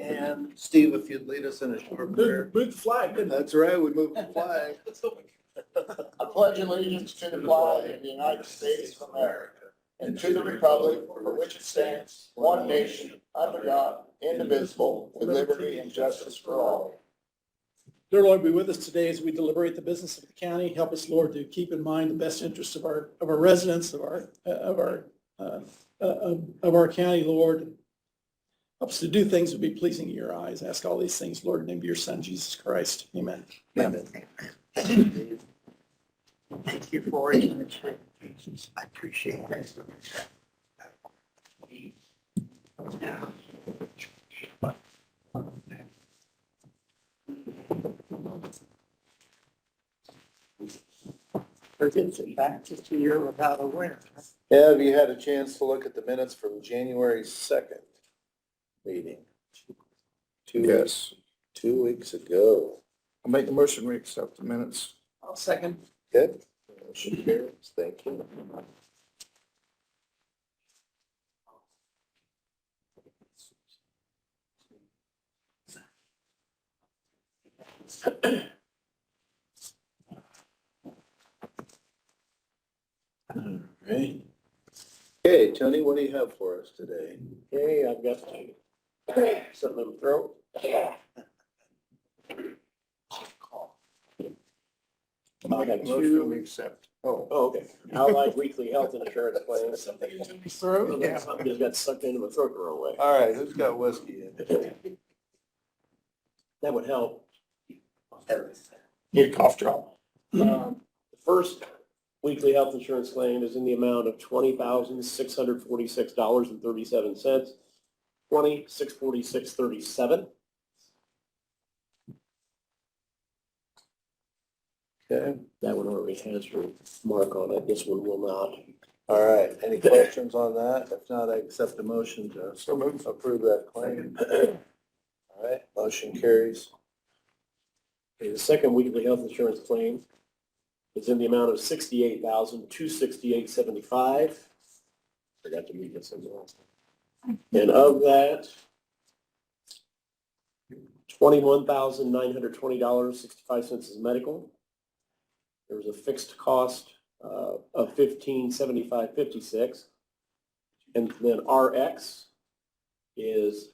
And Steve, if you'd lead us in a short prayer. Move the flag. That's right, we moved the flag. I pledge allegiance to the flag of the United States of America and to the republic for which it stands, one nation, under God, indivisible, with liberty and justice for all. Dear Lord, be with us today as we deliberate the business of the county. Help us, Lord, to keep in mind the best interests of our residents, of our county, Lord. Help us to do things that be pleasing in your eyes. Ask all these things, Lord, in the name of your Son, Jesus Christ. Amen. Amen. Thank you for it. I appreciate it. Back to year without a winner. Yeah, have you had a chance to look at the minutes from January 2nd meeting? Yes. 2 weeks ago. I'll make a motion, we accept the minutes. I'll second. Good. Motion carries. Thank you. Right. Okay, Tony, what do you have for us today? Okay, I've got something in my throat. I'll make a motion, we accept. Oh, okay. Allied weekly health insurance claims. Yeah. Something just got sucked into my throat the wrong way. All right, who's got whiskey in it? That would help. Need a cough drop. The first weekly health insurance claim is in the amount of $20,646.37. 646.37. Okay, That one already has your mark on it. This one will not. all right. Any questions on that? If not, I accept the motion to So move. approve that claim. All right, motion carries. Okay, the second weekly health insurance claim is in the amount of $68,268.75. Forgot to read this in the last one. And of that, $21,920.65 is medical. There was a fixed cost of $1575.56. And then RX is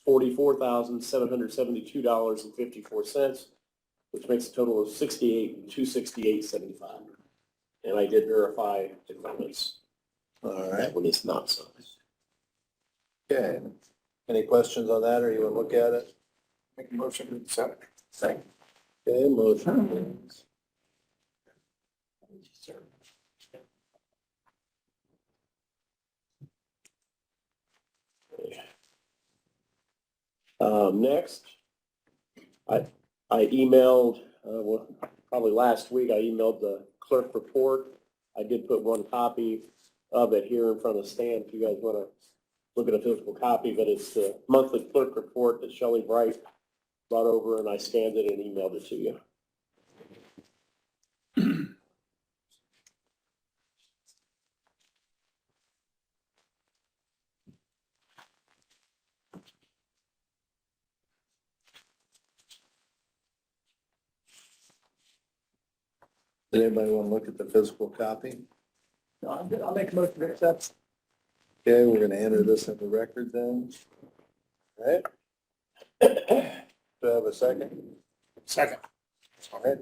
$44,772.54, which makes a total of $68,268.75. And I did verify the claimants. All right, That one is not signed. okay. Any questions on that, or you want to look at it? Make a motion, we accept. Second. Okay, motion carries. Next, I emailed, well, probably last week, I emailed the clerk report. I did put one copy of it here in front of Stan if you guys want to look at a physical copy, but it's the monthly clerk report that Shelley Bright brought over, and I scanned it and emailed it to you. Does anybody want to look at the physical copy? No, I'm good. I'll make a motion to accept. Okay, we're gonna enter this in the record then. All right? Do I have a second? Second. All right,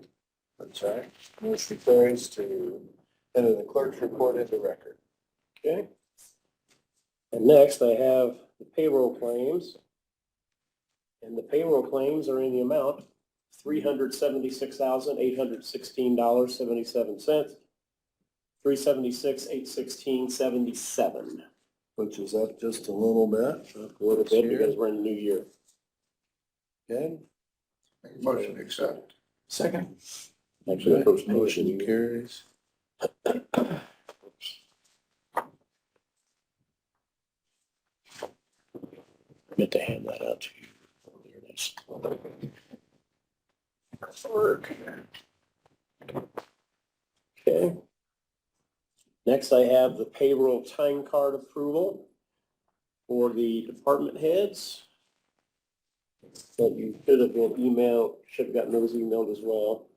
that's all right. Motion carries to enter the clerk's report into record. Okay. And next, I have the payroll claims. And the payroll claims are in the amount $376,816.77. $376,816.77. Which is up just a little bit. A little bit because we're in the new year. Okay, Make a motion, we accept. Second. Actually, the first motion. motion carries. I meant to hand that out to you. There it is. Okay. Next, I have the payroll time card approval for the department heads. But you should have been emailed, should have gotten those emailed as well.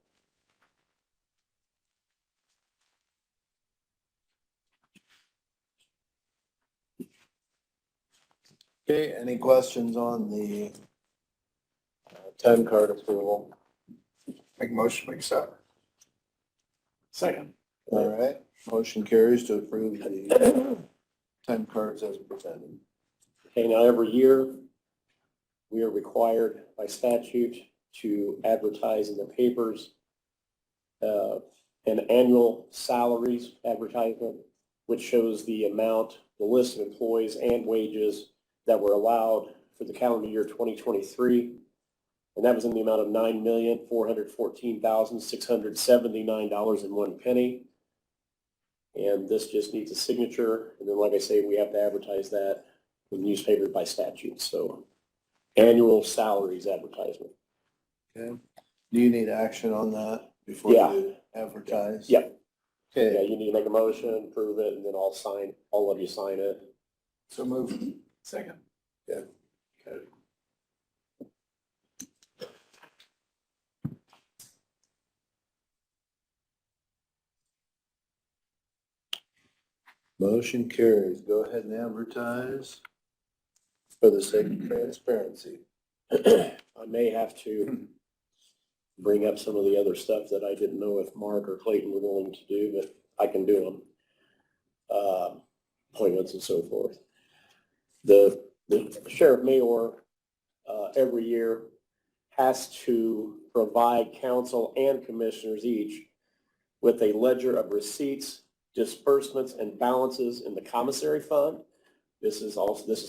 Okay, any questions on the time card approval? Make a motion to accept. Second. All right, motion carries to approve the time cards as presented. Okay, now every year, we are required by statute to advertise in the papers an annual salaries advertisement, which shows the amount, the list of employees and wages that were allowed for the calendar year 2023. And that was in the amount of $9,414,679.01. And this just needs a signature. And then, like I say, we have to advertise that in newspapers by statute. So annual salaries advertisement. Okay, do you need action on that before Yeah. you advertise? Yeah. Yeah, Okay, you need to make a motion, approve it, and then all of you sign it. So move. Second. Okay. motion carries. Go ahead and advertise for the sake of transparency. I may have to bring up some of the other stuff that I didn't know if Mark or Clayton were willing to do, but I can do them. Appointments and so forth. The sheriff mayor, every year has to provide council and commissioners each with a ledger of receipts, disbursements, and balances in the commissary fund. This is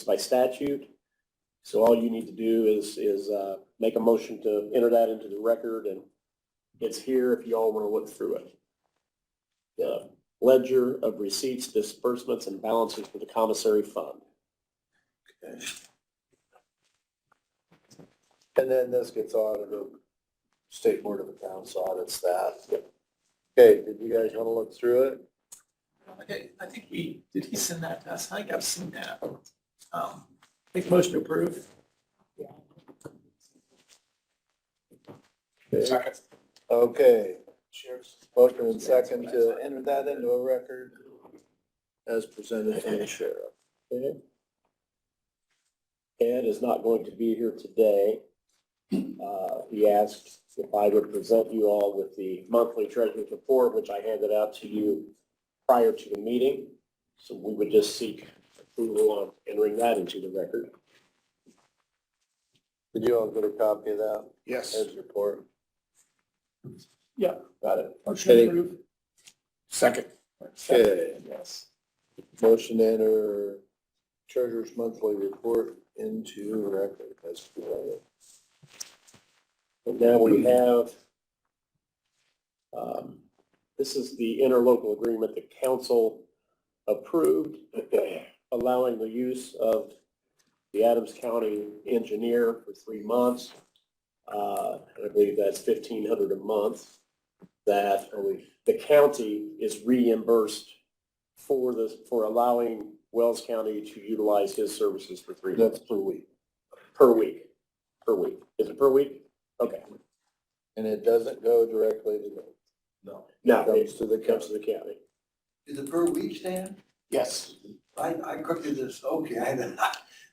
by statute. So all you need to do is make a motion to enter that into the record, and it's here if you all want to look through it. The ledger of receipts, disbursements, and balances for the commissary fund. Okay. And then this gets audited, State Board of Accounts audits that. Okay, did you guys want to look through it? Okay, I think did he send that to us? I think I've seen that. Make a motion to approve. Okay. Second. Okay, motion and second to enter that into a record as presented from the sheriff. Okay. Ed is not going to be here today. He asked if I would present you all with the monthly treasurer's report, which I handed out to you prior to the meeting. So we would just seek approval on entering that into the record. Did you all get a copy of that? Yes. Ed's report? Yeah. Got it? Motion Okay. to approve. Second. Okay, Yes. motion to enter treasurer's monthly report into record as presented. And now we have, this is the interlocal agreement the council approved, allowing the use of the Adams County engineer for 3 months. I believe that's $1,500 a month. That the county is reimbursed for allowing Wells County to utilize his services for 3 months. That's per week. Per week. Per week. Is it per week? Okay. And it doesn't go directly to them. No. No, It it comes to the comes to county. the county. Is it per week, Stan? Yes. I quickly just, okay,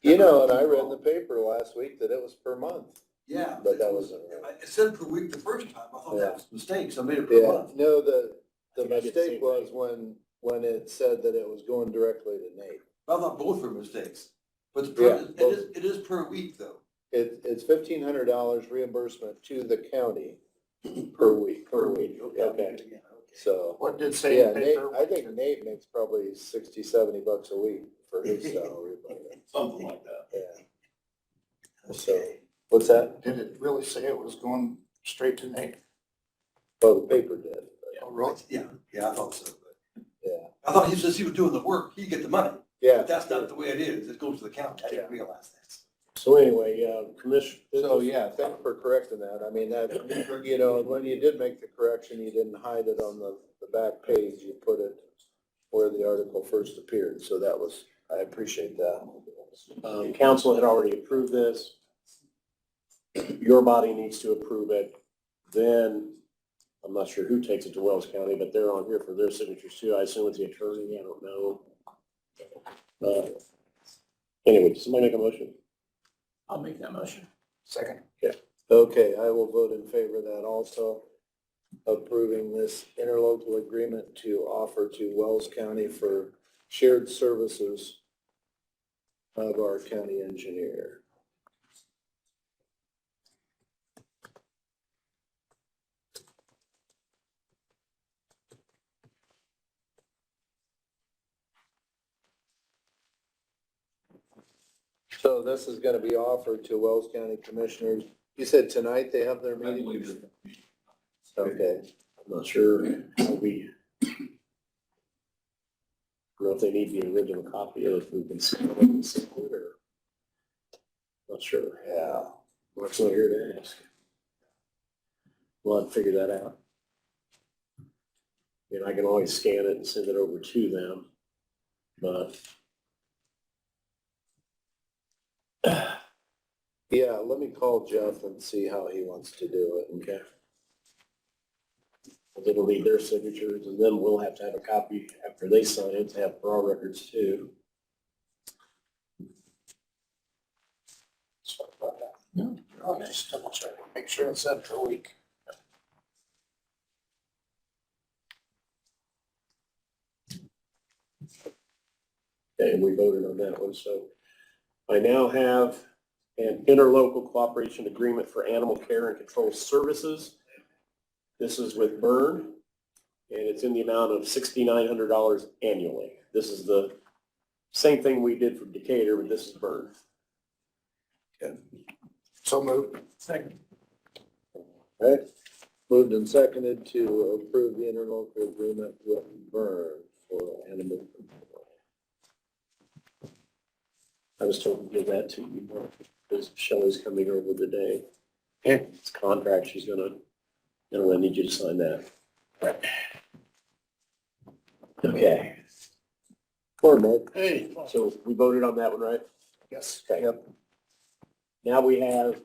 You know, and I read in the paper last week that it was per month. yeah. But that wasn't right. It said per week the first time, I thought that was a mistake, so I made it per Yeah, month. no, the I think I did the mistake same was thing. when it said that it was going directly to Nate. I thought both were mistakes, but Yeah, it is per week though. It's $1,500 reimbursement to the county per week. Okay. Okay. So, What did it say? yeah, in the Nate, paper? I think Nate makes probably $60-70 a week for his salary. Something like that. Yeah. So, what's that? Did it really say it was going straight to Nate? Well, the paper did. Oh, really? Yeah, I thought so. But Yeah. I thought he says he was doing the work, he'd get the money. Yeah. But that's not the way it is. It goes to the county. I didn't realize that. So anyway, Commissioner. So, yeah, thanks for correcting that. I mean, that, you know, when you did make the correction, you didn't hide it on the back page. You put it where the article first appeared. So that was, I appreciate that. Council had already approved this. your body needs to approve it. Then, I'm not sure who takes it to Wells County, but they're on here for their signatures too. I assume it's the attorney, I don't know. Anyway, does somebody make a motion? I'll make that motion. Second. Okay, I will vote in favor of that also, approving this interlocal agreement to offer to Wells County for shared services of our county engineer. So this is gonna be offered to Wells County Commissioners. You said tonight they have their meeting? Okay, I'm not sure how we, I don't know if they need the original copy of it, if we can see it or, not sure. yeah. Mark's not here to ask. We'll have to figure that out. And I can always scan it and send it over to them, but Yeah, let me call Jeff and see how he wants to do it. okay. It'll need their signatures, and then we'll have to have a copy after they sign it to have for our records too. Sorry about that. I'll just double check, make sure it's set for a week. Okay, and we voted on that one, so I now have an interlocal cooperation agreement for animal care and control services. This is with Byrne, and it's in the amount of $6,900 annually. This is the same thing we did for Decatur, but this is Byrne. So moved. Second. Okay, moved and seconded to approve the interlocal agreement with Vern for animal control. I was told to give that to you, Mark, because Shelley's coming over today. Okay. It's a contract, she's gonna, I need you to sign that. Okay, Or Mark. Hey. so we voted on that one, right? Yes. Okay. Now we have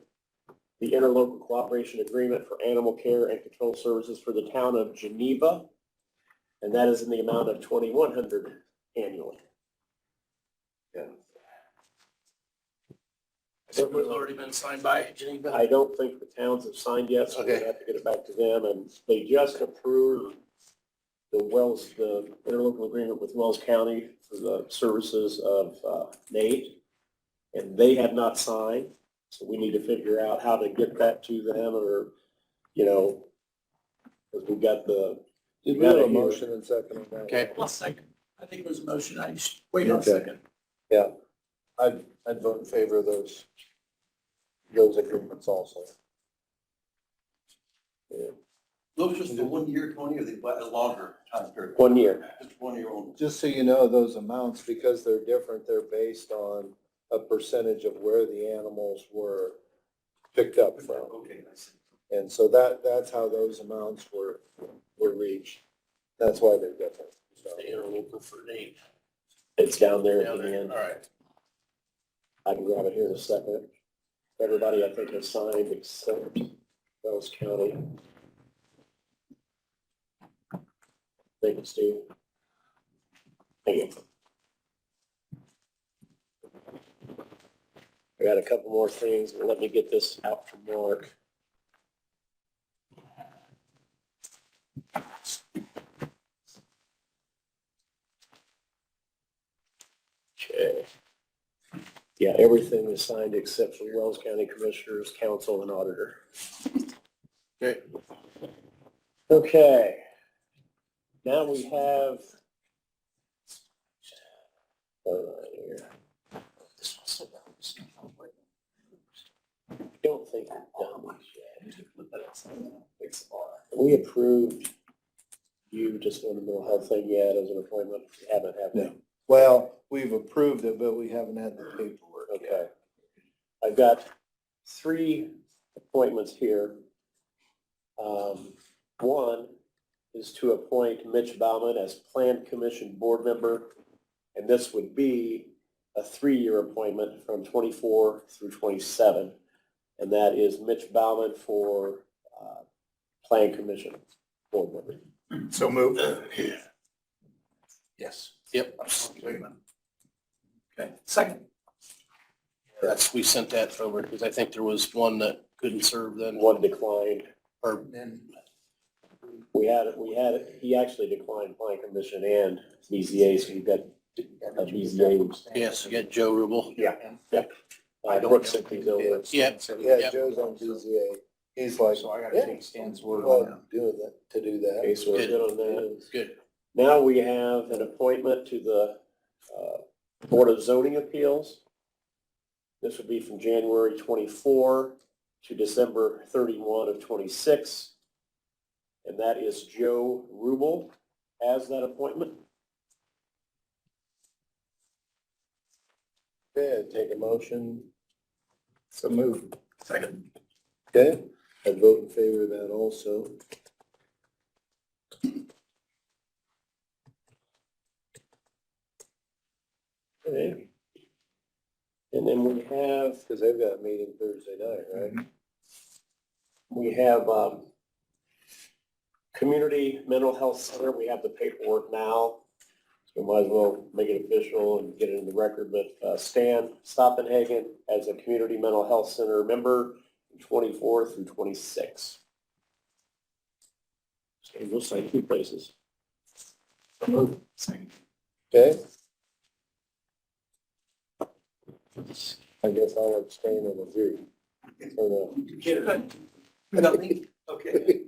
the interlocal cooperation agreement for animal care and control services for the town of Geneva. And that is in the amount of $2,100 annually. It was already been signed by Geneva. I don't think the towns have signed yet, so we Okay. have to get it back to them. And they just approved the interlocal agreement with Wells County for the services of Nate. And they have not signed, so we need to figure out how to get that to them or, because we've got the, Did we have a motion and second on that? Okay. Well, second. I think it was a motion. I just wait on a Okay. second. Yeah, I'd vote in favor of those agreements also. Those just the 1 year, Tony, or they buy a longer time period? 1 year. Just 1 year old. Just so you know, those amounts, because they're different, they're based on a percentage of where the animals were picked up from. Okay, I see. And so that's how those amounts were reached. That's why they're different. So, The interlocal for Nate. It's down there Down at the there. end. All right. I can grab it here in a second. Everybody, I think, has signed except Wells County. Thank you, Steve. Thank you. I got a couple more things, but let me get this out to Mark. Okay. Yeah, everything is signed except for Wells County Commissioners, Council, and Auditor. Okay. Okay. Now we have. Here. I don't think we've done this yet. We approved you just on the mental health thing yet as an appointment? We haven't, have we? No. Well, we've approved it, but we haven't had the paperwork yet. Okay. I've got 3 appointments here. One is to appoint Mitch Bauman as Plan Commission Board Member, and this would be a 3-year appointment from 24 through 27. and that is Mitch Bauman for Plan Commission board member. So moved. Yes. Yep. Wait a minute. Okay, second. We sent that over because I think there was one that couldn't serve then, One declined. or Then He actually declined Plan Commission and BZA, so you've got a BZA. yes, you got Joe Rubel. Yeah. Brooks sent these over. Yeah. Yeah, Yep. Joe's on BZA. He's like, So I gotta yeah, take Stan's word on well, that. doing that, to do that. Okay, so we're Good. good on that. Good. Now we have an appointment to the Board of Zoning Appeals. This would be from January 24 to December 31 of 26. And that is Joe Rubel as that appointment. Okay, take a motion. So moved. Second. Okay, I vote in favor of that also. Okay. And then we have, Because they've got a meeting Thursday night, right? we have Community Mental Health Center. We have the paperwork now. So we might as well make it official and get it in the record. But Stan Stoppenhagen as a Community Mental Health Center member, 24 through 26. So we'll say two places. Second. Okay. I guess I'll abstain and agree. Or no. Okay.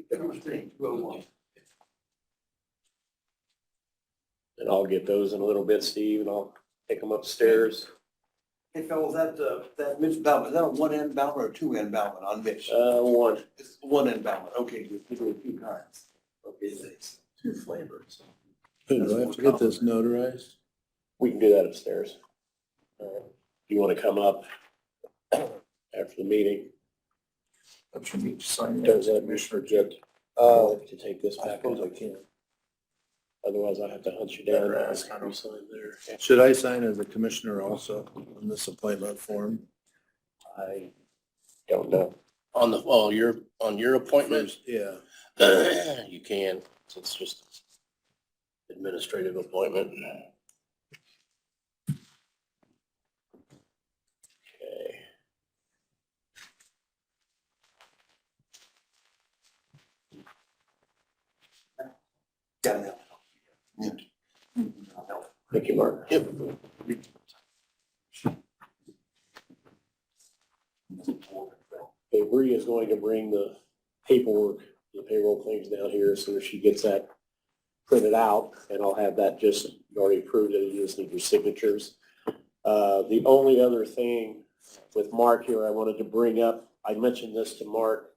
And I'll get those in a little bit, Steve, and I'll take them upstairs. Hey, fellas, that Mitch Bauman, is that a one-end Bauman or a two-end Bauman on Mitch? One. It's one-end Bauman, okay, good. We're doing two kinds. Okay, thanks. Two flavors. Do I have to get this notarized? We can do that upstairs. You want to come up after the meeting Don't you need to sign Does that, that Commissioner Jett? to take this I back? suppose I can. Otherwise, I have to hunt you down. Better ask. You sign there. Should I sign as a commissioner also on this appointment form? I don't know. On your appointment, Yeah. you can, so it's just administrative appointment. Okay. Got it. Thank you, Mark. Yep. Okay, Bree is going to bring the paperwork, the payroll claims down here as soon as she gets that printed out, and I'll have that just already approved, and you just need your signatures. The only other thing with Mark here I wanted to bring up, I mentioned this to Mark.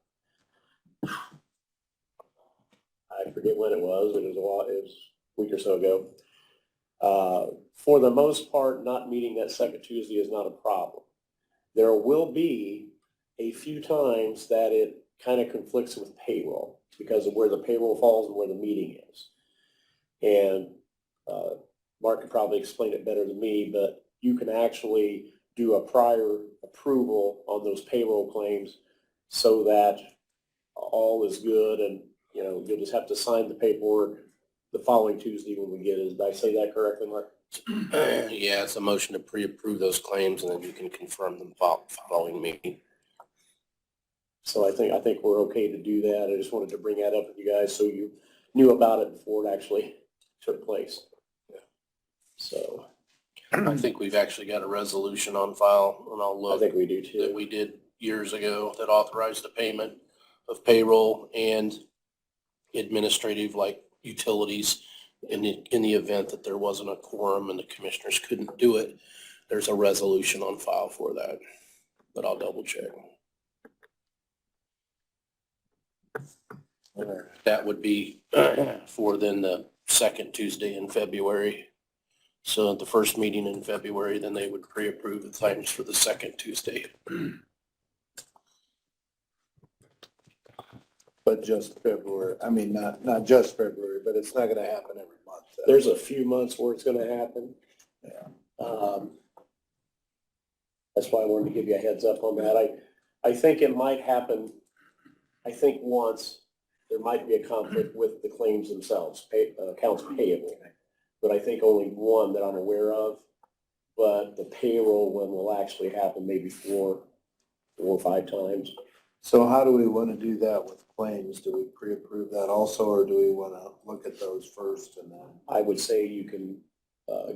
I forget when it was, it was a week or so ago. For the most part, not meeting that second Tuesday is not a problem. There will be a few times that it kind of conflicts with payroll because of where the payroll falls and where the meeting is. And Mark could probably explain it better than me, but you can actually do a prior approval on those payroll claims so that all is good, and you'll just have to sign the paperwork the following Tuesday when we get it. Did I say that correctly, Mark? Yeah, it's a motion to pre-approve those claims and then you can confirm them following meeting. So I think we're okay to do that. I just wanted to bring that up with you guys so you knew about it before it actually took place. So I think we've actually got a resolution on file, and I'll I look, think we do that too. we did years ago that authorized the payment of payroll and administrative, like utilities, in the event that there wasn't a quorum and the commissioners couldn't do it. There's a resolution on file for that, but I'll double check. That would be for then the second Tuesday in February. So at the first meeting in February, then they would pre-approve the claims for the second Tuesday. But just February, I mean, not just February, but it's not gonna happen every month. There's a few months where it's gonna happen. Yeah. That's why I wanted to give you a heads up on that. I think it might happen, I think once, there might be a conflict with the claims themselves, accounts payable. But I think only one that I'm aware of. But the payroll one will actually happen maybe four or five times. So how do we want to do that with claims? Do we pre-approve that also, or do we want to look at those first and then? I would say you can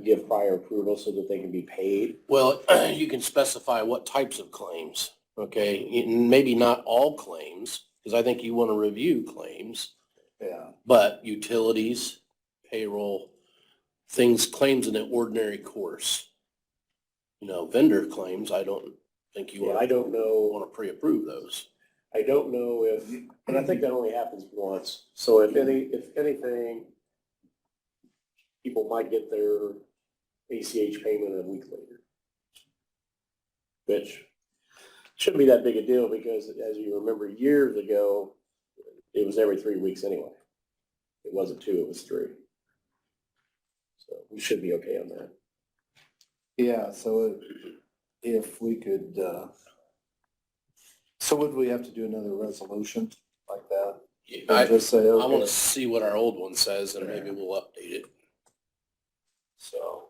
give prior approval so that they can be paid. Well, you can specify what types of claims, okay? Maybe not all claims, because I think you want to review claims, Yeah. but utilities, payroll, claims in an ordinary course. You know, vendor claims, I don't think you Yeah, want I don't know. to pre-approve those. I don't know if, and I think that only happens once. So if anything, people might get their ACH payment a week later. Which shouldn't be that big a deal because as you remember years ago, it was every 3 weeks anyway. It wasn't 2, it was 3. So we should be okay on that. Yeah, so if we could, so would we have to do another resolution like that? I And just say, want okay, to see what our old one says and maybe we'll update it. so.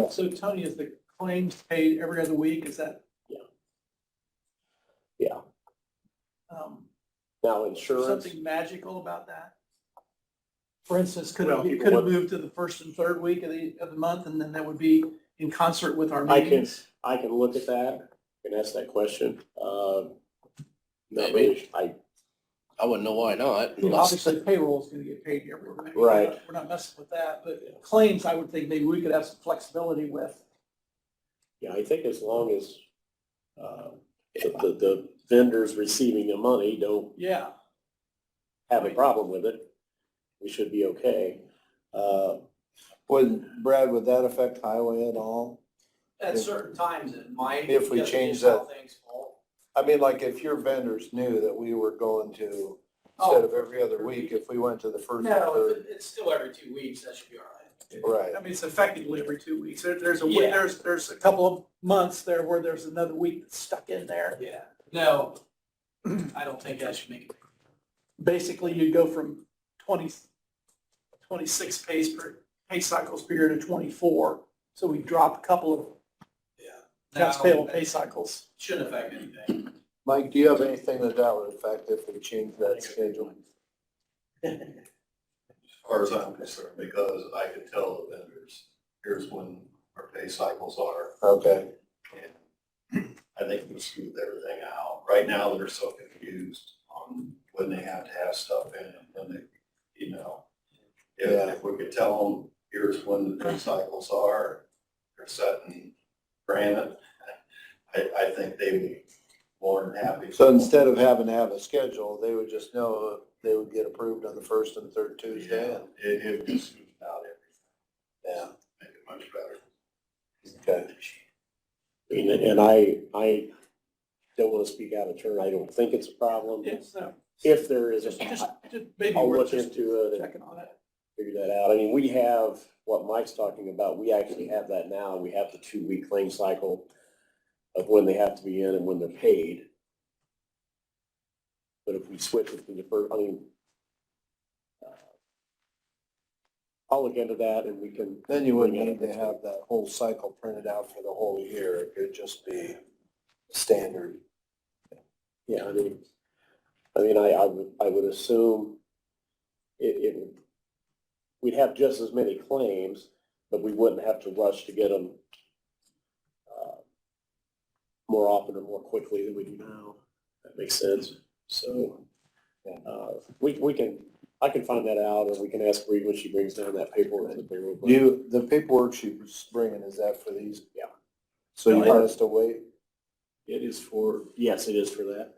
So Tony, is the claims paid every other week? Is that? Yeah. Is Now there insurance, something magical about that? For instance, could Well, it people could it would- move to the first and third week of the month, and then that would be in concert with our I can, meetings? I can look at that and ask that question. Maybe. I I wouldn't know why not. You know, unless- obviously payroll is gonna get paid every week. Right. We're not messing with that, but claims, I would think maybe we could have some flexibility with. Yeah, I think as long as, the vendors receiving the money don't Yeah, have a problem with it, we should be okay. Brad, would that affect highway at all? At certain times, it might. If we because of change just how that- things fall. I mean, like if your vendors knew that we were going to, instead of every other week, if we went to the first and No, if third. it's still every 2 weeks, that should be all right. Right, I mean, it's effectively every 2 weeks. There's a, Yeah. there's a couple of months there where there's another week that's stuck in there. Yeah. No, I don't think that should make it. Basically, you go from 26 pay cycles per year to 24. So we drop a couple of accounts payable pay cycles. Shouldn't affect anything. Mike, do you have anything that would affect if we change that schedule? As far as I'm concerned, because I could tell the vendors, here's when our pay cycles are. Okay, And I think we smooth everything out. Right now, they're so confused on when they have to have stuff in and when they, you know. Yeah. If we could tell them, here's when the pay cycles are, they're set in granite, I think they would be more than happy. so instead of having to have a schedule, they would just know they would get approved on the first and third Tuesday. Yeah, and- it would just smooth out everything, Yeah, make it much better. okay. And I don't want to speak out of turn. I don't think it's a problem. Yes, no. If there is, Just maybe I'll we're look just into it and checking on it. figure that out. I mean, we have what Mike's talking about. We actually have that now. We have the 2-week claim cycle of when they have to be in and when they're paid. But if we switch it to the first, I mean, I'll look into that and we can. Then you wouldn't need to have that whole cycle printed out for the whole year. It could just be standard. Yeah, I would assume we'd have just as many claims, but we wouldn't have to rush to get them more often or more quickly than we do now. That makes sense. So, I can find that out, or we can ask Bree when she brings down that paperwork. for the payroll. The paperwork she was bringing, is that for these? Yeah. So you want us to wait? It is for, yes, it is for that.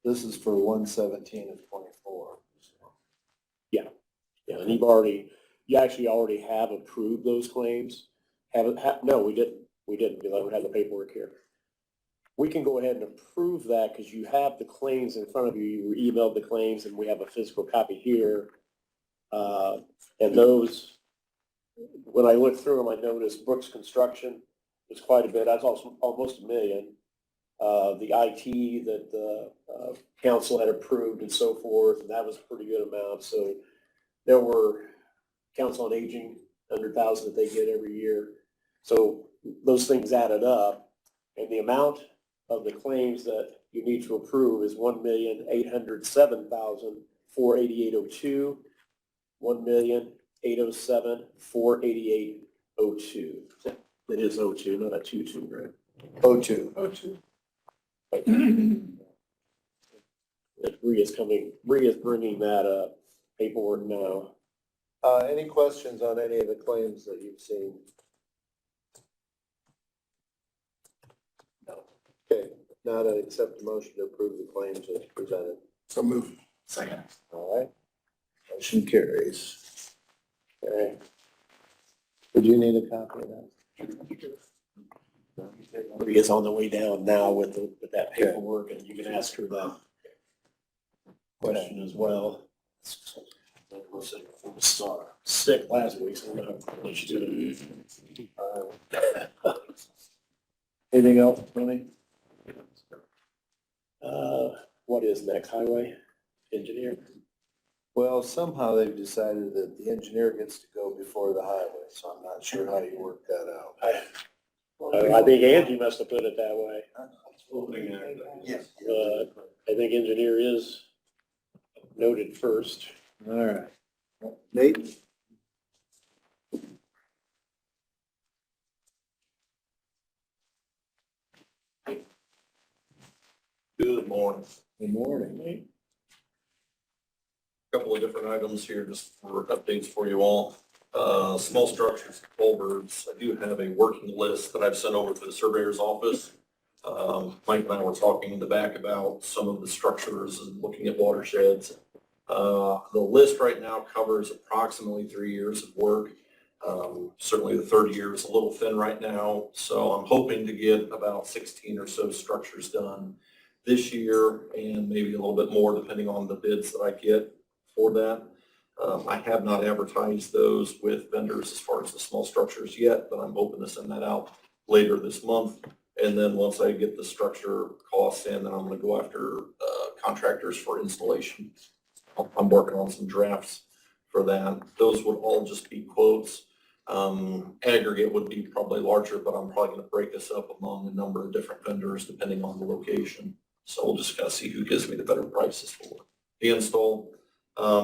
This is for 1/17 of 24. Yeah, and you actually already have approved those claims. No, we didn't, because I don't have the paperwork here. We can go ahead and approve that because you have the claims in front of you. You emailed the claims and we have a physical copy here. And those, when I looked through them, I noticed Brooks Construction was quite a bit. That's also almost $1 million. the IT that the council had approved and so forth, and that was a pretty good amount. So there were council on aging, $100,000 that they get every year. So those things added up, and the amount of the claims that you need to approve is $1,807,488.02, $1,807,488.02. It is 02, not a 22, right? O2. Bria's bringing that paperwork now. Any questions on any of the claims that you've seen? No. Okay, now to accept the motion to approve the claims as presented. So move. Second. All right. Motion carries. Okay. Would you need a copy of that? Bria's on the way down now with that paperwork, and you can ask her that question as well. Sick last week, so I'm gonna let you do it. Anything else, Tony? What is next, highway engineer? Well, somehow they've decided that the engineer gets to go before the highway, so I'm not sure how you work that out. I think Angie must have put it that way. Yes. I think engineer is noted first. All right. Nate? Good morning. Good morning, Nate. Couple of different items here just for updates for you all. Small structures, culverts. I do have a working list that I've sent over to the surveyor's office. Mike and I were talking in the back about some of the structures and looking at watersheds. The list right now covers approximately 3 years of work. Certainly the third year is a little thin right now, so I'm hoping to get about 16 or so structures done this year and maybe a little bit more depending on the bids that I get for that. I have not advertised those with vendors as far as the small structures yet, but I'm hoping to send that out later this month. And then once I get the structure costs in, then I'm going to go after contractors for installation. I'm working on some drafts for that. Those would all just be quotes. Aggregate would be probably larger, but I'm probably going to break this up among a number of different vendors depending on the location. So we'll just kind of see who gives me the better prices for the install.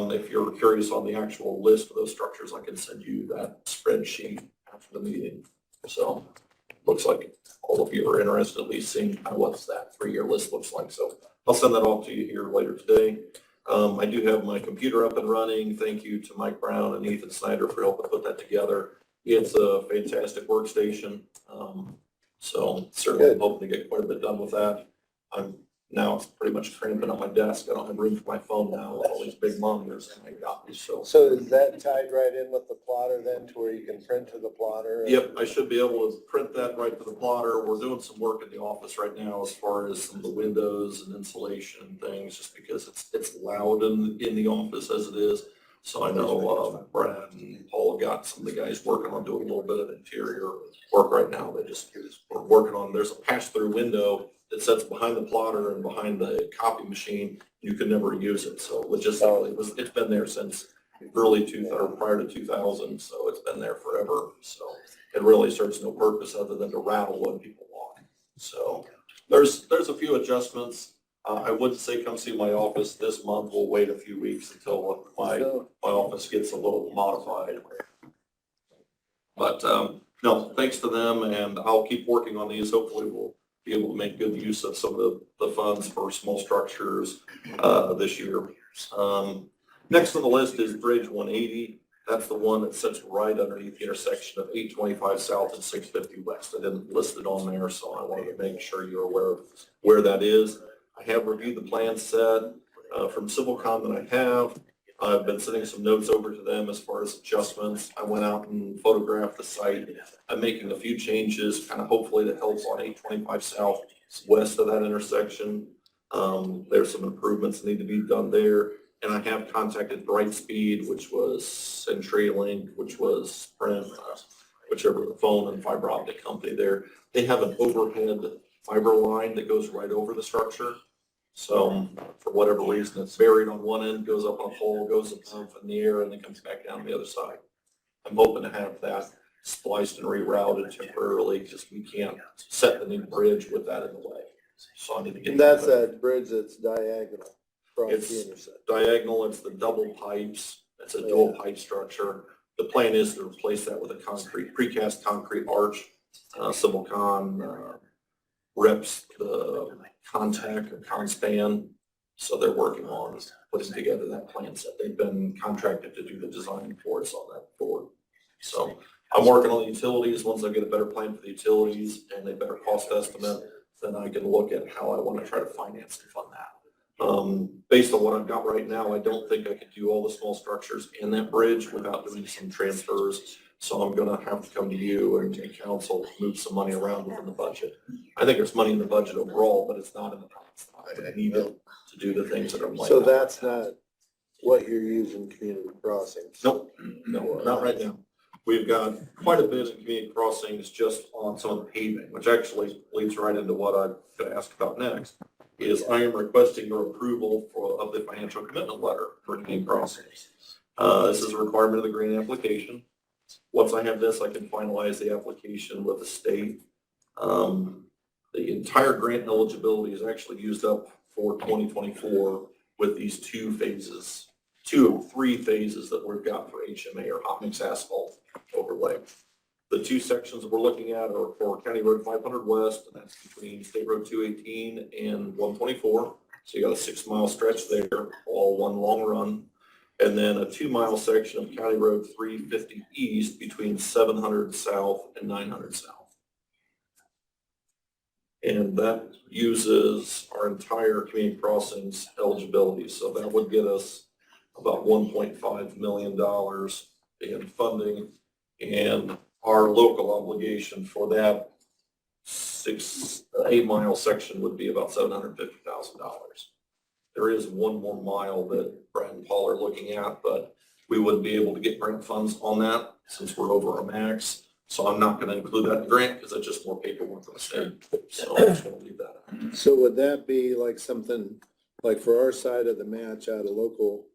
If you're curious on the actual list of those structures, I can send you that spreadsheet after the meeting. So looks like all of you are interested at least seeing kind of what that 3-year list looks like. So I'll send that off to you here later today. I do have my computer up and running. Thank you to Mike Brown and Ethan Snyder for helping put that together. It's a fantastic workstation. So certainly Good. hoping to get quite a bit done with that. Now it's pretty much cramping on my desk. I don't have room for my phone now with all these big monitors I got. So is that tied right in with the plotter then to where you can print to the plotter? yep, I should be able to print that right to the plotter. We're doing some work in the office right now as far as some of the windows and insulation and things, just because it's loud in the office as it is. So I know Brad and Paul have got some of the guys working on doing a little bit of interior work right now. We're working on, there's a pass-through window that sits behind the plotter and behind the copy machine. You could never use it. So logistically, it's been there since prior to 2000. So it's been there forever. So it really serves no purpose other than to rattle when people walk. So there's a few adjustments. I wouldn't say come see my office this month. We'll wait a few weeks until my office gets a little modified. But no, thanks to them, and I'll keep working on these. Hopefully we'll be able to make good use of some of the funds for small structures this year. Next on the list is Bridge 180. That's the one that sits right underneath the intersection of 825 South and 650 West. I didn't list it on there, so I wanted to make sure you're aware of where that is. I have reviewed the plan set from CivilCon that I have. I've been sending some notes over to them as far as adjustments. I went out and photographed the site. I'm making a few changes, kind of hopefully to help on 825 South west of that intersection. There's some improvements that need to be done there. And I have contacted Brightspeed, which was CenturyLink, which was Sprint, whichever the phone and fiber optic company there. They have an overhead fiber line that goes right over the structure. So for whatever reason, it's buried on one end, goes up on a pole, goes above in the air, and then comes back down the other side. I'm hoping to have that spliced and rerouted temporarily because we can't set the new bridge with that in the way. So I need to get. And that's that bridge that's diagonal across It's the intersection. diagonal, it's the double pipes, it's a dual pipe structure. The plan is to replace that with a concrete, precast concrete arch. CivilCon reps the contact or conspan, so they're working on putting together that plan set. They've been contracted to do the design for us on that board. So I'm working on the utilities. Once I get a better plan for the utilities and a better cost estimate, then I can look at how I want to try to finance and fund that. Based on what I've got right now, I don't think I could do all the small structures in that bridge without doing some transfers. So I'm gonna have to come to you and to council to move some money around within the budget. I think there's money in the budget overall, but it's not in the pots. I need it to do the things that are. So that's not what you're using community crossings? Nope, no, not right now. We've got quite a bit in community crossings just on some of the paving, which actually leads right into what I'm gonna ask about next, is I am requesting your approval of the financial commitment letter for community crossings. This is a requirement of the grant application. Once I have this, I can finalize the application with the state. The entire grant eligibility is actually used up for 2024 with these two of three phases that we've got for HMA or hot mix asphalt overlay. The two sections that we're looking at are for County Road 500 West, and that's between State Road 218 and 124. So you got a 6-mile stretch there, all one long run. And then a 2-mile section of County Road 350 East between 700 South and 900 South. And that uses our entire community crossings eligibility. So that would get us about $1.5 million in funding. And our local obligation for that 8-mile section would be about $750,000. There is one more mile that Brad and Paul are looking at, but we wouldn't be able to get grant funds on that since we're over our max. So I'm not going to include that in the grant because it's just more paperwork from the state. So I'm just going to leave that out. So would that be like something, like for our side of the match out of local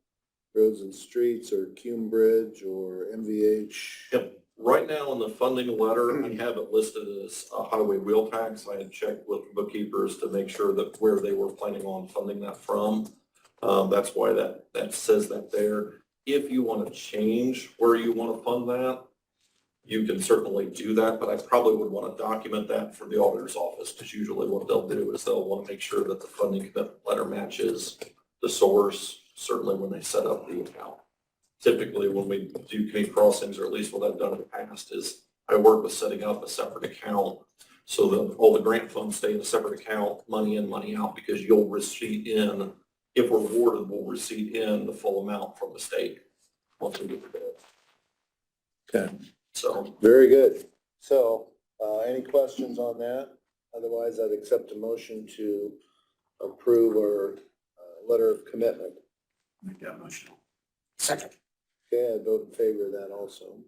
roads and streets or Cume Bridge or MVH? Yep. Right now in the funding letter, I have it listed as a highway wheel tax. I had checked with the bookkeepers to make sure that where they were planning on funding that from. That's why that says that there. If you want to change where you want to fund that, you can certainly do that, but I probably would want to document that for the auditor's office, because usually what they'll do is they'll want to make sure that the funding commitment letter matches the source, certainly when they set up the account. Typically, when we do community crossings, or at least what I've done in the past, is I work with setting up a separate account so that all the grant funds stay in a separate account, money in, money out, because you'll receipt in, if we're awarded, we'll receipt in the full amount from the state once we get the bid. Okay. So, Very good. So, any questions on that? Otherwise, I'd accept a motion to approve our letter of commitment. Make that motion. Second. Okay, I vote in favor of that also.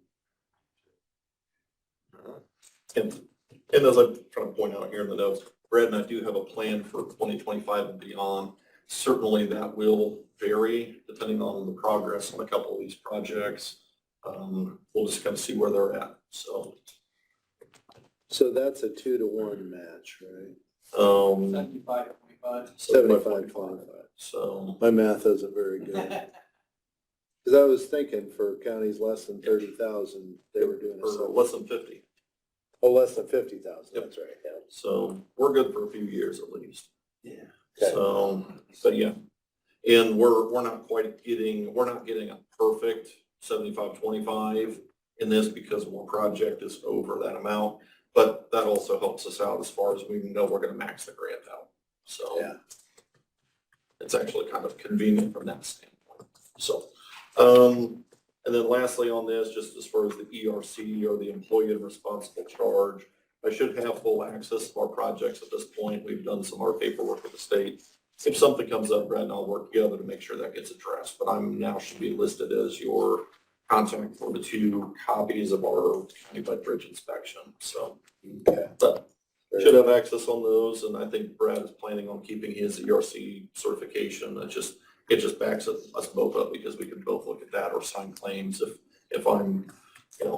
and as I'm trying to point out here in the notes, Brad and I do have a plan for 2025 and beyond. Certainly that will vary depending on the progress on a couple of these projects. We'll just kind of see where they're at. So, that's a 2-to-1 match, right? 75-25. 75-25. So, My math isn't very good. Because I was thinking for counties less than 30,000, they were doing or less than 50. Oh, less than 50,000, Yep. that's right, yeah. So we're good for a few years at least. Yeah. Okay. So, but yeah, and we're not getting a perfect 75-25 in this because one project is over that amount, but that also helps us out as far as we know we're going to max the grant out. So Yeah. it's actually kind of convenient from that standpoint. So, and then lastly on this, just as far as the ERC or the employee and responsible charge, I should have full access to our projects at this point. We've done some of our paperwork with the state. If something comes up, Brad and I'll work together to make sure that gets addressed, but I'm now should be listed as your contact for the 2 copies of our countywide bridge inspection. So, Okay. but Should have access on those, and I think Brad is planning on keeping his ERC certification. It just backs us both up because we can both look at that or sign claims if I'm,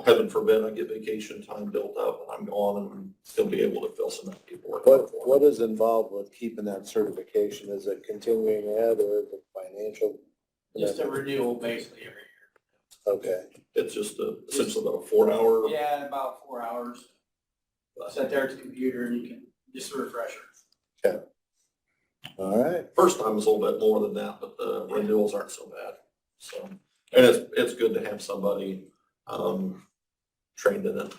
heaven forbid, I get vacation time built up and I'm gone, and I'm still be able to fill some of that paperwork. out for What me. is involved with keeping that certification? Is it continuing ed or is it financial? Just a renewal basically every Okay, It's just essentially about a 4 hour. year. Yeah, about 4 hours. Sit there at the computer and you can, just a refresher. all right. First time was a little bit more than that, but the renewals aren't so bad. So, and it's good to have somebody, trained in it.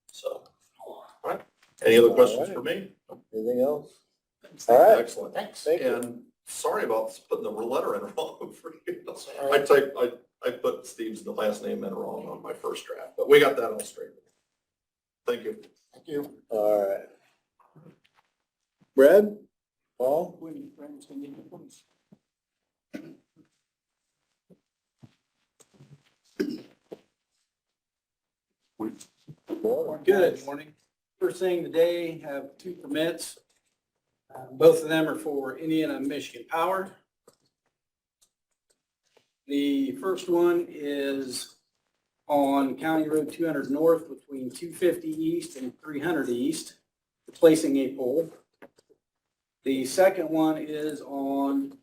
So, all right. Any other questions for me? Anything else? All right. Excellent. Thanks. Thank you. And sorry about putting the letter in wrong for you. all right. I put Steve's last name in wrong on my first draft, but we got that all straight. Thank you. Thank you. All right. Brad? Paul? Good morning. First thing today, have 2 permits. Both of them are for Indiana Michigan Power. The first one is on County Road 200 North between 250 East and 300 East, replacing a pole. The second one is on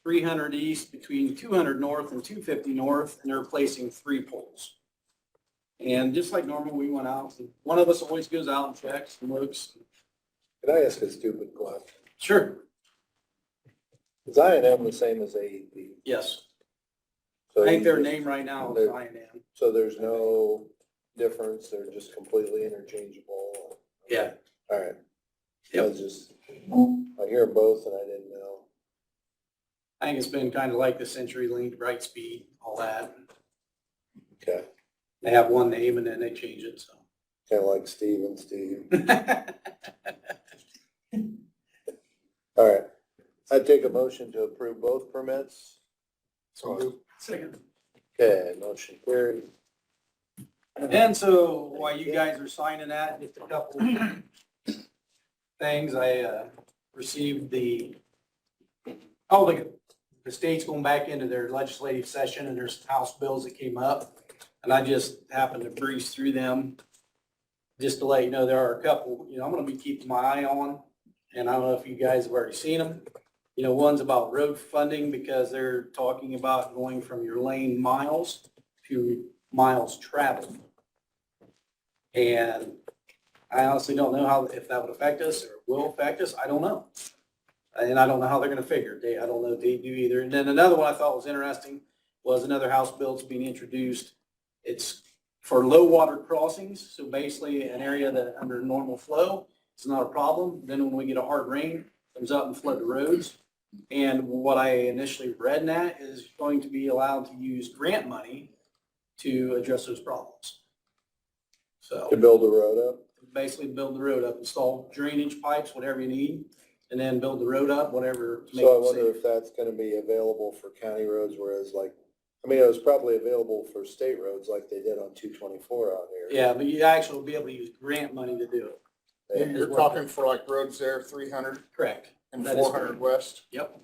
300 East between 200 North and 250 North, and they're replacing 3 poles. And just like normal, we went out, and one of us always goes out and checks and looks. Can I ask a stupid question? Sure. Is I&M the same as AEP? Yes. So I think their you name right now is they're- I&M. So there's no difference, they're just completely interchangeable? Yeah. All right. Yep. I was just, I hear both and I didn't know. I think it's been kind of like the CenturyLink, Brightspeed, all that. Okay, They have one name and then they change it, so. kind of like Steve and Steve. All right, I'd take a motion to approve both permits. Second. Okay, motion carried. And so while you guys are signing that, just a couple things, I received the state's going back into their legislative session and there's House bills that came up. And I just happened to breeze through them. Just to let you know, there are a couple, I'm gonna be keeping my eye on. And I don't know if you guys have already seen them. One's about road funding because they're talking about going from your lane miles to miles traveled. And I honestly don't know if that would affect us or will affect us. I don't know. And I don't know how they're gonna figure it. I don't know if they do either. And then another one I thought was interesting was another House bill that's being introduced. It's for low water crossings. So basically an area that under normal flow, it's not a problem. Then when we get a hard rain, it comes up and flood the roads. And what I initially read in that is going to be allowed to use grant money to address those problems. So To build the road up? basically build the road up, install drainage pipes, whatever you need, and then build the road up, whatever. to make So I it wonder safe. if that's gonna be available for county roads, whereas like, it was probably available for state roads like they did on 224 out here. Yeah, but you actually will be able to use grant money to do it. Yeah. You're talking for like roads there, 300 Correct. and That is 400 west. Yep.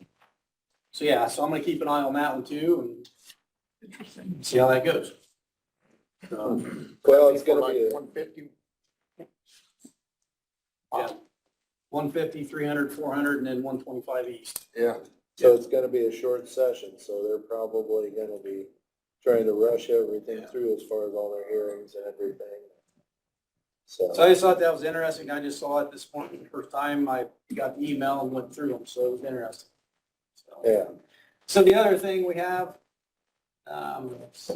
So yeah, so I'm gonna keep an eye on that one too and see how that goes. Well, it's For gonna like be, 150. Yeah. 150, 300, 400, and then 125 east. Yeah. so it's gonna be a short session, so they're probably gonna be trying to rush everything Yeah. through as far as all their hearings and everything. So, So I just thought that was interesting. I just saw it this morning, the first time I got the email and went through them, so it was interesting. So- yeah, So the other thing we have,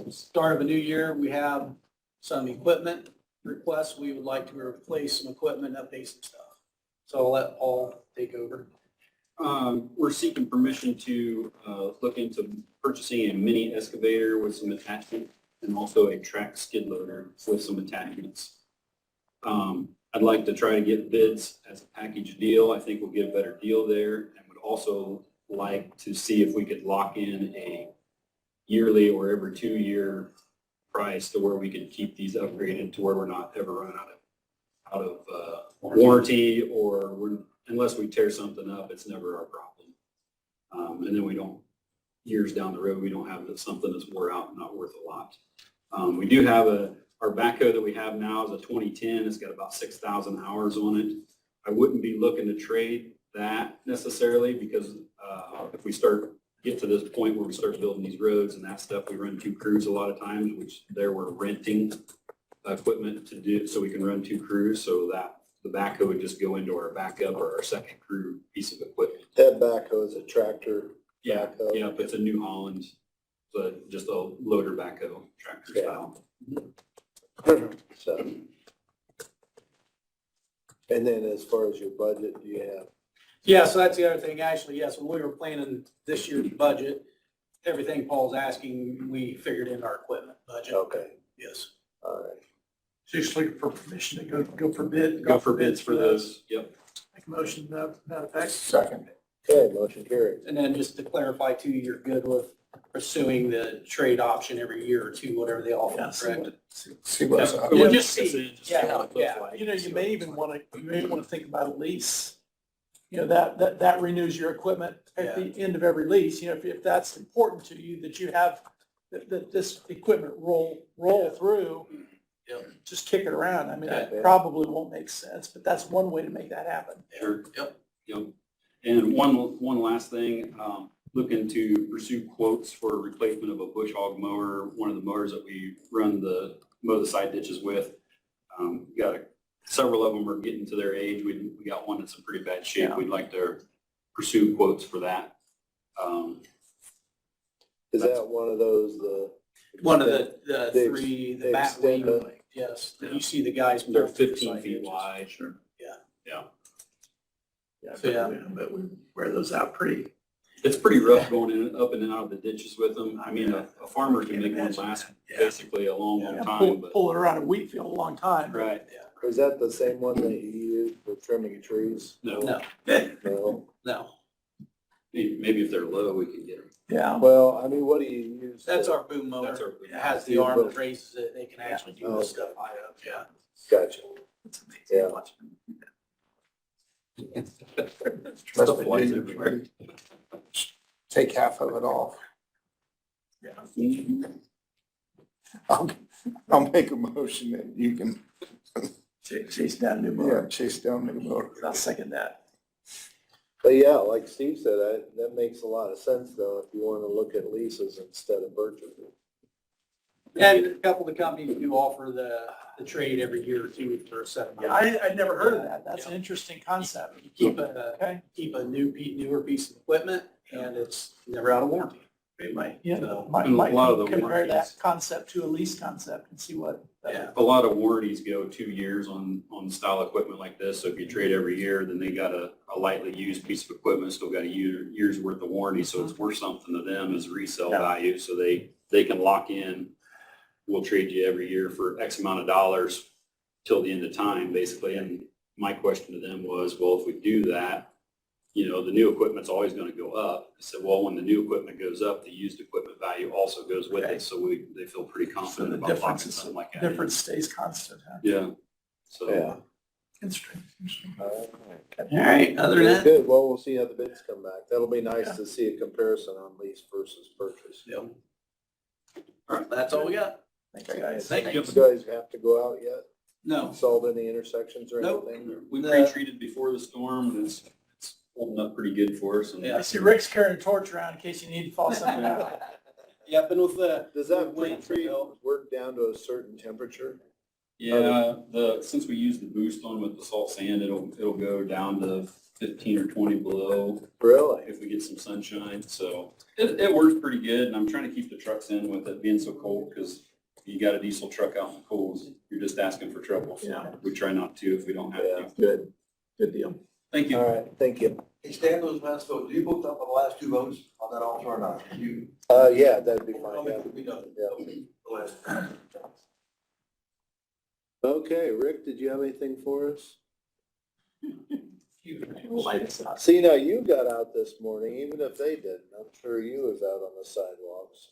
start of a new year, we have some equipment requests. We would like to replace some equipment, update some stuff. So I'll let Paul take over. We're seeking permission to look into purchasing a mini excavator with some attachment and also a track skid loader with some attachments. I'd like to try to get bids as a package deal. I think we'll get a better deal there, and would also like to see if we could lock in a yearly or every 2-year price to where we can keep these upgraded to where we're not ever run out of out of warranty, or unless we tear something up, it's never our problem. And then we don't, years down the road, we don't have something that's wore out and not worth a lot. We do have our backhoe that we have now is a 2010. It's got about 6,000 hours on it. I wouldn't be looking to trade that necessarily, because if we get to this point where we start building these roads and that stuff, we run 2 crews a lot of times, which there we're renting equipment to do, so we can run 2 crews, so that the backhoe would just go into our backup or our second crew piece of equipment. That backhoe is a tractor. Yeah, backhoe. yeah, it's a New Holland, but just a loader backhoe, tractor Yeah. style. So. And then as far as your budget, do you have? Yeah, so that's the other thing, actually, yes, when we were planning this year's budget, everything Paul's asking, we figured in our equipment budget. Okay, Yes. all right. Just looking for permission to go for bid. Go for bids for those, yep. Make a motion to that effect. Second. Okay, motion carried. And then just to clarify too, you're good with pursuing the trade option every year or two, whatever they offer, Yeah, see correct? what- See what's up. We'll Yeah, just Just see. see how it Yeah, looks yeah. like. You know, you may even want to think about a lease. You know, that renews your equipment at the end of every lease. You know, if that's important to you, that you have, that this equipment roll through, Yep. just kick it around. I mean, Okay. that probably won't make sense, but that's one way to make that happen. Sure. Yep. Yep. And one last thing, looking to pursue quotes for replacement of a bush hog mower, one of the mowers that we mow the side ditches with. Several of them are getting to their age. We got one that's in pretty bad shape. Yeah. We'd like to pursue quotes for that. Is that one of those, One of the They three, the they bat extend wing, the- yes, that you see the guys. They're pull through the 15 side feet ditches. wide. Sure. Yeah. Yeah. Yeah, but we wear those out pretty. It's pretty rough going up and out of the ditches with them. I mean, a farmer can make one last basically a long Yeah, time, but. pull it around a wheat field a long time. Right. is that the same one that you use for trimming trees? No. No, No. no, Maybe if they're low, we can get them. Yeah. Well, I mean, what do you use? that's to- our boom mower. That's our- It has the arm that raises it, they can actually do Oh, this stuff high up, yeah. Gotcha. Yeah. Trust me, dude. Take half of it off. I'll make a motion that you can, Chase down new yeah, mower. chase down the motor. I'll second that. But yeah, like Steve said, that makes a lot of sense though, if you want to look at leases instead of purchasing. And a couple of the companies do offer the trade every year or two for a set Yeah, amount. I'd never heard of that. That's an interesting concept. You keep a, Okay. newer piece of equipment and it's never out of warranty. We might, yeah, So, might and a lot of the compare warranties. that concept to a lease concept and see what. Yeah. A lot of warranties go 2 years on style equipment like this. So if you trade every year, then they got a lightly used piece of equipment, still got a year's worth of warranty. So it's worth something to them as resale Yeah. value. So they can lock in, we'll trade you every year for X amount of dollars till the end of time, basically. And my question to them was, well, if we do that, you know, the new equipment's always going to go up. I said, well, when the new equipment goes up, the used equipment value also goes with Okay. it. So they feel pretty So confident the about difference locking is, something like that in. difference stays constant, huh? Yeah. So. Yeah. Interesting. All All right, other than that, Good, well, we'll see how the bids come back. That'll be nice Yeah. to see a comparison on lease versus purchase. yep. All right, that's all we got. Thanks, guys. Thank You guys have to go out yet? No, Solve any intersections or Nope. anything? We pre-treated before the storm, and it's holding up pretty good for us. And Yeah. I see Rick's carrying a torch around in case you need to fall something out. yep, and with the. Does that wind, pre-treat work down to a certain temperature? Yeah, since we use the boost on with the salt sand, it'll go down to 15 or 20 below Really? if we get some sunshine. So it works pretty good, and I'm trying to keep the trucks in with it being so cold, because you got a diesel truck out in the cold, you're just asking for trouble. So Yeah. we try not to if we don't have Yeah, to. good. Good deal. Thank you. All right, thank you. Hey, Stan, those last votes, you booked up on the last 2 votes on that altar or not? You. Yeah, that'd be fine, yeah. We done. Yeah. The last. Okay, Rick, did you have anything for us? Light us up. See, now you got out this morning, even if they didn't. I'm sure you was out on the sidewalks.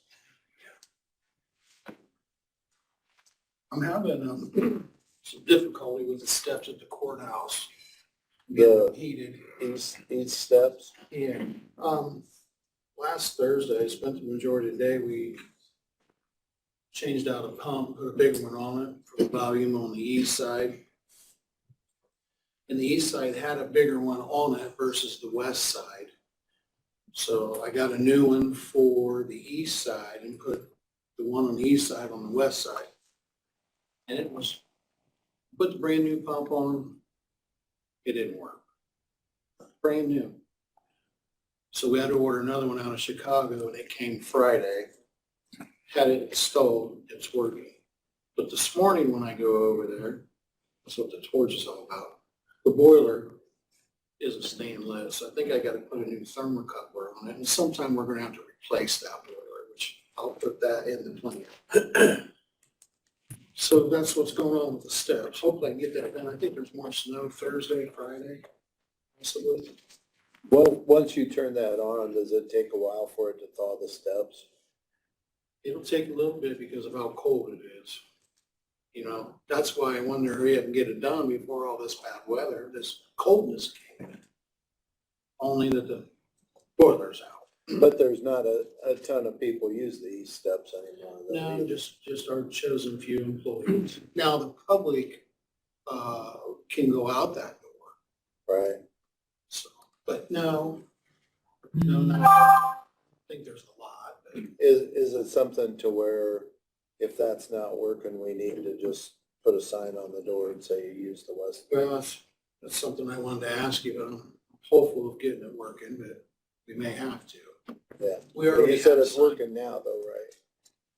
I'm having some difficulty with the steps at the courthouse. The- Heated. East steps, Yeah, last Thursday, I spent the majority of the day, we changed out a pump, put a big one on it for the volume on the east side. And the east side had a bigger one on it versus the west side. So I got a new one for the east side and put the one on the east side on the west side. And it was, put the brand new pump on, it didn't work. Brand new. So we had to order another one out of Chicago and it came Friday. Had it installed, it's working. But this morning when I go over there, that's what the torch is all about. The boiler isn't staying lit, so I think I gotta put a new thermocoupler on it. And sometime we're gonna have to replace that boiler, which I'll put that in the plan. So that's what's going on with the steps. Hopefully I can get that done. I think there's more snow Thursday, Friday. Possibly. well, once you turn that on, does it take a while for it to thaw the steps? It'll take a little bit because of how cold it is. You know, that's why I wanted to hurry up and get it done before all this bad weather, this coldness came in. Only that the boiler's out. But there's not a ton of people use the east steps anymore. though. No, just our chosen few employees. Now, the public, can go out that door, Right, so, but no, I think there's a lot, but is it something to where if that's not working, we need to just put a sign on the door and say you use the west? well, that's something I wanted to ask you. I'm hopeful of getting it working, but we may have to. Yeah, We already you said have it's some. working now though, right?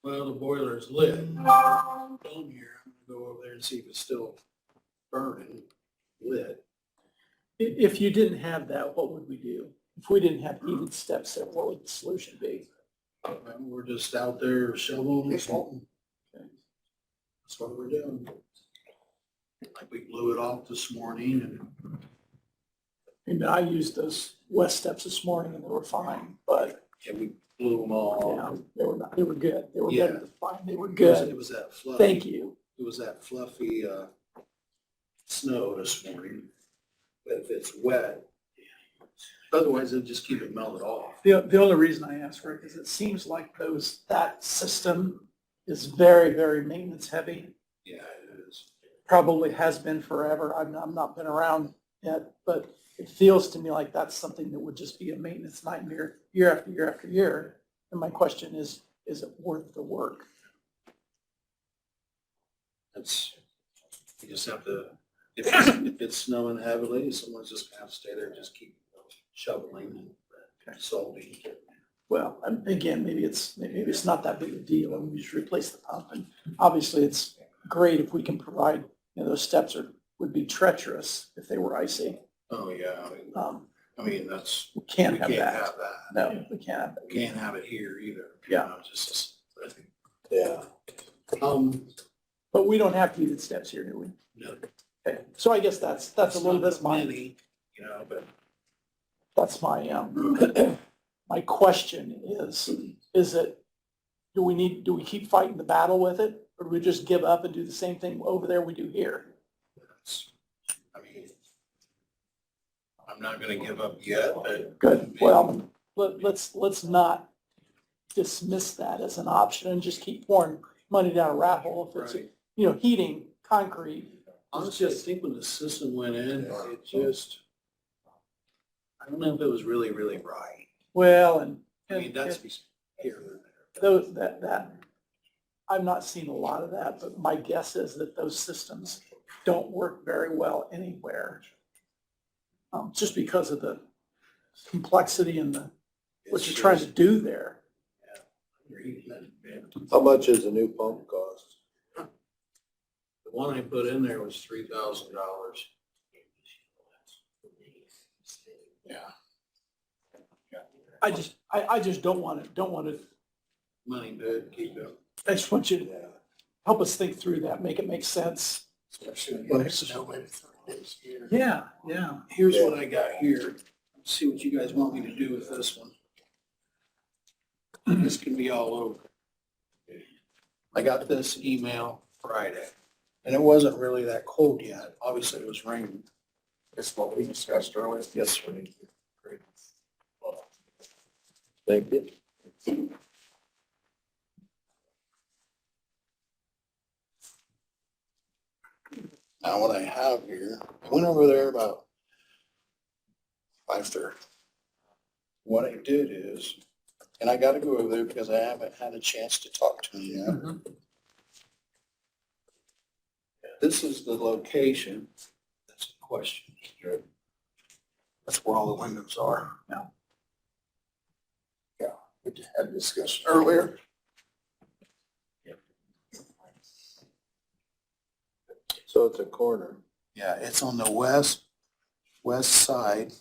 Well, the boiler's lit. On here, I'm gonna go over there and see if it's still burning, lit. If you didn't have that, what would we do? If we didn't have heated steps there, what would the solution be? We're just out there shoveling and salting. That's what we're doing. Like we blew it off this morning and And I used those west steps this morning and they were fine, but yeah, we blew them all off. yeah, they were good. They were Yeah. better than fine. They were It good. was that fluffy. Thank you. It was that fluffy, snow this morning. But if it's wet, otherwise it'll just keep it melted off. The only reason I asked, Rick, is it seems like that system is very, very maintenance heavy. Yeah, it is. Probably has been forever. I've not been around yet, but it feels to me like that's something that would just be a maintenance nightmare year after year after year. And my question is it worth the work? You just have to, if it's snowing heavily, someone's just gonna have to stay there and just keep shoveling and salting. Well, again, maybe it's not that big a deal, and we just replace the pump, and obviously it's great if we can provide, those steps would be treacherous if they were icy. Oh, yeah, I mean, that's, We we can't can't have have that. that. No, we can't have that. Can't have it here either. Yeah. Just, Yeah, But we don't have heated steps here, do we? no. Okay, so I guess that's a little bit my, Many, but that's my, my question is it, do we keep fighting the battle with it? Or do we just give up and do the same thing over there we do here? that's, I mean, I'm not gonna give up yet, but Good, well, let's not dismiss that as an option and just keep pouring money down a rat hole if it's, Right. Heating, concrete. honestly, I think when the system went in, it just, I don't know if it was really, really right. Well, and. I mean, that's here and there. Those, that, I've not seen a lot of that, but my guess is that those systems don't work very well anywhere. Just because of the complexity and what It's you're trying to just- do there. how much does a new pump cost? The one I put in there was $3,000. Yeah. I just don't want to, Money good, keep it. I just want you to help us think through that, make it make sense. Especially when it's snow this year. Yeah. Here's what I got here. See what you guys want me to do with this one. This can be all over. I got this email Friday, And it wasn't really that cold yet. Obviously, it was raining. That's what we discussed earlier. Yes, sir. Great. Thank you. Now, what I have here, I went over there about 5:30. What I did is, and I gotta go over there because I haven't had a chance to talk to him yet. This is the location that's in question. That's where all the windows are now. Yeah, we just had a discussion earlier. So it's a corner. Yeah, it's on the west side,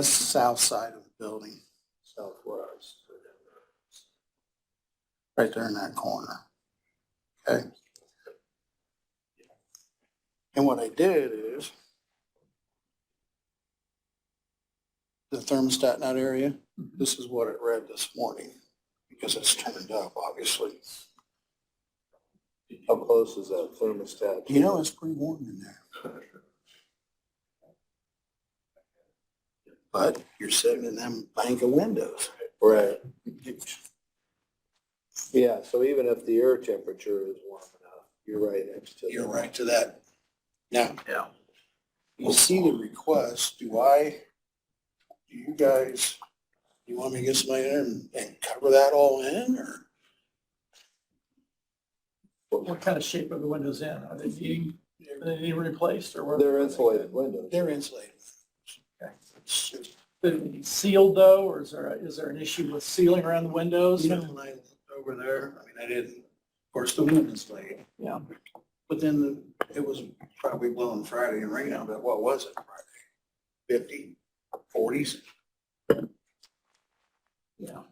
south side of the building, Southwest. right there in that corner. Okay? And what I did is the thermostat in that area, this is what it read this morning because it's turned up, obviously. How close is that thermostat? You know, it's pretty warm in there. But you're sitting in them bank of windows. Right. Yeah, so even if the air temperature is warm enough, you're right next to. You're right to that. Now, Yeah. you see the request, do you guys, you want me to get somebody in and cover that all in, or? What kind of shape are the windows in? Are they needing replaced or? They're insulated windows. They're insulated. Okay. It's- Sealed though, or is there an issue with sealing around the windows? You know, when I looked over there, I mean, I didn't, of course, the wind is late, Yeah, but then it was probably blowing Friday and rain out, but what was it Friday? 50, 40s? yeah.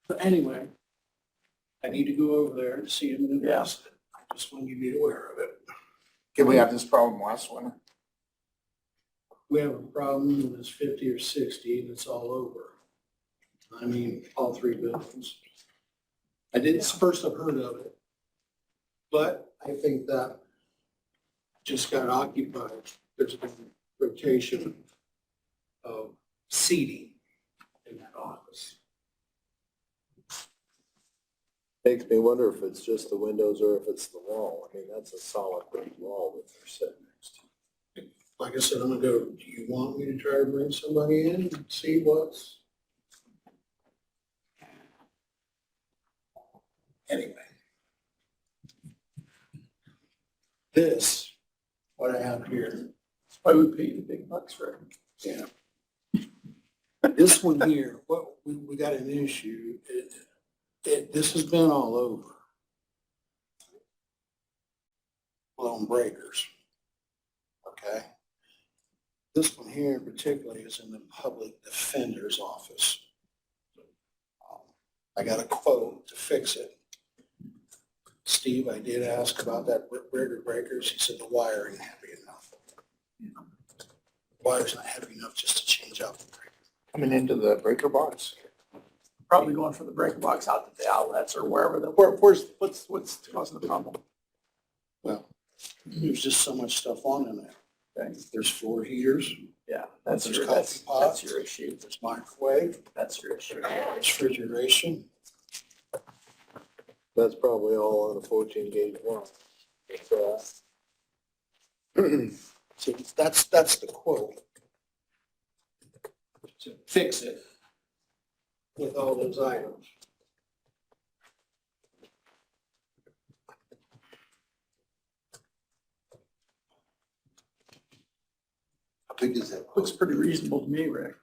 But anyway, I need to go over there and see him and Yeah. invest it. I just want you to be aware of it. Did we have this problem last winter? We have a problem when it's 50 or 60 and it's all over. I mean, all three buildings. I didn't, it's the first I've heard of it. But I think that just got occupied. There's a rotation of seating in that office. Makes me wonder if it's just the windows or if it's the wall. I mean, that's a solid brick wall that they're sitting next to. Like I said, I'm gonna go, do you want me to try to bring somebody in and see what's? Anyway. This, what I have here, Why would pay you the big bucks for it? yeah. This one here, what, we got an issue, this has been all over. Blown breakers. Okay? This one here particularly is in the public defender's office. I got a quote to fix it. Steve, I did ask about that breakers. He said the wire ain't heavy enough. The wire's not heavy enough just to change out the breaker. Coming into the breaker box? Probably going from the breaker box out to the outlets or wherever what's causing the problem? Well, there's just so much stuff on in there. Okay. There's floor heaters, Yeah, that's There's your, coffee that's pots. your issue. there's microwave, That's your issue. there's refrigeration. That's probably all on a 14 gauge wall. So, So that's the quote. To fix it with all those items. How big is that? Looks pretty reasonable to me, Rick.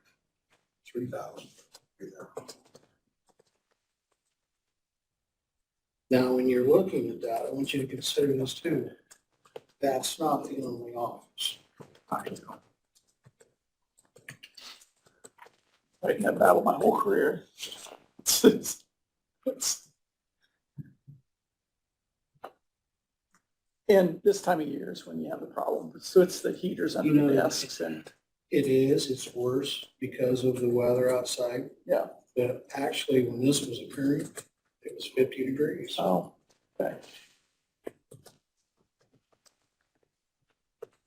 3,000. Now, when you're looking at that, I want you to consider this too. That's not the only office. I can have battled my whole career. And this time of year is when you have the problem. So it's the heaters under You the know, desks and, It is, it's worse because of the weather outside. yeah. But actually, when this was occurring, it was 50 degrees. Oh, okay.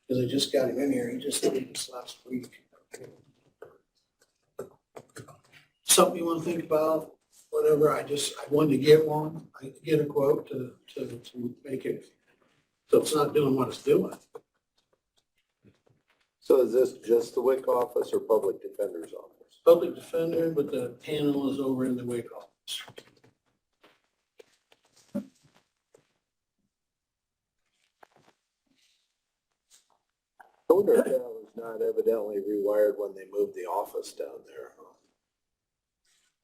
Cause I just got him in here, he just did this last week. Something you wanna think about, whatever, I wanted to get one, I could get a quote to make it, so it's not doing what it's doing. So is this just the WIC office or public defender's office? Public defender, but the panel is over in the WIC office. I wonder if that was not evidently rewired when they moved the office down there.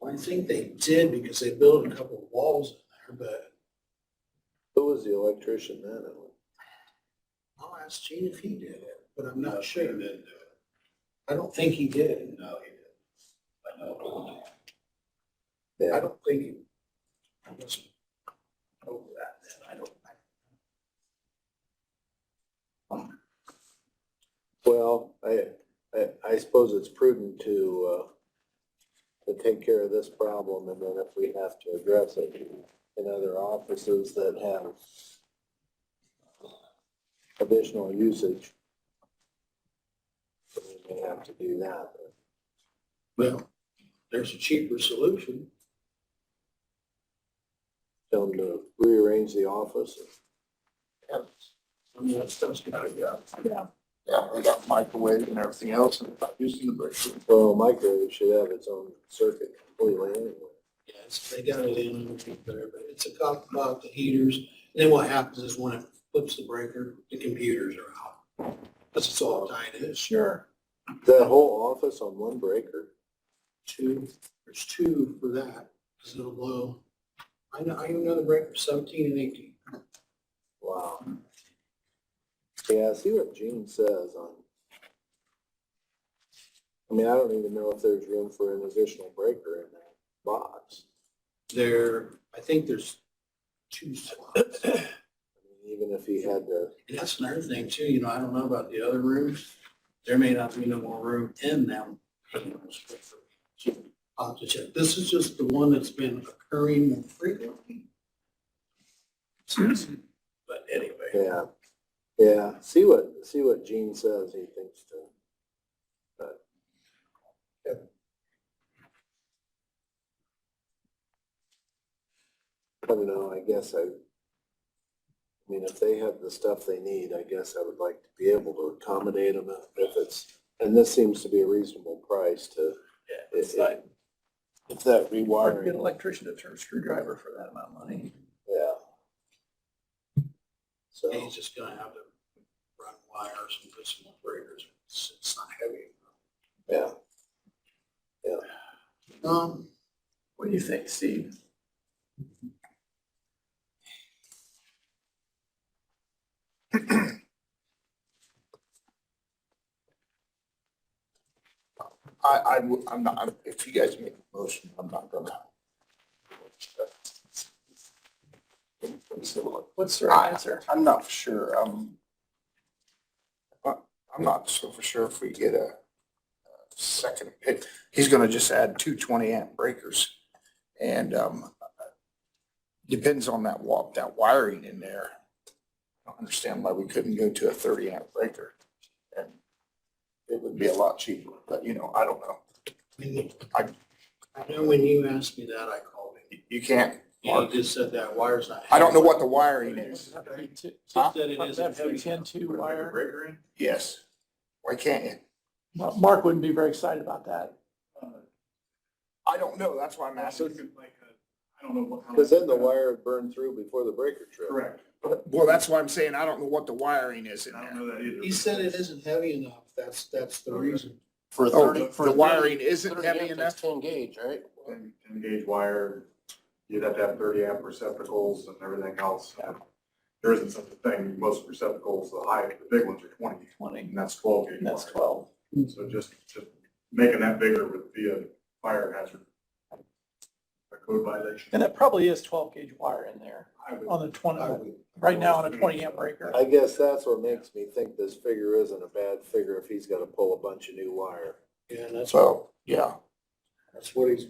Well, I think they did because they built a couple of walls in there, but Who was the electrician then? I'll ask Gene if he did it, but I'm not He sure. didn't do it. I don't think he did. No, he didn't. I know. I Yeah, don't think he. I wasn't over that then, I don't. well, I suppose it's prudent to take care of this problem, and then if we have to address it in other offices that have additional usage, we may have to do that. Well, there's a cheaper solution. Tell them to rearrange the office. I mean, that stuff's gotta go. Yeah. Yeah, they got microwave and everything else, and they're not using the breaker. Well, microwave should have its own circuit completely anyway. Yes, they got it in there, but it's a couple about the heaters. And then what happens is when it flips the breaker, the computers are out. That's all tied in. Sure. That whole office on one breaker? There's two for that, because it'll blow. I know another breaker, 17 and 18. Wow. Yeah, see what Gene says on. I mean, I don't even know if there's room for an additional breaker in that box. I think there's 2 slots. I mean, even if he had to, And that's another thing too, I don't know about the other rooms. There may not be no more room in them. I'll have to check. This is just the one that's been occurring more frequently. But anyway, yeah, see what Gene says he thinks to. But, I don't know, I mean, if they have the stuff they need, I guess I would like to be able to accommodate them if it's, and this seems to be a reasonable price to, if that Hard to get an rewiring, electrician to turn a screwdriver for that amount of money. yeah. So, he's just gonna have to run wires and put some breakers. It's not heavy. yeah, What do you think, Steve? I'm not, if you guys make a motion, I'm not gonna. What's the right answer? I'm not for sure, I'm not so for sure if we get a second, he's gonna just add 2 20-amp breakers. And, depends on that wiring in there. I don't understand why we couldn't go to a 30-amp breaker. And it would be a lot cheaper, but I don't know. I know when you asked me that, I called him. You can't, He just said that wire's not. I don't know what the wiring is. Just that it Have isn't heavy. 310-2 wire. Yes. Why can't you? Mark wouldn't be very excited about that. I don't know. That's why I'm asking. I don't know what. because then the wire would burn through before the breaker trip. Correct. Well, that's why I'm saying I don't know what the wiring is in I don't there. know that either. He said it isn't heavy enough. That's the reason. For Oh, 30, for the 30 wiring isn't 30 heavy amp, enough? that's 10 gauge, right? 10 gauge wire, you'd have to have 30 amp receptacles and everything else. There isn't such a thing, most receptacles, the big ones are 20, 20, and that's 12 gauge and that's wire. 12. So just making that bigger would be a fire hazard. A code violation. And that probably is 12 gauge wire in there I would- on the 20, I would- right now on a 20 amp breaker. I guess that's what makes me think this figure isn't a bad figure if he's gotta pull a bunch of new wire. Yeah, and that's So, yeah. what he's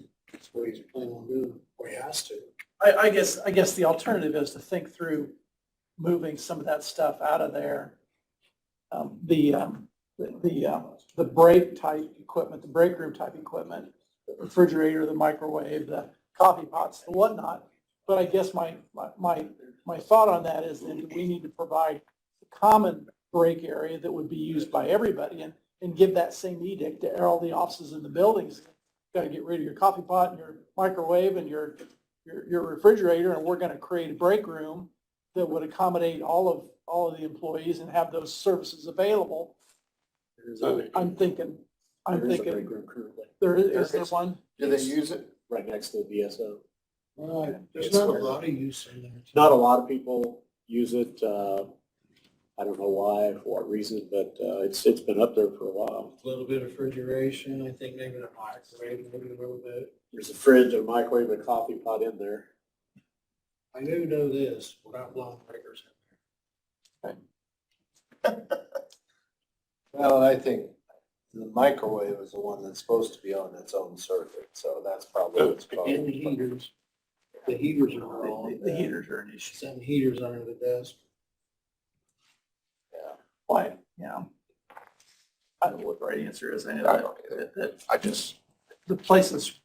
planning on doing, or he has to. I guess the alternative is to think through moving some of that stuff out of there the break type equipment, the break room type equipment, the refrigerator, the microwave, the coffee pots, the whatnot. But I guess my thought on that is then we need to provide a common break area that would be used by everybody and give that same edict to all the offices in the buildings. Got to get rid of your coffee pot and your microwave and your refrigerator, and we're going to create a break room that would accommodate all of the employees and have those services available. I'm thinking, There is a break room currently, is there one? Do they use it? right next to the VSO. There's not a lot of use in there. Not a lot of people use it. I don't know why, for what reason, but it's been up there for a while. A little bit of refrigeration, I think maybe a microwave, maybe a little bit. There's a fridge, a microwave, and a coffee pot in there. I do know this, we're not blowing breakers in Well, I think the microwave is the one that's supposed to be on its own circuit, so that's probably what's there. And the causing. heaters. The heaters are on. The heaters are an issue. Send heaters under the desk. Why, yeah. I don't know what the right answer is. I know I don't either. that I just, the places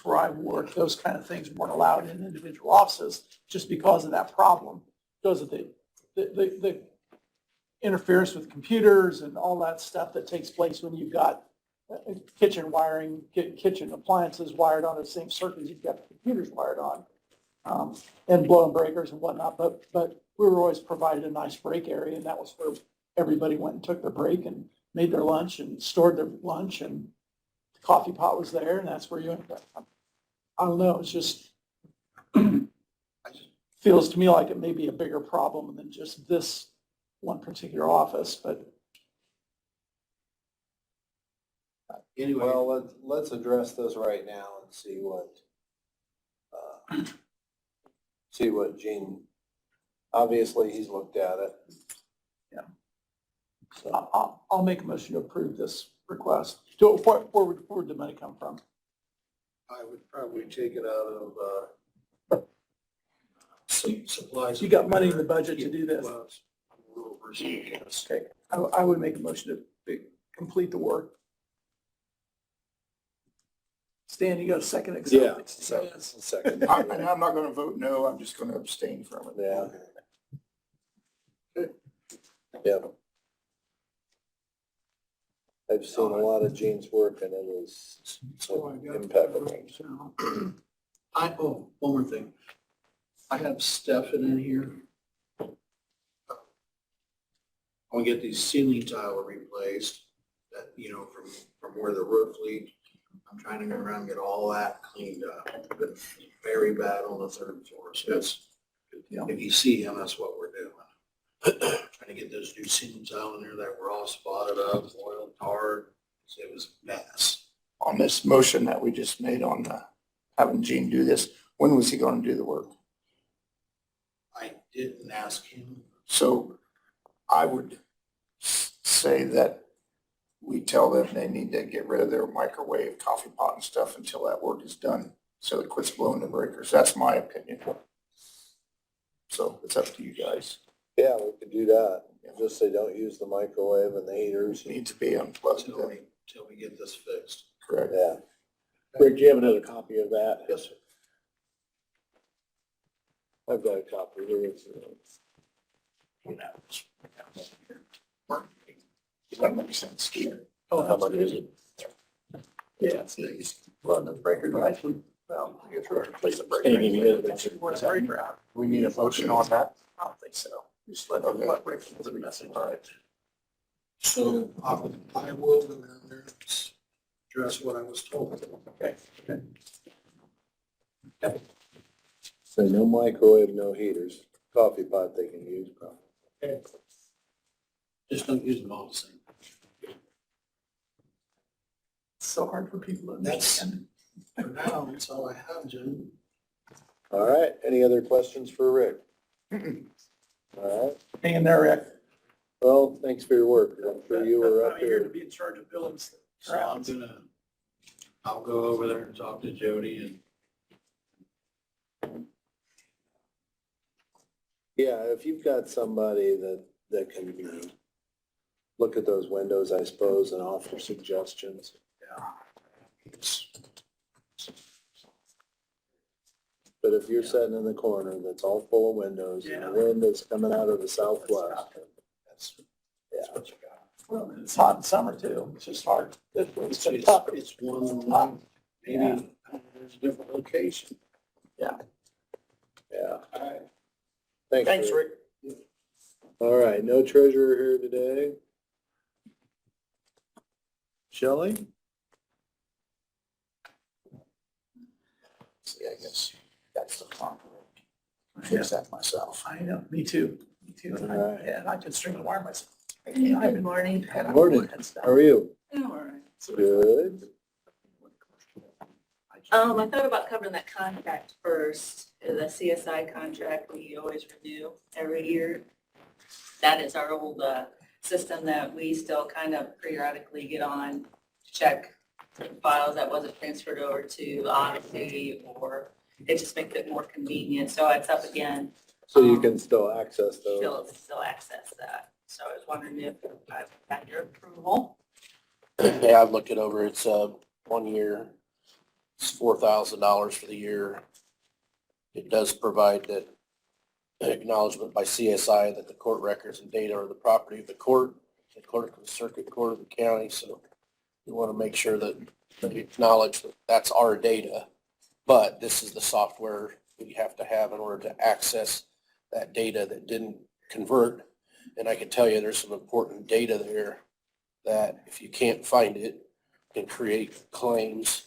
where I work, those kind of things weren't allowed in individual offices just because of that problem. Because of the interference with computers and all that stuff that takes place when you've got kitchen wiring, kitchen appliances wired on the same circuits you've got the computers wired on, and blowing breakers and whatnot. But we were always provided a nice break area, and that was where everybody went and took their break and made their lunch and stored their lunch, and the coffee pot was there, and that's where you ended up. I don't know, it's just feels to me like it may be a bigger problem than just this one particular office, but Anyway, Well, let's address this right now and see what Gene, obviously he's looked at it. so I'll make a motion to approve this request. Where would the money come from? I would probably take it out of, supplies. You got money in the budget to do this? Yes. Okay, I would make a motion to complete the work. Stan, you got a second? Yeah. So, Second. and I'm not gonna vote no, I'm just gonna abstain from it. Yeah. Yeah. I've seen a lot of Gene's work and it is So I got impeccable. one more thing. I have Stefan in here. I want to get these ceiling tile replaced that, from where the roof leaked. I'm trying to go around and get all that cleaned up. It's very bad on the third floor. So that's, if you see him, that's what we're doing. Trying to get those new ceiling tile in there that were all spotted up, oiled, tarred. So it was a mess. On this motion that we just made on having Gene do this, when was he gonna do the work? I didn't ask him. So I would say that we tell them they need to get rid of their microwave, coffee pot and stuff until that work is done, so it quits blowing the breakers. That's my opinion. So it's up to you guys. Yeah, we could do that. Just say don't use the microwave and the heaters. It needs to be unplugged. Till we get this fixed. Correct. Yeah. Rick, do you have another copy of that? Yes, sir. I've got a copy here. That makes sense here. oh, how much is it? Yeah, it's run the breaker, actually, well, I guess we're gonna replace the breaker. Can you give me the- Where's the breaker out? We need a motion on that. I don't think so. Just let the breaker was a message. All right. So I will go down there and address what I was told. Okay. So no microwave, no heaters. Coffee pot they can use probably. Just don't use them all the same. It's so hard for people to That's- understand. For now, that's all I have, Jim. All right, any other questions for Rick? All right, Hang in there, Rick. well, thanks for your work. I'm sure you were up I'm here to here. be in charge of buildings. So I'll go over there and talk to Jody and Yeah, if you've got somebody that can be look at those windows, I suppose, and offer suggestions. But if you're sitting in the corner that's all full of windows and the wind is coming out of the southwest, yeah. Well, it's hot in summer too. It's just hard. It's tough. It's one, maybe there's a different location. Yeah. All right. Thanks, Rick. All right, no treasurer here today. Shelley? See, I guess that's the problem. I fix that myself. I know, me too. All right. Yeah, and I can string the wire myself. Good morning. Morning. How are you? Oh, all right. Good. I thought about covering that contract first, the CSI contract we always renew every year. That is our old system that we still kind of periodically get on to check files that wasn't transferred over to Odyssey, or it just makes it more convenient. So it's up again. So you can still access those? Still access that. So I was wondering if I've got your approval. Yeah, I've looked it over. It's 1 year. It's $4,000 for the year. It does provide that acknowledgement by CSI that the court records and data are the property of the court, the clerk of the circuit court of the county. So we want to make sure that they acknowledge that that's our data. But this is the software we have to have in order to access that data that didn't convert. And I can tell you there's some important data there that if you can't find it, can create claims.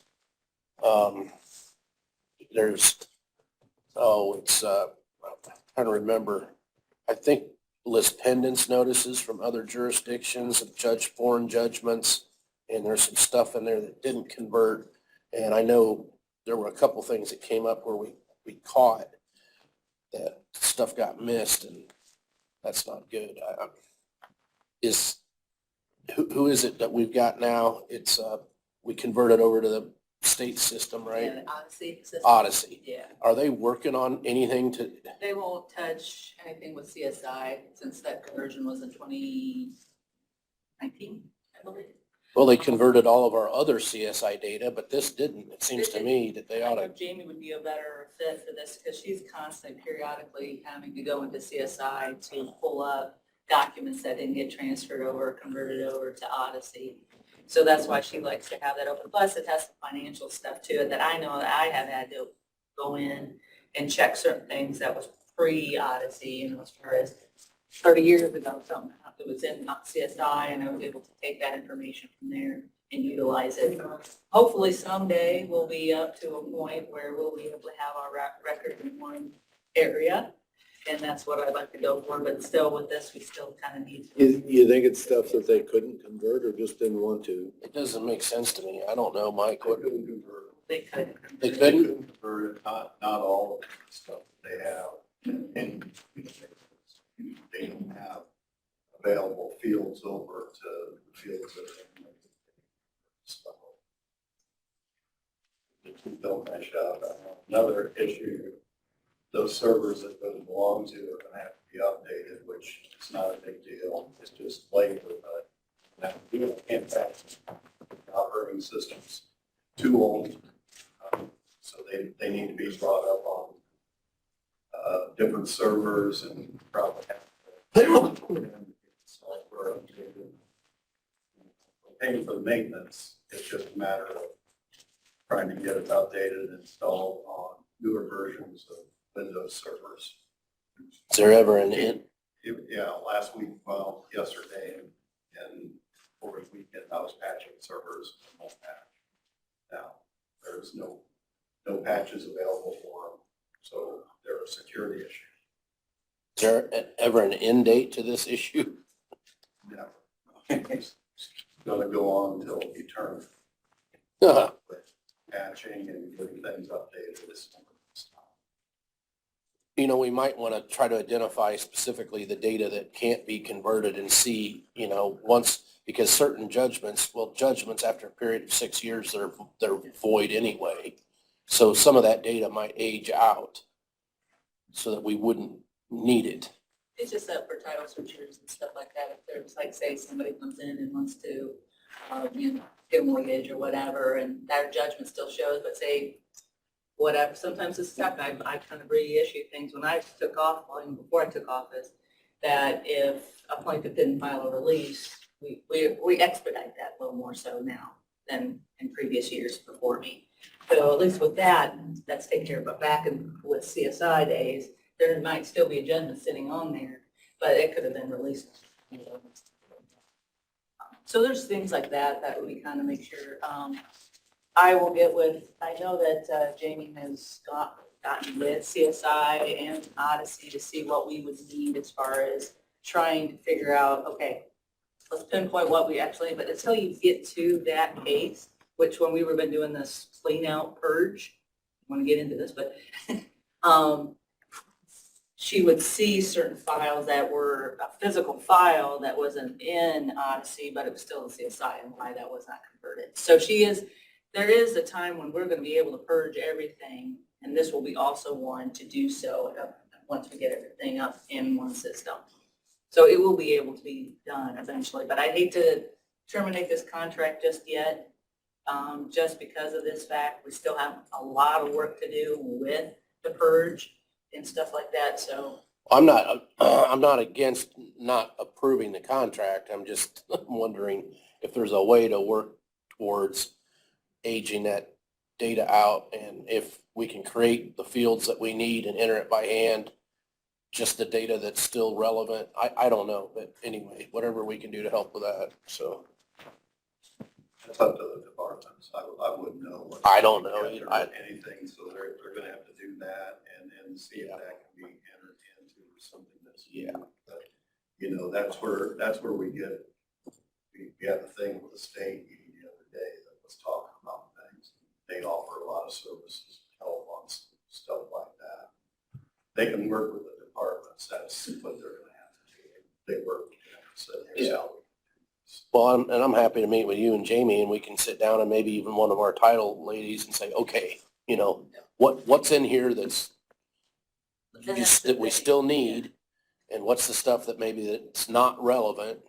I'm trying to remember, I think list pendants notices from other jurisdictions of foreign judgments, and there's some stuff in there that didn't convert. And I know there were a couple things that came up where we caught that stuff got missed, and that's not good. Who is it that we've got now? It's, we converted over to the state system, right? Yeah, the Odyssey system. Odyssey. Yeah. Are they working on anything to, They won't touch anything with CSI since that conversion was in 2019, I believe. well, they converted all of our other CSI data, but this didn't. It seems to me that they I ought to, think Jamie would be a better fit for this because she's constantly periodically having to go into CSI to pull up documents that didn't get transferred over, converted over to Odyssey. So that's why she likes to have that open. Plus, it has some financial stuff to it that I know that I have had to go in and check certain things that was pre-Odyssey, and as far as 30 years ago, something that was in CSI, and I was able to take that information from there and utilize it. Hopefully someday we'll be up to a point where we'll be able to have our record in one area. And that's what I'd like to go for, but still with this, we still kind of need to. You think it's stuff that they couldn't convert or just didn't want to? it doesn't make sense to me. I don't know, Mike. They couldn't convert They could. They it. They couldn't? couldn't convert it, not all of the stuff that they have. And they don't have available fields over to the fields that are in the stuff. Don't mesh up. Another issue, those servers that those belong to are gonna have to be updated, which is not a big deal. It's just labor, but that you can't access operating systems too old. So they need to be brought up on different servers and probably have to software updated. Paying for the maintenance, it's just a matter of trying to get it updated and installed on newer versions of Windows servers. Is there ever an end? Yeah, last week, well, yesterday and over the weekend, I was patching servers. Now, there's no patches available for them, so there are security issues. Is there ever an end date to this issue? Never. It's gonna go on until eternity, patching and getting things updated. You know, we might want to try to identify specifically the data that can't be converted and see, because certain judgments after a period of 6 years, they're void anyway. So some of that data might age out so that we wouldn't need it. It's just that for title searchers and stuff like that, if there's like, say, somebody comes in and wants to, get a mortgage or whatever, and their judgment still shows, but say, whatever, sometimes this stuff, I kind of reissue things when I took off, well, even before I took office, that if a plaintiff didn't file a release, we expedite that a little more so now than in previous years before me. So at least with that, that's taken care of, but back in, with CSI days, there might still be a judgment sitting on there, but it could have been released. So there's things like that that we kind of make sure. I will get with, I know that Jamie has gotten with CSI and Odyssey to see what we would need as far as trying to figure out, okay, let's pinpoint what we actually, but until you get to that case, which when we were been doing this clean out purge, I want to get into this, but she would see certain files that were a physical file that wasn't in Odyssey, but it was still in CSI, and why that was not converted. So there is a time when we're going to be able to purge everything, and this will be also one to do so once we get everything up in one system. So it will be able to be done eventually, but I hate to terminate this contract just yet, just because of this fact. We still have a lot of work to do with the purge and stuff like that, so. I'm not against not approving the contract. I'm just wondering if there's a way to work towards aging that data out, and if we can create the fields that we need and enter it by hand, just the data that's still relevant. I don't know, but anyway, whatever we can do to help with that, so. It's up to the departments. I wouldn't know. I don't know. Anything, so they're gonna have to do that and see if that can be entered into something that's. Yeah. But, that's where we get, we had a thing with the state meeting the other day that was talking about things. They offer a lot of services, help on stuff like that. They can work with the departments. That's what they're gonna have to do. They work, so their salary. Well, I'm happy to meet with you and Jamie, and we can sit down and maybe even one of our title ladies and say, okay, what's in here that we still need, and what's the stuff that maybe that's not relevant,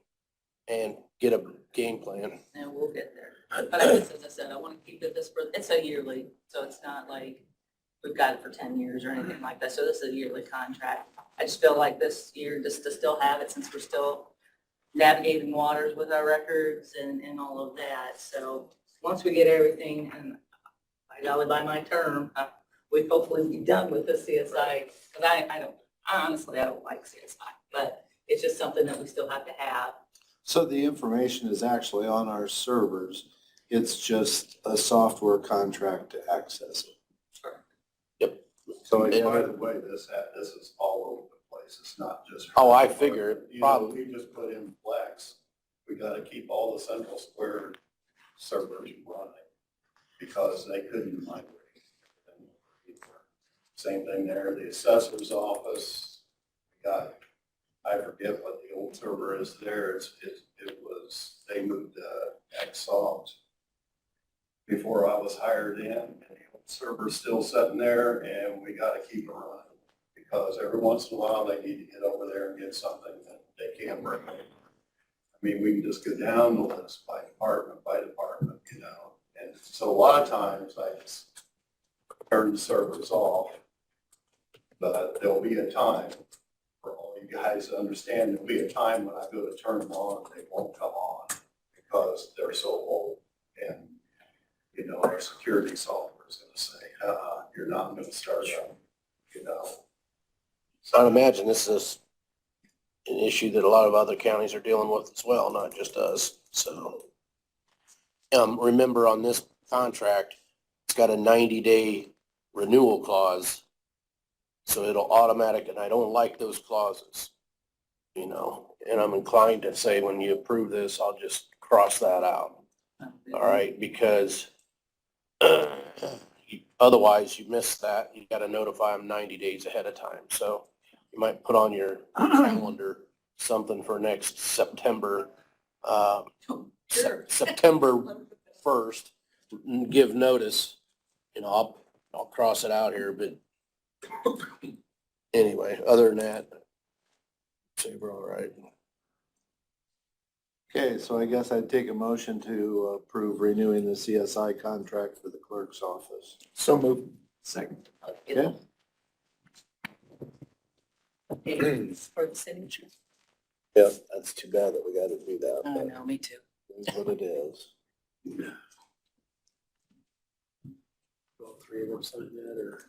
and get a game plan. And we'll get there. But as I said, I want to keep it's a yearly, so it's not like we've got it for 10 years or anything like that. So this is a yearly contract. I just feel like this year, just to still have it, since we're still navigating waters with our records and all of that. So once we get everything, and by my term, we hopefully be done with the CSI, because I honestly don't like CSI, but it's just something that we still have to have. So the information is actually on our servers. It's just a software contract to access it. Yep. So And by again, the way, this is all over the place. It's not just. Oh, I figure it probably. We just put in Flex. We got to keep all the Central Square servers running because they couldn't migrate. Same thing there, the assessor's office, I forget what the old server is there. They moved Exalt before I was hired in, and the old server's still sitting there, and we got to keep it running because every once in a while they need to get over there and get something that they can't bring. I mean, we can just go down the list by department, and so a lot of times I just turn the servers off. But there'll be a time for all you guys to understand, there'll be a time when I go to turn them on, they won't come on because they're so old. And, our security software is going to say, you're not going to start up, So I'd imagine this is an issue that a lot of other counties are dealing with as well, not just us. So, remember on this contract, it's got a 90-day renewal clause. So it'll automatic, and I don't like those clauses, and I'm inclined to say when you approve this, I'll just cross that out. All right, because otherwise you miss that. You got to notify them 90 days ahead of time. So you might put on your calendar something for next September, September 1st, and give notice. I'll cross it out here, but anyway, other than that, Say we're all right. Okay, so I guess I'd take a motion to approve renewing the CSI contract for the clerk's office. So moved. Second. Okay. Okay, for the signature. Yeah, that's too bad that we gotta do that, Oh, but no, me too. it is what it is. All three of them sign that, or?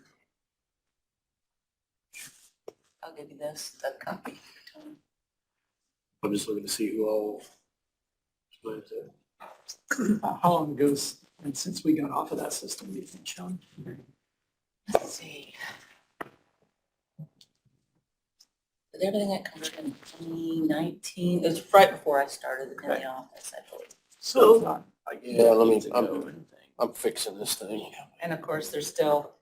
I'll give you this, that copy. I'm just looking to see who all signs it. How long ago since we got off of that system, do you think, Sean? Let's see. Did everything that covered in 2019, it was right before I started in the office, I believe. So it's not like Yeah, let me- decades ago or anything. I'm fixing this thing. And of course, there's still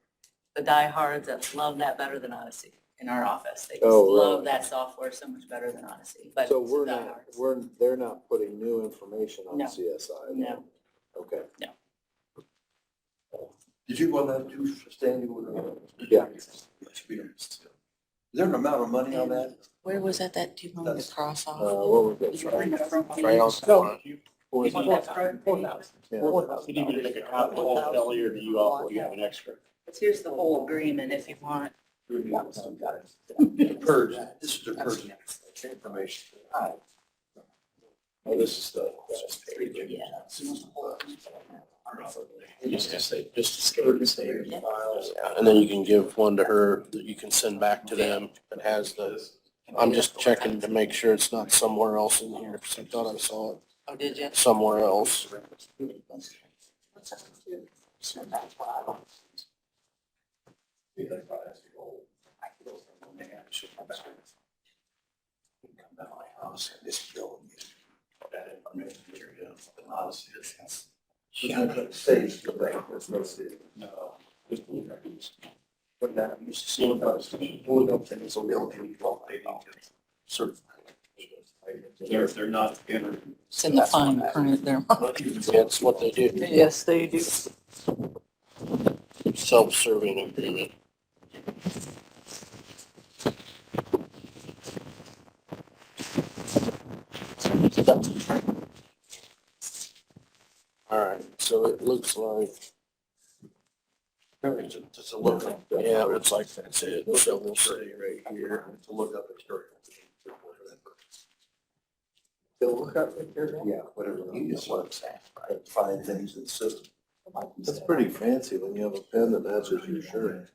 the diehards that love that better than Odyssey in our office. They just Oh, really? love that software so much better than Odyssey, but So it's we're the not, diehards. they're not putting new information on No. CSI? No. Okay. Did you want that too, Sandy? Yeah. Let's be honest. Is there an amount of money on that? Where was that, do you want me to cross off? What was it? Right in the front page. Right on the front. What was it? 4,000. Yeah. 4,000. Did you need to make a copy of all, Kelly, or do you all, you have an extra? But here's the whole agreement if you want. Purge, this is the purge information. Oh, this is the. Yeah. Just to say, just to scan the same files. And then you can give one to her that you can send back to them that has the, I'm just checking to make sure it's not somewhere else in here, because I thought I saw it Oh, did you? somewhere else. This building. That information here, No. But that used to see us, pulling up things on the building. They're not in. It's in the fine print there. That's what they do. Yes, they do. Self-serving agreement. All right, so it looks like, Just a look up. yeah, it looks like that's it. So we'll say right here. To look up the story. They'll look up right there? Yeah, whatever. You just want to find things in the system. That's pretty fancy when you have a pen that matches your shirt.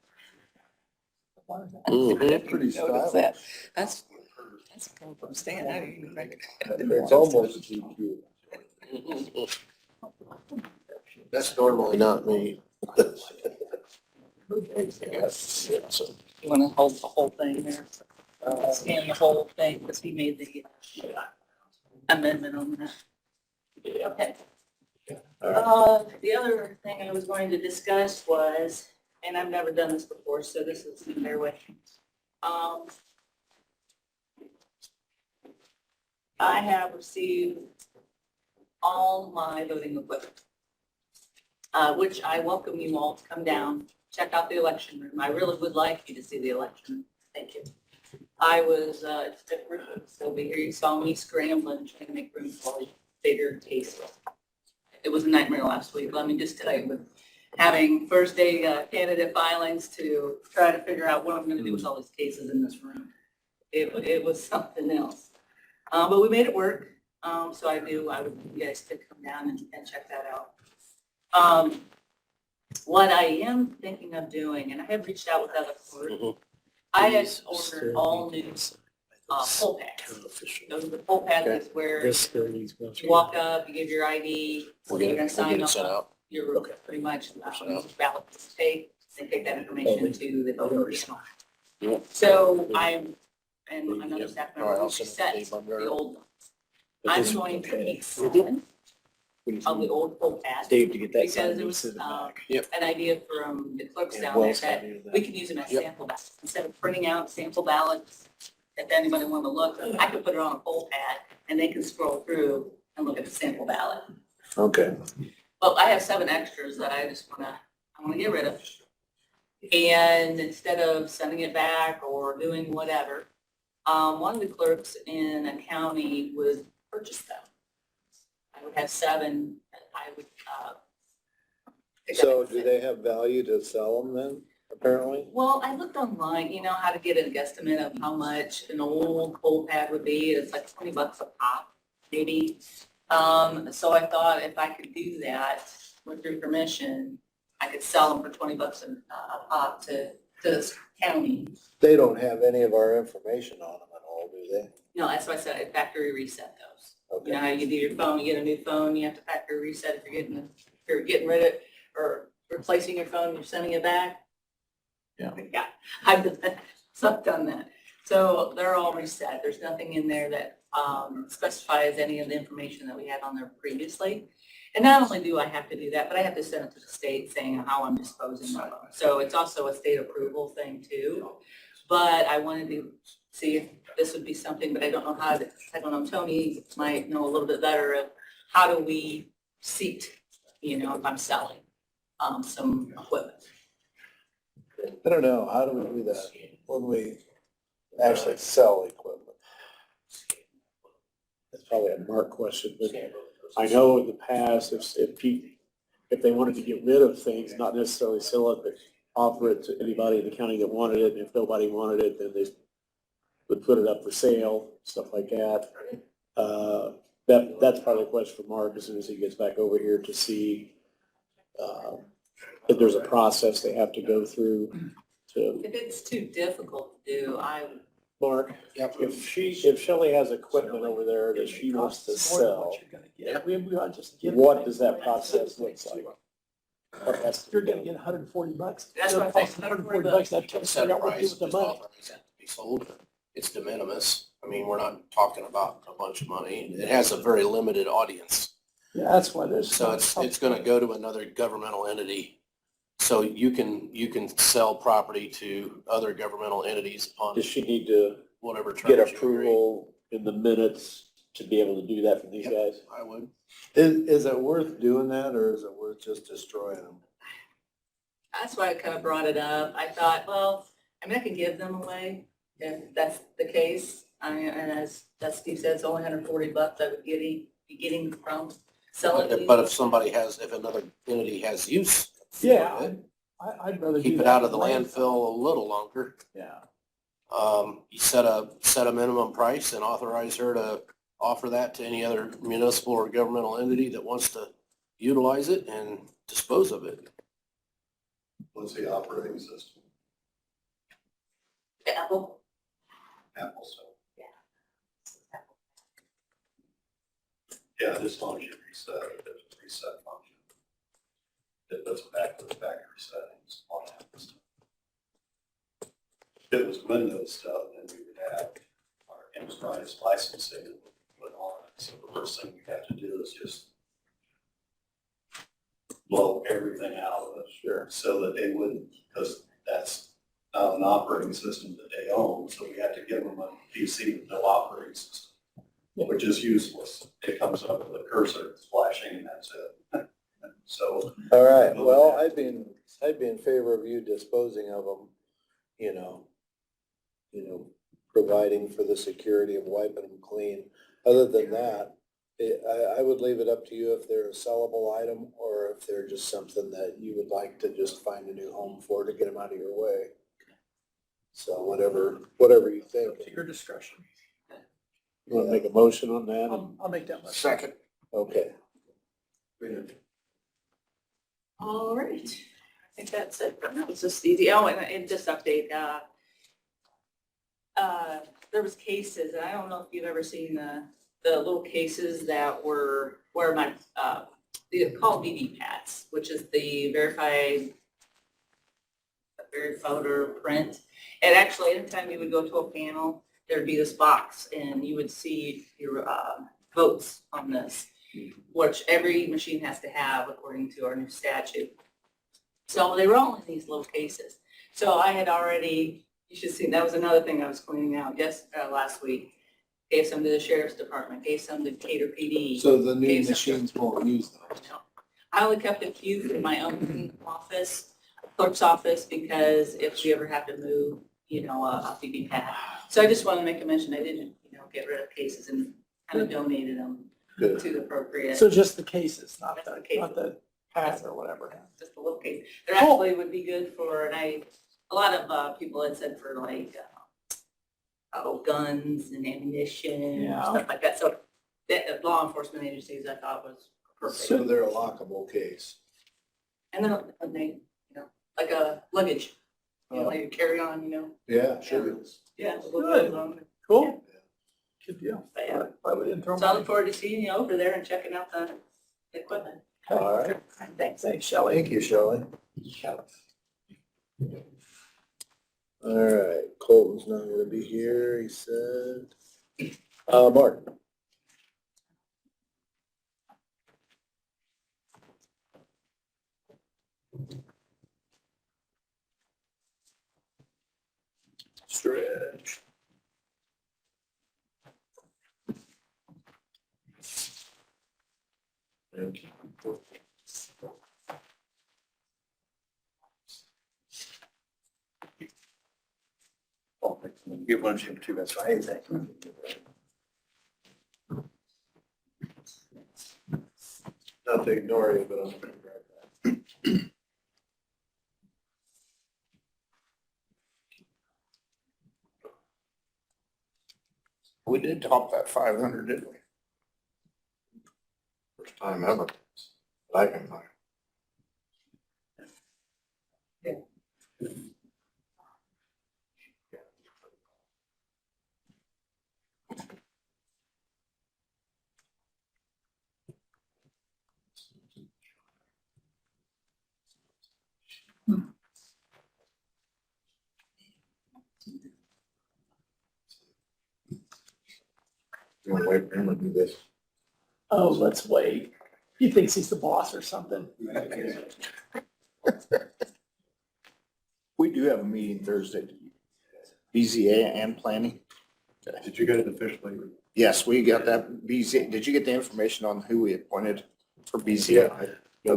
Mhm. Pretty Notice stylish. that. That's coming from Stan. I didn't even recognize. It's almost GQ. That's normally not me. So, You want to hold the whole thing there? Scan the whole thing, because he made the amendment on that. Okay. The other thing I was going to discuss was, and I've never done this before, so this is in their way. I have received all my voting equipment, which I welcome you all to come down, check out the election room. I really would like you to see the election room. Thank you. I was, over here, you saw me scrambling, trying to make room for bigger cases. It was a nightmare last week, let me just tell you, with having first day candidate filings to try to figure out what I'm gonna do with all these cases in this room. It was something else. But we made it work, so I would want you guys to come down and check that out. What I am thinking of doing, and I have reached out with other clerks, I had ordered all new poll packs. Those are the poll packs where you walk up, you give your ID, We're you're gonna gonna sign get it sent up. out. You're pretty much ballot to take, they take that information to the voter. Yeah. So I'm, and another staff All right, member I'll who send it to set Dave Bumgarner. the old ones. I'm going to keep seven of the old poll packs. Dave, to get that Because signed, it you was, send it back. an idea from the clerks And down there Wells that County did that. we can use them as Yep. sample ballots. Instead of printing out sample ballots, if anybody wanted to look, I could put it on a poll pad and they can scroll through and look at the sample ballot. Okay. But I have 7 extras that I wanna get rid of. And instead of sending it back or doing whatever, One of the clerks in a county would purchase them. I would have 7, I would, pick up So and do fit. they have value to sell them then, apparently? Well, I looked online, how to get a guesstimate of how much an old pole pad would be. It's like $20 a pop, maybe. So I thought if I could do that with your permission, I could sell them for $20 a pop to this county. They don't have any of our information on them at all, do they? No, that's why I said I'd factory reset those. You know Okay. how you do your phone, you get a new phone, you have to factory reset if you're getting rid of it or replacing your phone, you're sending it back. Yeah. Yeah, I've done that. So I've done that. So they're all reset. There's nothing in there that specifies any of the information that we had on there previously. And not only do I have to do that, but I have to send it to the state saying how I'm disposing of them. So it's also a state approval thing too. But I wanted to see if this would be something, but I don't know how to, I don't know, Tony might know a little bit better of how do we seat, if I'm selling some equipment. I don't know, how do we do that when we actually sell equipment? That's probably a Mark question, but I know in the past, if they wanted to get rid of things, not necessarily sell it, but offer it to anybody in the county that wanted it, and if nobody wanted it, then they would put it up for sale, stuff like that. That's probably a question for Mark as soon as he gets back over here to see if there's a process they have to go through to. If it's too difficult to do, Mark, if Shelley has equipment over there that she wants to Costs more than sell, what you're gonna get. We ought to just give what them. does that process look like? What has to You're be gonna done? get $140. That's what I'm saying, $140, that tells you figure out what to do with the Just money. authorize it to be sold. It's de minimis. I mean, we're not talking about a bunch of money. It has a very limited audience. Yeah, that's why there's. So it's gonna go to another governmental entity. So you can sell property to other governmental entities upon Does she need to whatever terms get you agree. approval in the minutes to be able to do that from these Yep. guys? I would. Is it worth doing that, or is it worth just destroying them? That's why I kind of brought it up. I thought, well, I mean, I can give them away if that's the case. And as Steve said, it's only $140 I would be getting from selling these. But if another entity has use for Yeah, it, I'd rather do that. keep it out of the than landfill a little longer. Yeah. You set a minimum price and authorize her to offer that to any other municipal or governmental entity that wants to utilize it and dispose of it. What's the operating system? Apple. Apple, so. Yeah. Yeah, this phone should reset, there's a reset function. It goes back to the factory settings on Apple stuff. If it was Windows stuff, then we would have our enterprise licensing put on it. So the first thing we have to do is just blow everything out of it. Sure. So that they wouldn't, because that's not an operating system that they own, so we have to give them a PC with no operating system, which is useless. It comes up with a cursor flashing and that's it. So, All right, well, I'd be in favor of you disposing of them, providing for the security of wiping them clean. Other than that, I would leave it up to you if they're a sellable item or if they're just something that you would like to just find a new home for to get them out of your way. So whatever you think. To your discretion. You want to make a motion on that? I'll make that much. Second. Okay. All right. I think that's it. It's just easy. Oh, and just update, there was cases, and I don't know if you've ever seen the little cases that were where my, they're called VV-PATs, which is the verified voter print. And actually, anytime you would go to a panel, there'd be this box and you would see your votes on this, which every machine has to have according to our new statute. So they were all in these little cases. So I had already, you should see, that was another thing I was cleaning out last week. Gave some to the sheriff's department, gave some to Cater PD. So the new Gave some to- machines won't use those? No. I only kept a few in my own office, clerk's office, because if we ever have to move, a VV-PAT. So I just want to make a mention, I didn't, get rid of cases and kind of donated them Good. to the appropriate, So just the cases, not Just the the, cases. not the path or whatever. just a little case. There actually would be good for, and a lot of people had said for like, guns and ammunition, Yeah. stuff like that. So that law enforcement agencies I thought was perfect. So they're a lockable case. And they, like a luggage, like you carry on, Yeah, sure. yeah. a little Good. bit long. Cool. Good deal. But yeah. Why we didn't throw So I look money? forward to seeing you over there and checking out the equipment. All right. Thanks. Thanks, Shelley. Thank you, Shelley. All right, Colton's not gonna be here, he said. Mark. Stretch. Thank you. Give one to Jim too, that's right. Hey, thank you. Not to ignore you, but I'm gonna grab that. We did top that 500, didn't we? First time ever, that I can find. You wanna wait for him to do this? Oh, let's wait. He thinks he's the boss or something. We do have a meeting Thursday. BZA and planning. Did you get it officially? Yes, we got that BZA. Did you get the information on who we appointed for BZA? I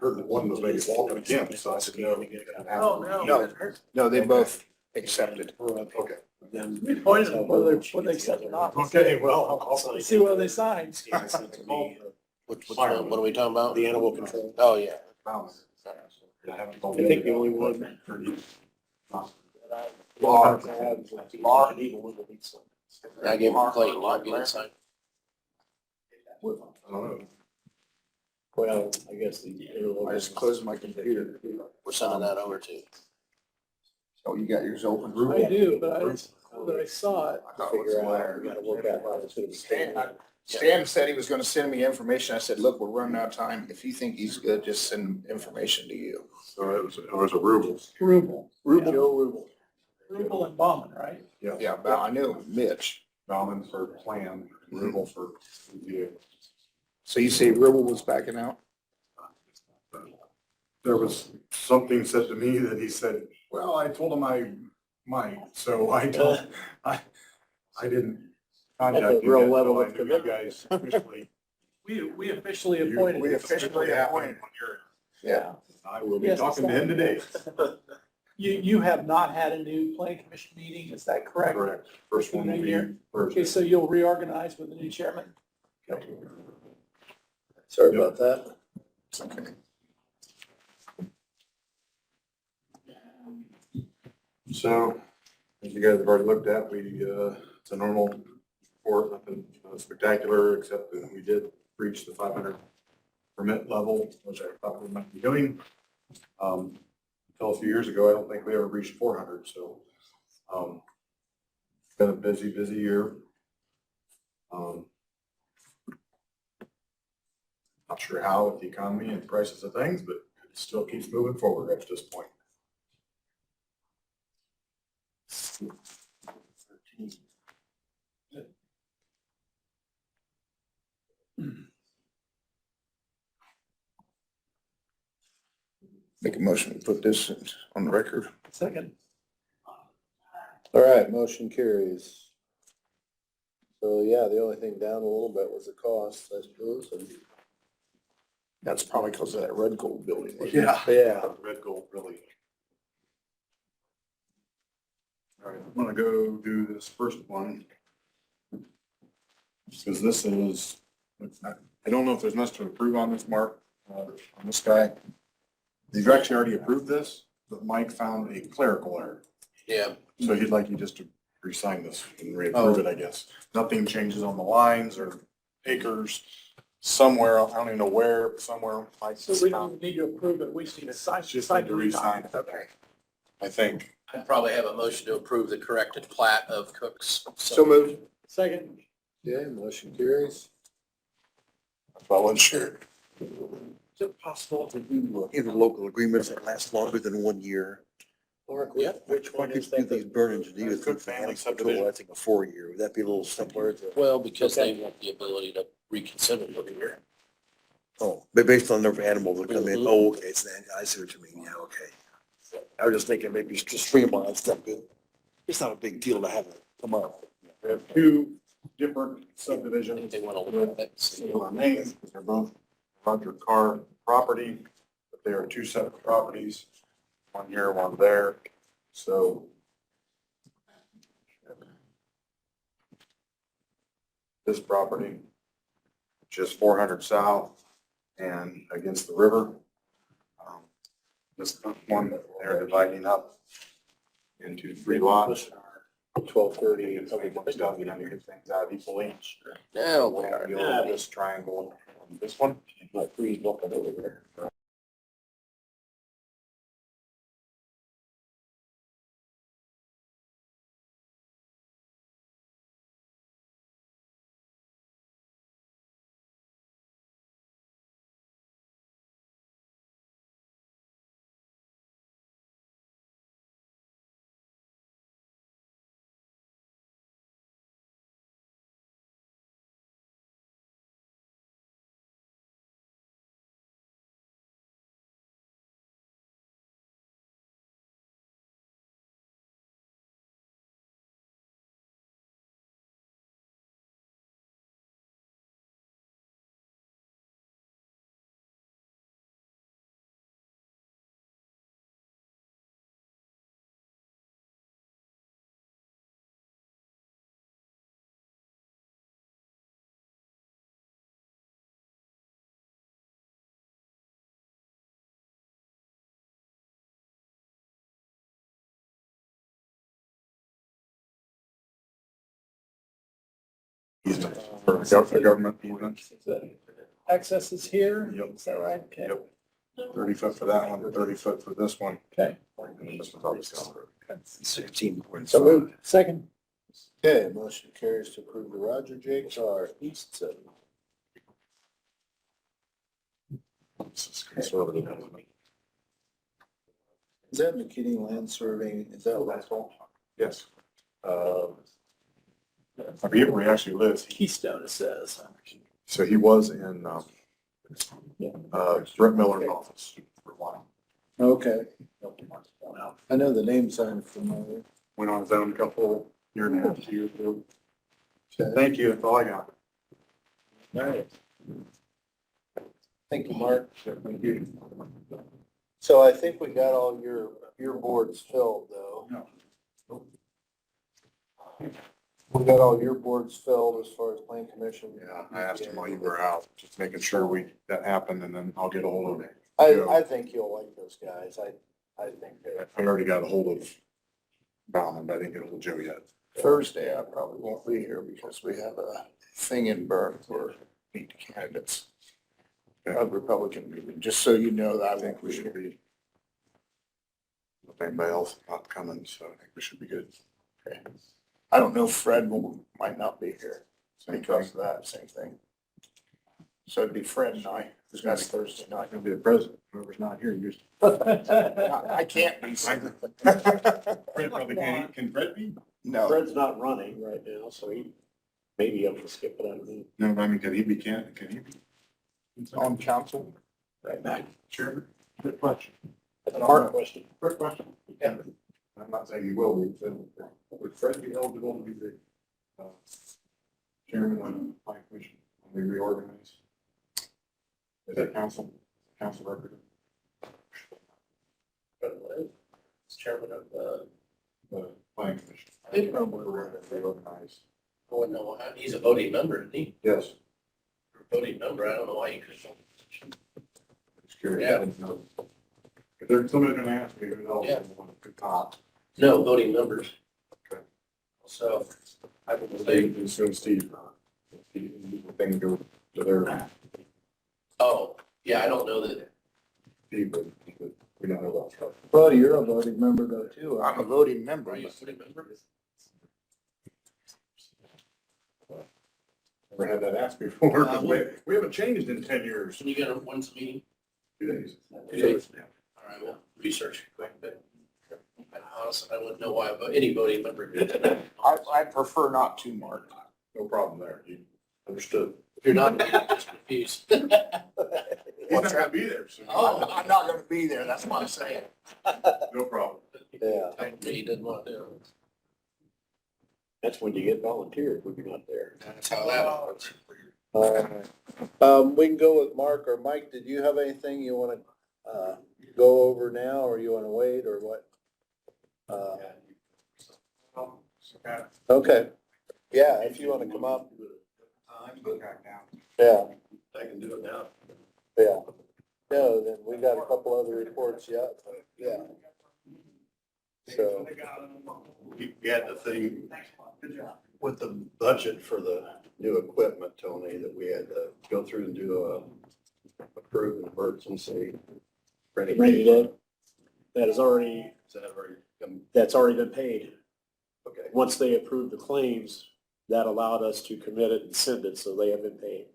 heard that one was maybe Walter again, so I said, no. Oh, no. No, no, they both accepted. Okay. We appointed them whether they accept or not. Okay, well, I'll. See whether they sign. Which one, what are we talking about? The animal control. Oh, yeah. I think the only one- Bar. I gave him Clayton, I'll get it signed. I don't know. Well, I guess the I interlocal. just closed my computer. We're sending that over to. Oh, you got yours open? I do, but I saw it. I thought it was Figure out, Larry. we gotta work out how it's gonna be standard. Stan said he was gonna send me information. I said, look, we're running out of time. If you think he's good, just send information to you. So it was a rubles. Rubel. Joe Rubel. Rubel and Bauman, right? Yeah, but I knew Mitch. Bauman for plan, ruble for. So you say Ribble was backing out? There was something said to me that he said, well, I told him I might, so I told, I didn't contact That's a you real yet, level so I of knew you commitment. guys officially. We officially you- appointed. We him. officially appointed. when you're- Yeah. I will be Yes, talking to him today. You have not had a new planning commission meeting, is that correct? Correct. First one will be Okay, Thursday. so you'll reorganize with the new chairman? Sorry about that. It's okay. So, as you guys have already looked at, it's a normal report, nothing spectacular, except that we did reach the 500 permit level, which I thought we might be doing. Until a few years ago, I don't think we ever reached 400, so it's been a busy, busy year. Not sure how with the economy and prices of things, but it still keeps moving forward at this point. Make a motion to put this on the record. Second. All right, motion carries. So yeah, the only thing down a little bit was the cost, I suppose. and- That's probably because of that red gold building. wasn't it? Yeah. Red gold really. All right, I'm gonna go do this first one. Because this is, I don't know if there's much to approve on this, Mark, on this guy. You've actually already approved this, but Mike found a clerical error. Yeah, So he'd like you just to re-sign this and reapprove it, I guess. Nothing changes on the lines or acres. Somewhere, I don't even know where, but somewhere. Mike So we don't need to approve it, we just need to sign. Just need to re-sign it. Okay. I think. I'd probably have a motion to approve the corrected plat of Cook's. So moved. Second, Okay, motion carries. I wasn't sure. Is it possible to do interlocal agreements that last longer than 1 year? Mark, Yeah. which Why one could is do that? these burn-ins and either Cook through family family subdivision. control, I think a 4 year, would that be a little simpler? Well, because they want the ability to reconsider every year. Oh, but based on the number of animals that come in, Mhm. oh, okay, so then, I see what you mean, yeah, okay. I was just thinking maybe it's just streamline stuff, but it's not a big deal to have it come up. We have two different I think subdivisions. they want to look at Single on names, because they're both Roger Carr property, but they are two separate properties, one here, one there. So this property, which is 400 south and against the river. This one, they're dividing up into 3 lots. 1230, something like that, you know, you can think that equally. Now, We'll go this triangle on this one. Like, please look it over there. For a government easement. access is here, Yep. is that right? Okay. Yep. 30 foot for that one, 30 foot for this one. Okay. And this one's obviously on the road. 16.5. So moved. Second, Okay, motion carries to approve the Roger J. Carr East settlement. This is conservative. Is that McKinney Land Surveying? Is that what? Yes. I forget where he actually lives. Keystone it says. So he was in, Brett Miller's office for a while. Okay. I know the name sounded familiar. Went on his own couple, year and a half, 2 years ago. Okay. Thank you, that's all I got. All right. Thank you, Mark. Thank you. So I think we got all your boards filled though. No. We got all your boards filled as far as plan commission. Yeah, I asked him while you were out, just making sure that happened, and then I'll get a hold of him. I think you'll like those guys. I think they're. I already got a hold of Bauman, but I didn't get a hold of Joe yet. Thursday, I probably won't be here because we have a thing in Bern for meet the candidates. Of Republican meeting, just so you know that I think we should be. If anybody else not coming, so I think we should be good. Okay. I don't know, Fred might not be here Same because thing. of that, same thing. So it'd be Fred and I, because that's Thursday night. I'll be the president, whoever's not here, you just. I can't be. Fred probably can't, can Fred be? No, Fred's not running right now, so he may be able to skip it underneath. No, but I mean, can he be? on council. Right back. Sure. Good question. That's a Mark. hard question. Quick question. Yeah. I'm not saying he will be, so would Fred be eligible to be the chairman of the planning commission when we reorganize? Is that council record? Chairman of the Planning commission. They probably were reorganized. Oh, no, he's a voting member, isn't he? Yes. Voting member, I don't know why he couldn't. Just curious. Yeah. I didn't know. If there's somebody gonna ask me, who else Yeah. on the top? No, voting members. Okay. So I would They say, assume Steve, thing go to their oh, yeah, I don't know that. people, but we don't know about stuff. Well, you're a voting member though too. I'm a voting member. Are you a voting member? Never had that asked before, 'cause we haven't changed in 10 years. Can you get a once a meeting? 2 days. 2 days? Yeah. All right, well, research it quick, but honestly, I wouldn't know why, but any voting member. I prefer not to, Mark. No problem there. You understood. If you're not, just refuse. He's not gonna be there, so. I'm not gonna be there, that's what I'm saying. No problem. Yeah. He didn't want to. That's when you get volunteers, when you're not there. That's how that works. We can go with Mark or Mike. Did you have anything you want to, go over now or you want to wait or what? Okay. Yeah, if you want to come up. Yeah, I can do it now. yeah. No, then we got a couple other reports yet. Yeah. So, We had the thing with the budget for the new equipment, Tony, that we had to go through and do approve an emergency. Rainy day, that is already, Is that already come? that's already been paid. Okay, Once they approved the claims, that allowed us to commit it and send it, so they have been paid.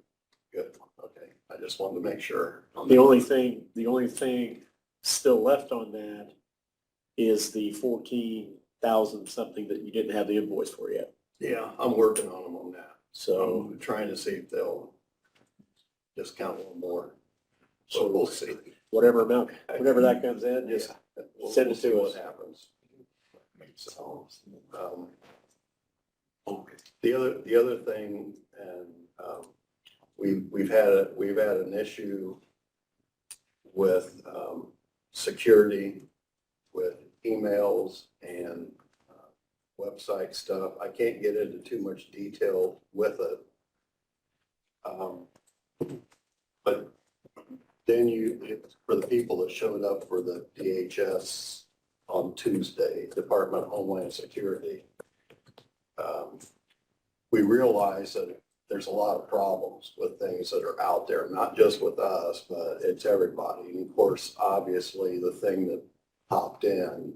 good. Okay, I just wanted to make sure. The only thing still left on that is the 14,000 something that you didn't have the invoice for yet. Yeah, I'm working on them on that. So I'm trying to see if they'll discount a little more. So we'll see. whatever amount, whenever that comes in, just send it We'll see to what us. happens. So, the other thing, and, we've had an issue with, security, with emails and, website stuff. I can't get into too much detail with it. But then for the people that showed up for the DHS on Tuesday, Department of Homeland Security, we realized that there's a lot of problems with things that are out there, not just with us, but it's everybody. And of course, obviously, the thing that popped in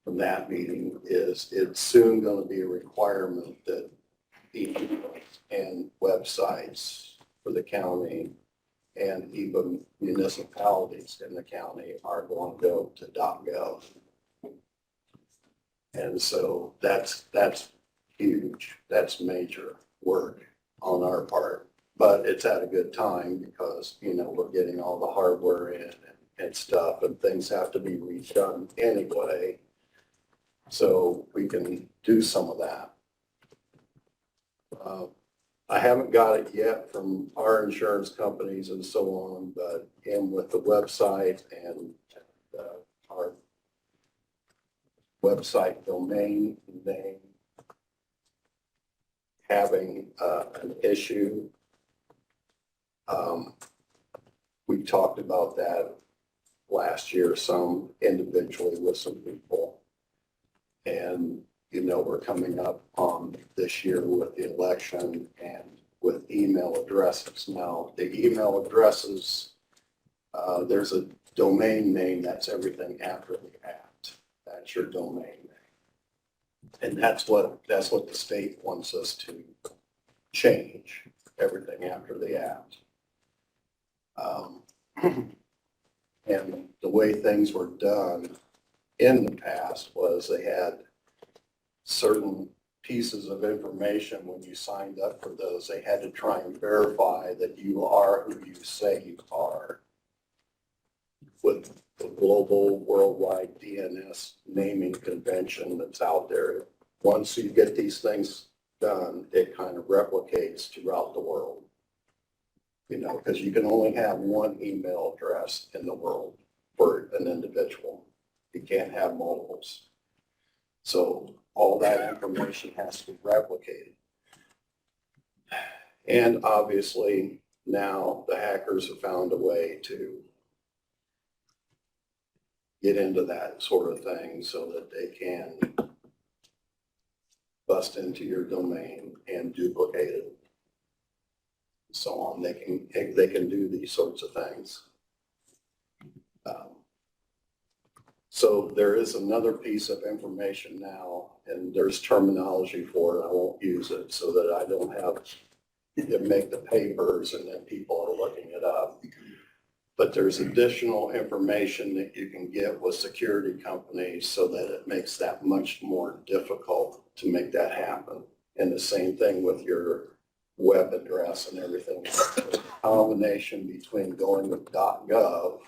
from that meeting is it's soon going to be a requirement that emails and websites for the county and even municipalities in the county are going to go to .gov. And so that's huge. That's major work on our part. But it's at a good time because, we're getting all the hardware in and stuff, and things have to be redone anyway. So we can do some of that. I haven't got it yet from our insurance companies and so on, but in with the website and our website domain name having an issue. We talked about that last year, some individually with some people. And, we're coming up on this year with the election and with email addresses. Now, the email addresses, there's a domain name, that's everything after the act. That's your domain name. And that's what the state wants us to change, everything after the act. And the way things were done in the past was they had certain pieces of information when you signed up for those. They had to try and verify that you are who you say you are. With the global worldwide DNS naming convention that's out there, once you get these things done, it kind of replicates throughout the world. Because you can only have one email address in the world for an individual. You can't have multiples. So all that information has to be replicated. And obviously now the hackers have found a way to get into that sort of thing so that they can bust into your domain and duplicate it. So on, they can do these sorts of things. So there is another piece of information now, and there's terminology for it. I won't use it so that I don't have to make the papers and then people are looking it up. But there's additional information that you can get with security companies so that it makes that much more difficult to make that happen. And the same thing with your web address and everything. The combination between going with .gov,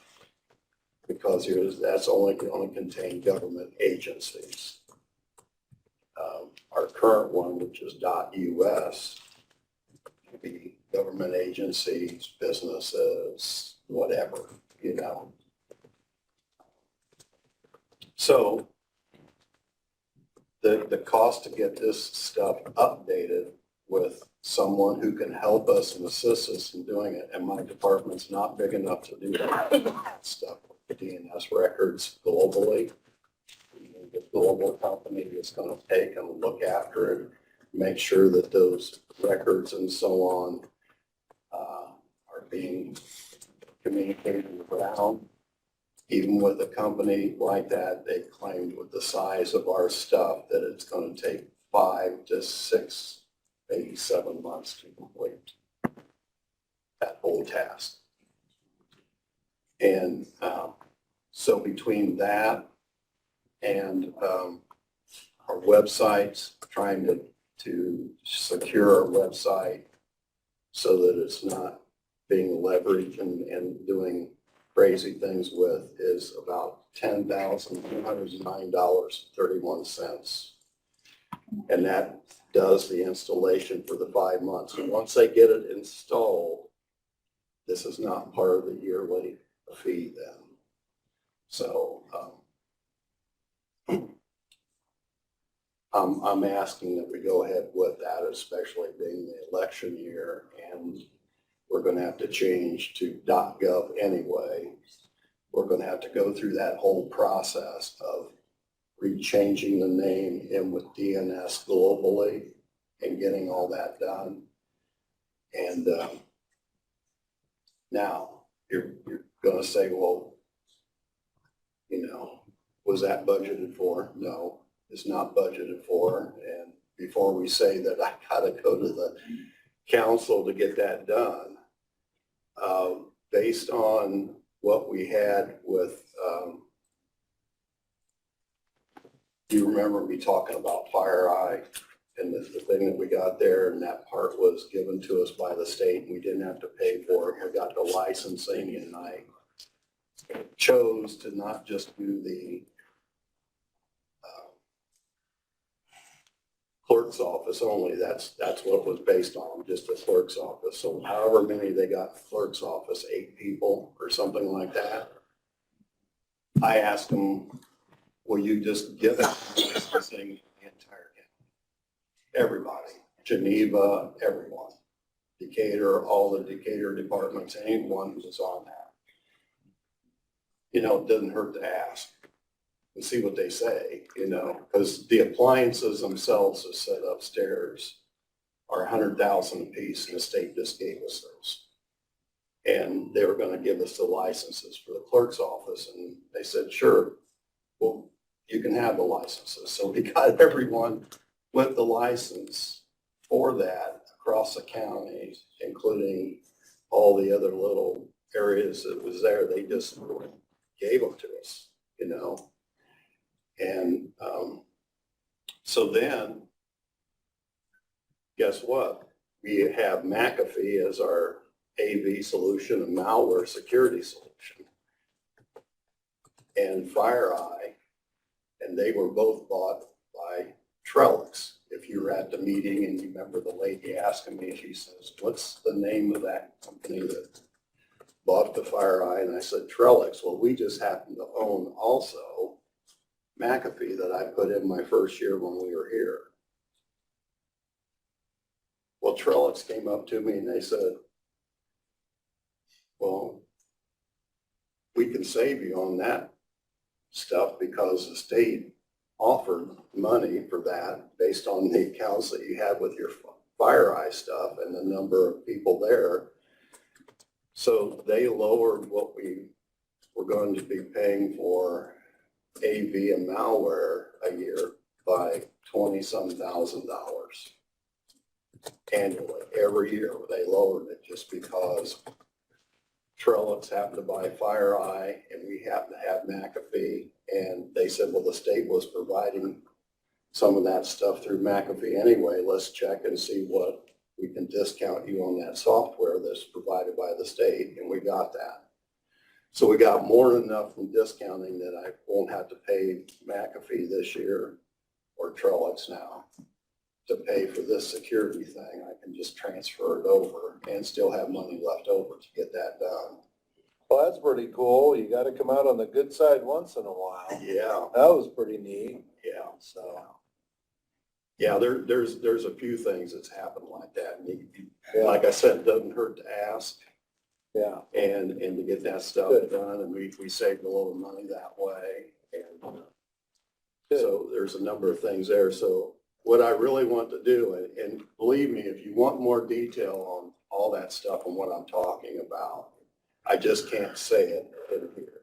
because that's only going to contain government agencies. Our current one, which is .us, can be government agencies, businesses, whatever, you know. So the cost to get this stuff updated with someone who can help us and assist us in doing it, and my department's not big enough to do that stuff with DNS records globally. The global company is going to take and look after it, make sure that those records and so on are being communicated around. Even with a company like that, they claimed with the size of our stuff that it's going to take 5 to 6, maybe 7 months to complete that whole task. And so between that and our websites, trying to secure our website so that it's not being leveraged and doing crazy things with, is about $10,209.31. And that does the installation for the 5 months. And once they get it installed, this is not part of the yearly fee then. So I'm asking that we go ahead with that, especially being the election year, and we're going to have to change to .gov anyway. We're going to have to go through that whole process of rechanging the name in with DNS globally and getting all that done. And now you're going to say, well, you know, was that budgeted for? No, it's not budgeted for. And before we say that, I got to go to the council to get that done. Based on what we had with, do you remember me talking about FireEye and the thing that we got there, and that part was given to us by the state and we didn't have to pay for it. We got the licensing, and I chose to not just do the clerk's office only. That's what it was based on, just the clerk's office. So however many they got in the clerk's office, 8 people or something like that, I asked them, will you just give it licensing the entire county? Everybody, Geneva, everyone, Decatur, all the Decatur departments, anyone who was on that. You know, it doesn't hurt to ask and see what they say, you know, because the appliances themselves are set upstairs are 100,000 a piece, and the state just gave us those. And they were going to give us the licenses for the clerk's office, and they said, sure, well, you can have the licenses. So we got everyone with the license for that across the county, including all the other little areas that was there. They just gave them to us, you know. And so then, guess what? We have McAfee as our AV solution and malware security solution, and FireEye, and they were both bought by Trellix. If you were at the meeting and you remember the lady asking me, she says, what's the name of that company that bought the FireEye? And I said, Trellix. Well, we just happen to own also McAfee that I put in my first year when we were here. Well, Trellix came up to me and they said, well, we can save you on that stuff because the state offered money for that based on the accounts that you had with your FireEye stuff and the number of people there. So they lowered what we were going to be paying for AV and malware a year by $20-some thousand annually. Every year they lowered it just because Trellix happened to buy FireEye and we happen to have McAfee. And they said, well, the state was providing some of that stuff through McAfee anyway. Let's check and see what we can discount you on that software that's provided by the state. And we got that. So we got more than enough from discounting that I won't have to pay McAfee this year or Trellix now to pay for this security thing. I can just transfer it over and still have money left over to get that done. Well, that's pretty cool. You gotta come out on the good side once in a while. Yeah, That was pretty neat, yeah. so. Yeah, there's a few things that's happened like that. And Yeah. like I said, it doesn't hurt to ask Yeah, and to get that stuff Good. done. And we saved a little money that way. And Good. so there's a number of things there. So what I really want to do, and believe me, if you want more detail on all that stuff and what I'm talking about, I just can't say it in here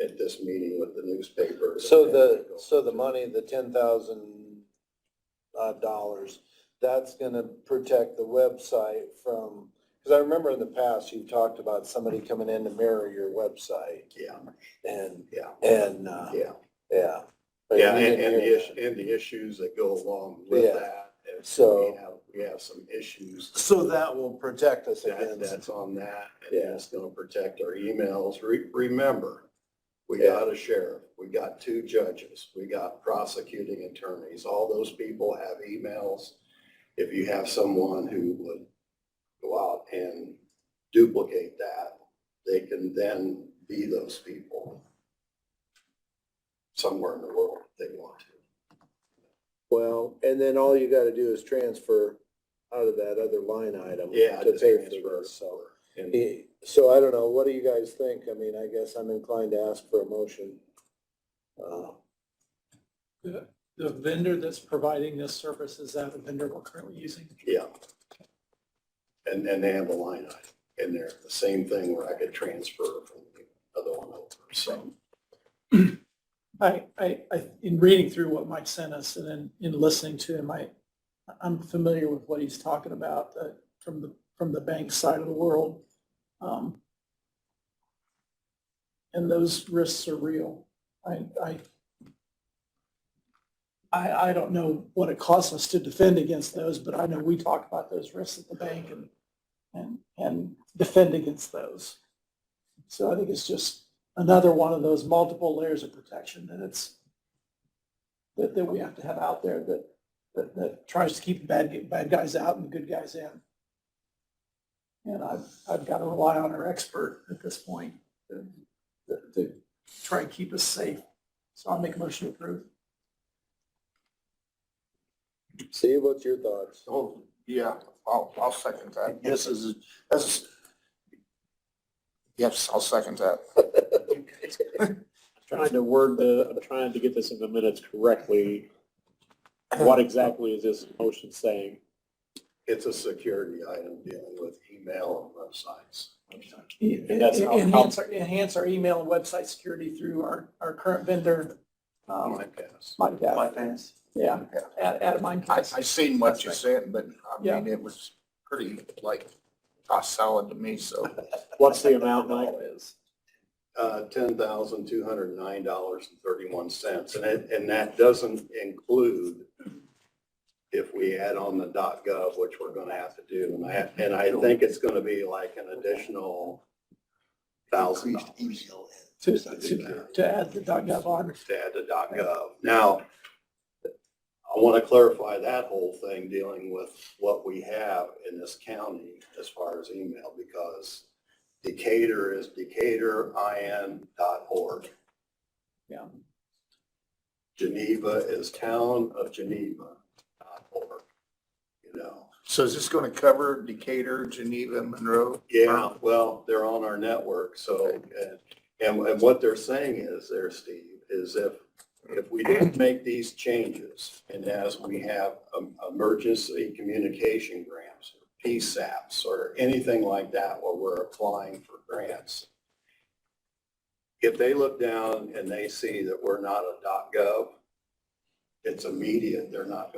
at this meeting with the newspaper. so the money, the $10,000, that's gonna protect the website from, because I remember in the past, you talked about somebody coming in to mirror your website Yeah, and, yeah, and, yeah. yeah. But Yeah, you and didn't the hear issue, and the issues that go along with Yeah. that. And So- we have some issues that. So that will protect us that, against. that's on that, and Yeah. it's gonna protect our emails. Remember, we Yeah. got a sheriff, we got 2 judges, we got prosecuting attorneys. All those people have emails. If you have someone who would go out and duplicate that, they can then be those people somewhere in the world if they want to. Well, and then all you gotta do is transfer out of that other line item. Yeah, To just pay transfer for it this, so. over. And So I don't know, what do you guys think? I mean, I guess I'm inclined to ask for a motion. The vendor that's providing this service, is that a vendor we're currently using? yeah. And they have a line item in there, the same thing where I could transfer from the other one over, so. In reading through what Mike sent us and then in listening to him, I'm familiar with what he's talking about, from the bank side of the world. And those risks are real. I don't know what it costs us to defend against those, but I know we talk about those risks at the bank and defend against those. So I think it's just another one of those multiple layers of protection that we have to have out there that tries to keep bad guys out and good guys in. And I've got to rely on our expert at this point to try and keep us safe. So I'll make a motion to approve. Steve, what's your thoughts? Oh, yeah, I'll second that. This is, Yes, I'll second that. I'm trying to get this in the minutes correctly. What exactly is this motion saying? It's a security item dealing with email and websites. And that's how- Enhance our email and website security through our current vendor, Mimecast. Mimecast. Yeah, at Mimecast. I seen what you said, but I Yeah. mean, it was pretty like tossed salad to me, so. What's the amount, Mike? $10,209.31. And that doesn't include if we add on the .gov, which we're gonna have to do. And I think it's gonna be like an additional $1,000 To add the .gov on. to add the .gov. Now, I want to clarify that whole thing dealing with what we have in this county as far as email, because Decatur is DecaturIN.org. Yeah. Geneva is townofgeneva.org, you know. So is this gonna cover Decatur, Geneva, Monroe? Yeah, well, they're on our network, so, and what they're saying is there, Steve, is if we don't make these changes, and as we have emergency communication grants, or PSAPs, or anything like that where we're applying for grants, if they look down and they see that we're not a .gov, it's immediate, they're not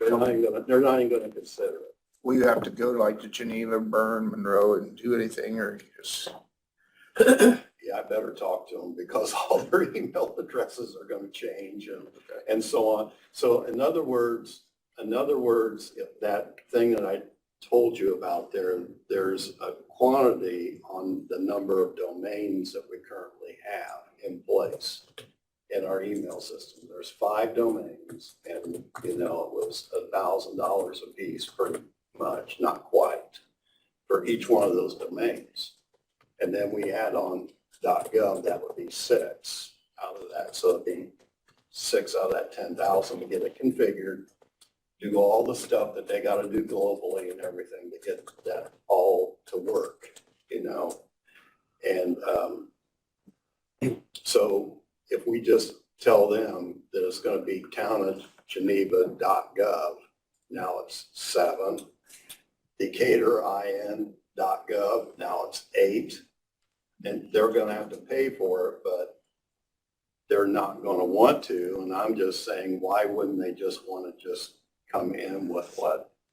even gonna consider it. Will you have to go like to Geneva, Bern, Monroe and do anything, or you just? Yeah, I better talk to them because all their email addresses are going to change and so on. So in other words, if that thing that I told you about there's a quantity on the number of domains that we currently have in place in our email system. There's 5 domains and, you know, it was $1,000 a piece pretty much, not quite, for each one of those domains. And then we add on .gov, that would be 6 out of that. So it'd be 6 out of that 10,000 to get it configured, do all the stuff that they got to do globally and everything to get that all to work, you know? And so if we just tell them that it's going to be townofgeneva.gov, now it's 7, DecaturIN.gov, now it's 8. And they're going to have to pay for it, but they're not going to want to. And I'm just saying, why wouldn't they just want to just come in with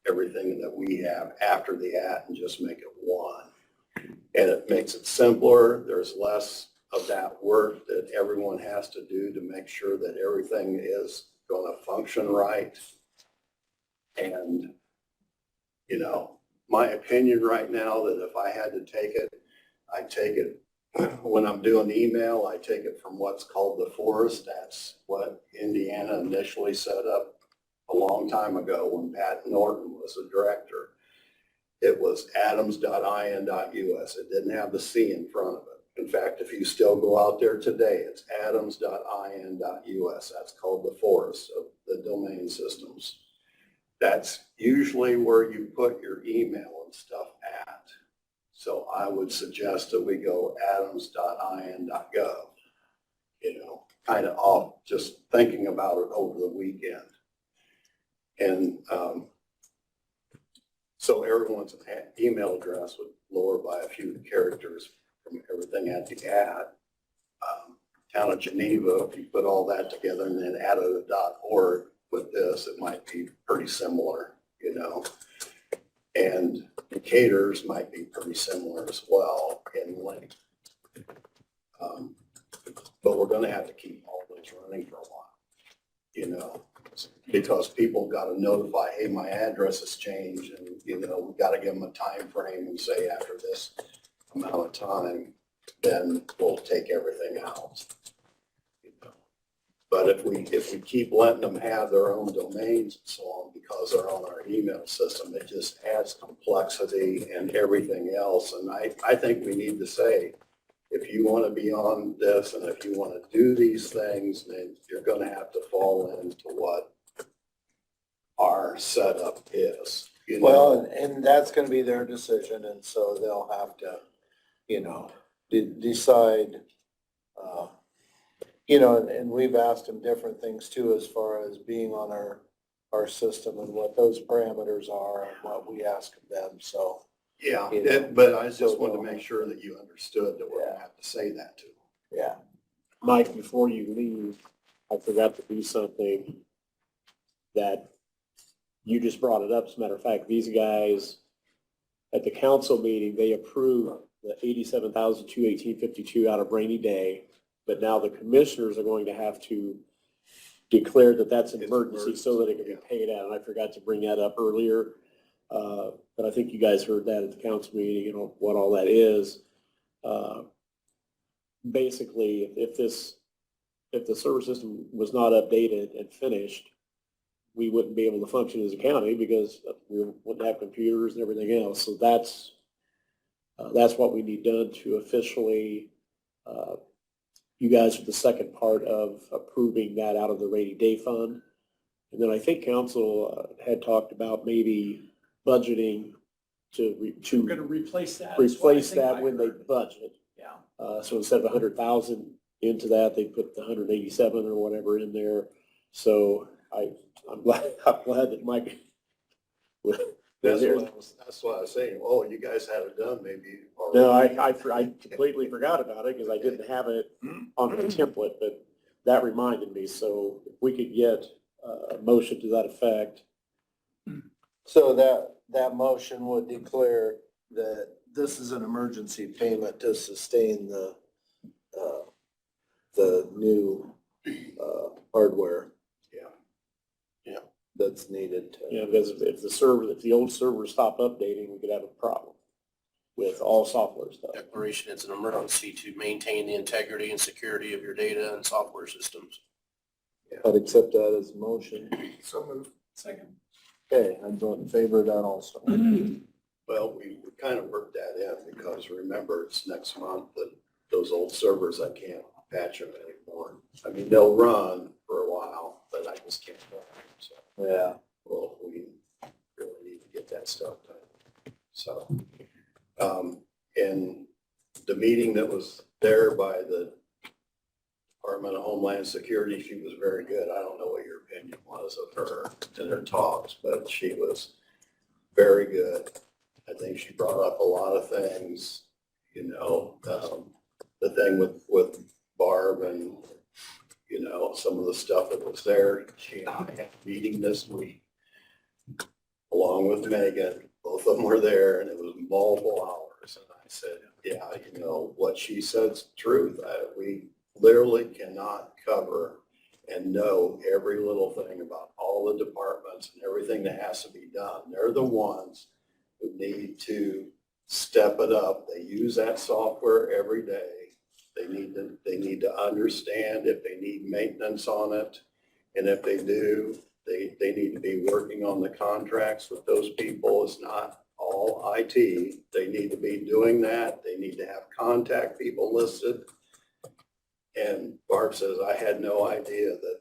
everything that we have after the @ and just make it one? And it makes it simpler. There's less of that work that everyone has to do to make sure that everything is going to function right. And, you know, my opinion right now that if I had to take it, I take it, when I'm doing email, I take it from what's called the Forest. That's what Indiana initially set up a long time ago when Pat Norton was the director. It was adams.in.us. It didn't have the C in front of it. In fact, if you still go out there today, it's adams.in.us. That's called the Forest of the domain systems. That's usually where you put your email and stuff at. So I would suggest that we go adams.in.gov, you know, kind of off, just thinking about it over the weekend. And so everyone's email address would lower by a few characters from everything at the @ Town of Geneva, if you put all that together and then added a .org with this, it might be pretty similar, you know. And Decatur's might be pretty similar as well in length. But we're going to have to keep all those running for a while, you know, because people got to notify, hey, my address has changed, and, you know, we got to give them a time frame and say after this amount of time, then we'll take everything out. You know. But if we keep letting them have their own domains and so on because they're on our email system, it just adds complexity and everything else. And I think we need to say, if you want to be on this and if you want to do these things, then you're going to have to fall into what our setup is. You know? Well, and that's gonna be their decision, and so they'll have to, you know, decide, you know, and we've asked them different things too, as far as being on our system and what those parameters are and what we ask of them, so. Yeah, You know, but I just wanted to make sure that you understood that we're going to have to say that to them. Yeah, Mike, before you leave, I forgot to do something that you just brought it up. As a matter of fact, these guys at the council meeting, they approved the $87,218.52 out of rainy day. But now the commissioners are going to have to declare that that's an emergency so that it can be paid out. And I forgot to bring that up earlier. But I think you guys heard that at the council meeting, you know, what all that is. Basically, if the server system was not updated and finished, we wouldn't be able to function as a county because we wouldn't have computers and everything else. So that's what we need done to officially you guys for the second part of approving that out of the rainy day fund. And then I think council had talked about maybe budgeting to, We're gonna replace that. is what I replace think I that when they heard. budget. Yeah. So instead of 100,000 into that, they put the 187 or whatever in there. So I'm glad that Mike. That's what I was saying. Oh, you guys had it done maybe. No, I completely forgot about it because I didn't have it on the template, but that reminded me. So if we could get a motion to that effect. So that motion would declare that this is an emergency payment to sustain the new, hardware. Yeah. That's needed to. Yeah, because if the old servers stop updating, we could have a problem with all software stuff. Declaration, it's an emergency to maintain the integrity and security of your data and software systems. I'd accept that as a motion. So moved. Second. Okay, I'd vote in favor of that also. Well, we kind of worked that in because remember, it's next month that those old servers, I can't patch them anymore. I mean, they'll run for a while, but I just can't run them. So, Yeah. well, we really need to get that stuff done. So, in the meeting that was there by the Department of Homeland Security, she was very good. I don't know what your opinion was of her in her talks, but she was very good. I think she brought up a lot of things, the thing with Barb and, some of the stuff that was there. She and I had a meeting this week along with Megan. Both of them were there and it was multiple hours. And I said, yeah, what she said's the truth. We literally cannot cover and know every little thing about all the departments and everything that has to be done. They're the ones who need to step it up. They use that software every day. They need to understand if they need maintenance on it. And if they do, they need to be working on the contracts with those people. It's not all IT. They need to be doing that. They need to have contact people listed. And Barb says, I had no idea that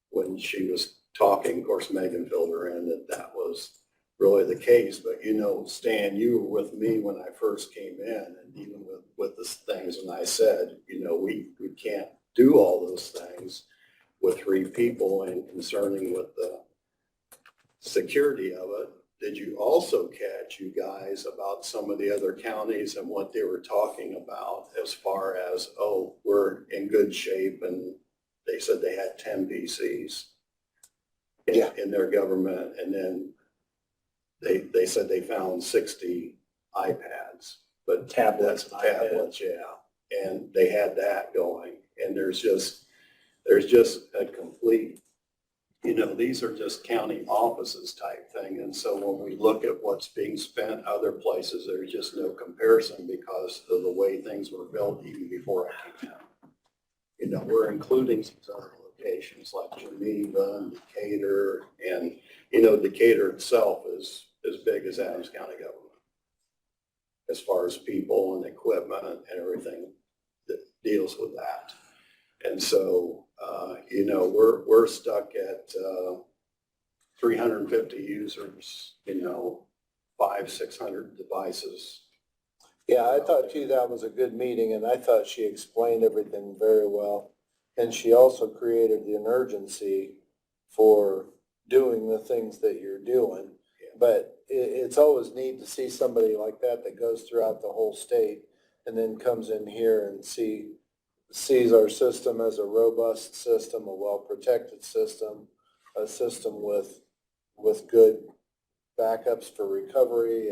when she was talking, of course, Megan filled her in, that was really the case. But Stan, you were with me when I first came in, and even with the things, and I said, we can't do all those things with 3 people, and concerning with the security of it. Did you also catch, you guys, about some of the other counties and what they were talking about as far as, oh, we're in good shape, and they said they had 10 PCs in their government, and then they said they found 60 iPads, but Tablets, yeah, and they had that going, and there's just a complete, these are just county offices type thing. And so when we look at what's being spent other places, there's just no comparison because of the way things were built even before I came in. We're including some other locations like Geneva and Decatur, and, Decatur itself is as big as Adams County government as far as people and equipment and everything that deals with that. And so, we're stuck at 350 users, 500-600 devices. Yeah, I thought too, that was a good meeting, and I thought she explained everything very well. And she also created an urgency for doing the things that you're doing. But it's always neat to see somebody like that goes throughout the whole state and then comes in here and sees our system as a robust system, a well-protected system, a system with good backups for recovery.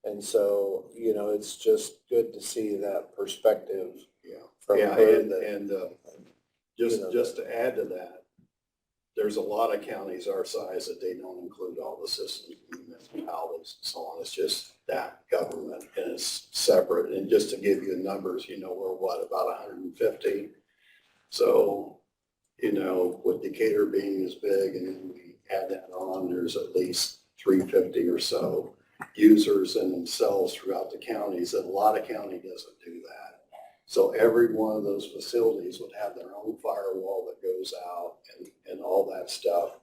And so, it's just good to see that perspective from her. Just to add to that, there's a lot of counties our size that they don't include all the systems, municipalities and so on. It's just that government, and it's separate. And just to give you numbers, we're about 150. So, with Decatur being as big, and then we add that on, there's at least 350 or so users in themselves throughout the counties, and a lot of county doesn't do that. So every one of those facilities would have their own firewall that goes out and all that stuff.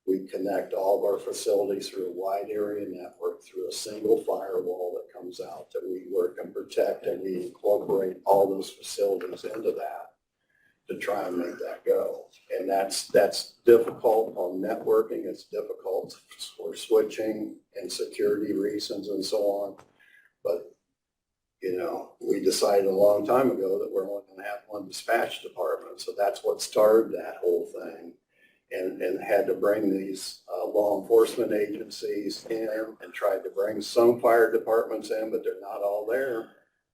We connect all of our facilities through a wide area network through a single firewall that comes out that we work and protect, and we incorporate all those facilities into that to try and make that go. And that's difficult on networking. It's difficult for switching and security reasons and so on. But, you know, we decided a long time ago that we're only going to have one dispatch department. So that's what started that whole thing. And had to bring these law enforcement agencies in and tried to bring some fire departments in, but they're not all there.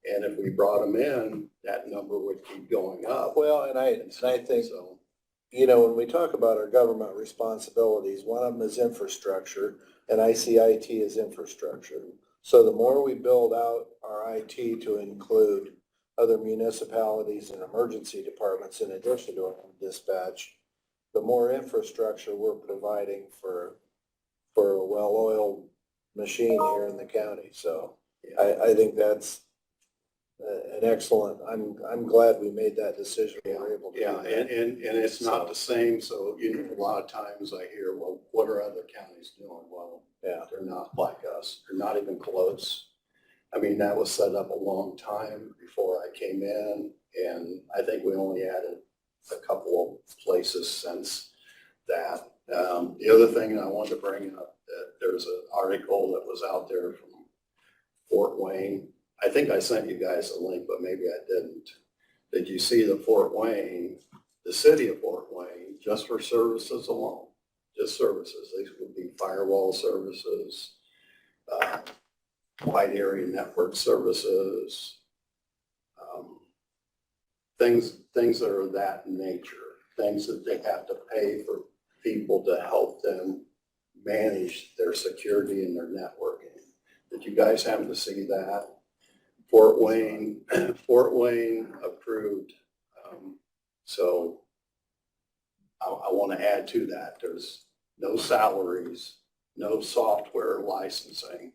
And if we brought them in, that number would keep going up. Well, and I think, So, you know, when we talk about our government responsibilities, one of them is infrastructure, and I see IT as infrastructure. So the more we build out our IT to include other municipalities and emergency departments in addition to our own dispatch, the more infrastructure we're providing for a well-oiled machine here in the county. So I think that's an excellent, I'm glad we made that decision. We were able to do yeah, that. and it's not the same. So, you know, a lot of times I hear, well, what are other counties doing? Well, Yeah. they're not like us. They're not even close. I mean, that was set up a long time before I came in, and I think we only added a couple of places since that. The other thing I wanted to bring up, that there's an article that was out there from Fort Wayne. I think I sent you guys a link, but maybe I didn't. Did you see the Fort Wayne, the city of Fort Wayne, just for services alone? Just services. These would be firewall services, wide area network services, things that are of that nature, things that they have to pay for people to help them manage their security and their networking. Did you guys happen to see that? Fort Wayne approved. So I want to add to that. There's no salaries, no software licensing,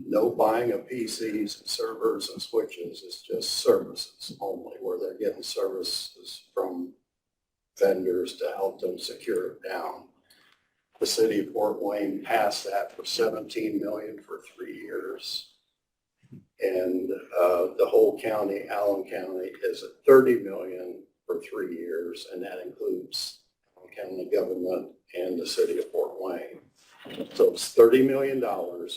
no buying of PCs and servers and switches. It's just services only, where they're getting services from vendors to help them secure it down. The city of Fort Wayne passed that for $17 million for 3 years. And the whole county, Allen County, is at $30 million for 3 years, and that includes Allen County government and the city of Fort Wayne. So it's $30 million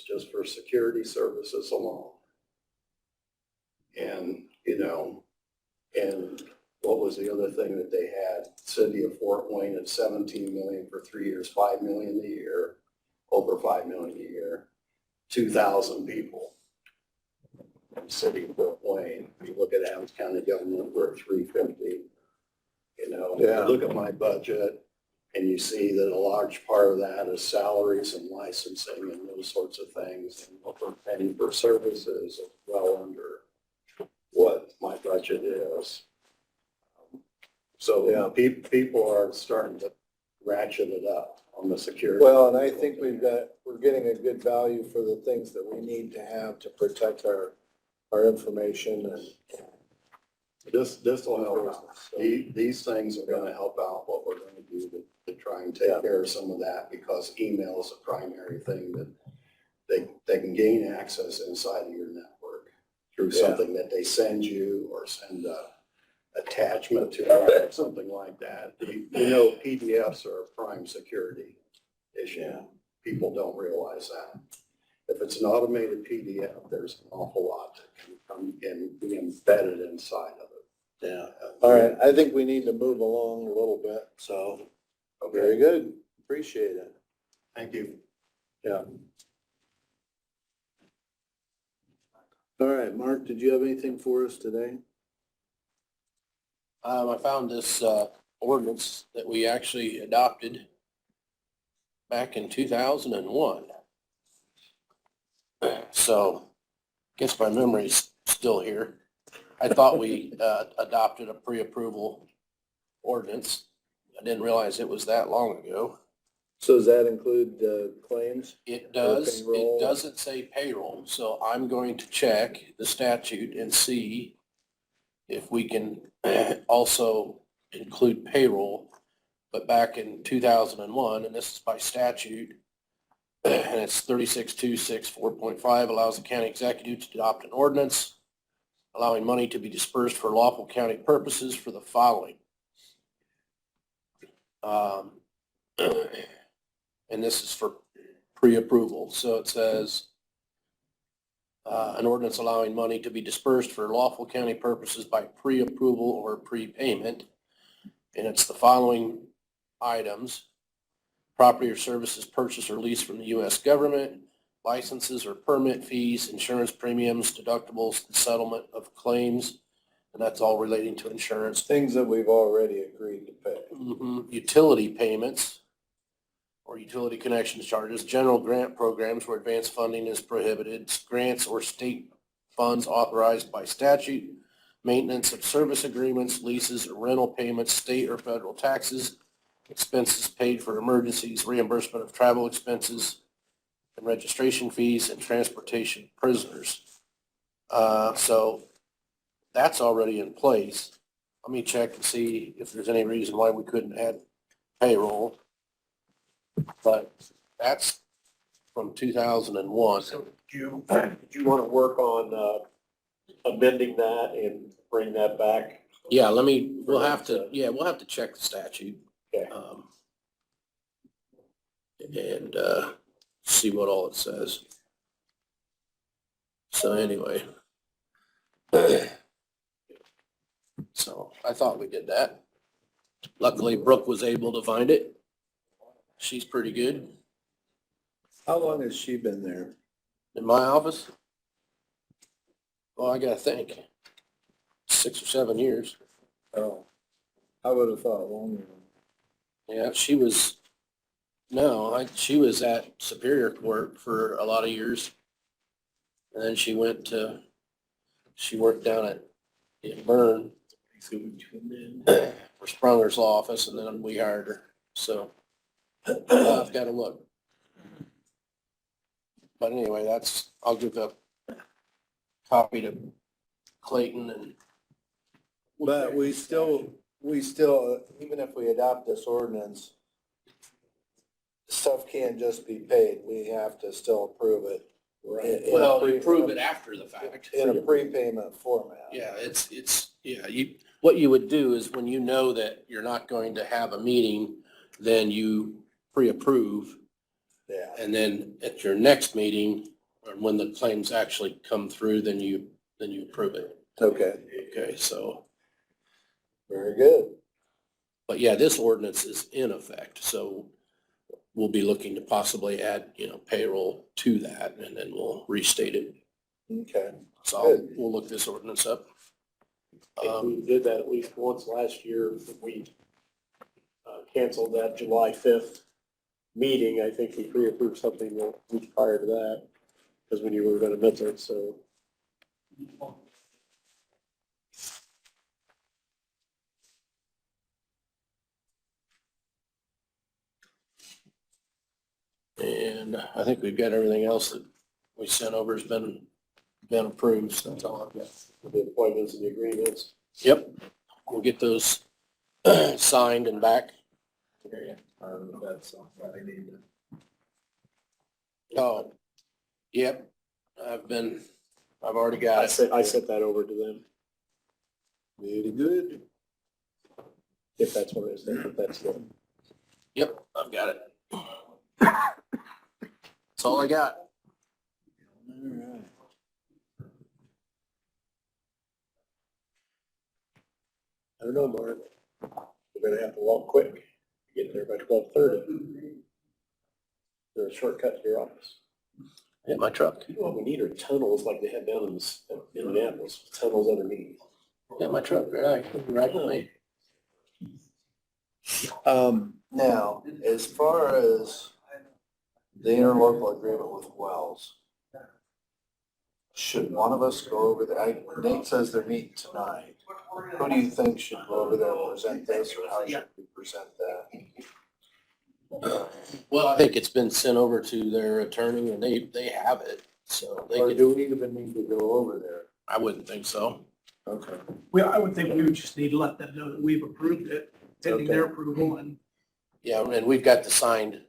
just for security services alone. And, you know, and what was the other thing that they had? City of Fort Wayne at $17 million for 3 years, $5 million a year, over $5 million a year, 2,000 people. City of Fort Wayne. If you look at Adams County government, we're at 350. You know, Yeah. look at my budget, and you see that a large part of that is salaries and licensing and those sorts of things. And what we're paying for services is well under what my budget is. So Yeah. people are starting to ratchet it up on the security. Well, and I think we're getting a good value for the things that we need to have to protect our information and. This will help out. These things are gonna help out what we're gonna do to try and take care of some of that, because email is a primary thing that they can gain access inside of your network through something that they send you, or send a attachment to, or something like that. You know, PDFs are a prime security issue. People don't realize that. If it's an automated PDF, there's an awful lot that can come and be embedded inside of it. Yeah. All right, I think we need to move along a little bit, so, very good, appreciate it. Thank you. Yeah. All right, Mark, did you have anything for us today? I found this ordinance that we actually adopted back in 2001. So, guess my memory's still here. I thought we adopted a pre-approval ordinance. I didn't realize it was that long ago. So does that include, claims? It does, payroll. it doesn't say payroll, so I'm going to check the statute and see if we can also include payroll. But back in 2001, and this is by statute, and it's 36.264.5, allows the county executive to adopt an ordinance allowing money to be dispersed for lawful county purposes for the following. And this is for pre-approval. So it says, an ordinance allowing money to be dispersed for lawful county purposes by pre-approval or prepayment. And it's the following items: property or services purchased or leased from the U.S. government, licenses or permit fees, insurance premiums, deductibles, and settlement of claims. And that's all relating to insurance. Things that we've already agreed to pay. Utility payments or utility connections charges, general grant programs where advanced funding is prohibited, grants or state funds authorized by statute, maintenance of service agreements, leases, or rental payments, state or federal taxes, expenses paid for emergencies, reimbursement of travel expenses, and registration fees, and transportation of prisoners. So that's already in place. Let me check and see if there's any reason why we couldn't add payroll. But that's from 2001. So do you want to work on amending that and bring that back? Yeah, we'll have to check the statute. Okay. And see what all it says. So anyway. So I thought we did that. Luckily Brooke was able to find it. She's pretty good. How long has she been there? In my office? Well, I gotta think. 6 or 7 years. Oh, I would have thought longer. Yeah, she was at Superior Court for a lot of years. And then she worked down in Bern for Sprunger's office, and then we hired her. So I've got to look. But anyway, I'll give a copy to Clayton and. But we still, even if we adopt this ordinance, stuff can't just be paid. We have to still approve it. Well, approve it after the fact. In a prepayment format. Yeah, what you would do is when you know that you're not going to have a meeting, then you pre-approve. Yeah. And then at your next meeting, or when the claims actually come through, then you approve it. Okay, Okay, so, very good. but yeah, this ordinance is in effect, so we'll be looking to possibly add, payroll to that, and then we'll restate it. Okay. So we'll look this ordinance up. We did that at least once last year. We canceled that July 5th meeting. I think we pre-approved something a week prior to that, because we knew we were going to miss it, so. And I think we've got everything else that we sent over has been approved, so that's all I've got. The appointments and the agreements. Yep, we'll get those signed and back. That's something I need to. Oh, yep, I've already got it. I sent that over to them, Really good. if that's what it is, if that's the. Yep, I've got it. That's all I got. All right. I don't know, Mark. We're gonna have to walk quick, get there by 12:30. There's a shortcut to your office. Hit my truck. You know what we need are tunnels like they have down in Indianapolis, tunnels underneath. Hit my truck, right with me. Now, as far as the interlocal agreement with Wells, should one of us go over there? Nate says they're meeting tonight. Who do you think should go over there and present this, or how should we present that? Well, I think it's been sent over to their attorney and they have it, so they Or could, do we even need to go over there? I wouldn't think so. Okay. I would think we would just need to let them know that we've approved it, pending their approval, and Yeah, and we've got the signed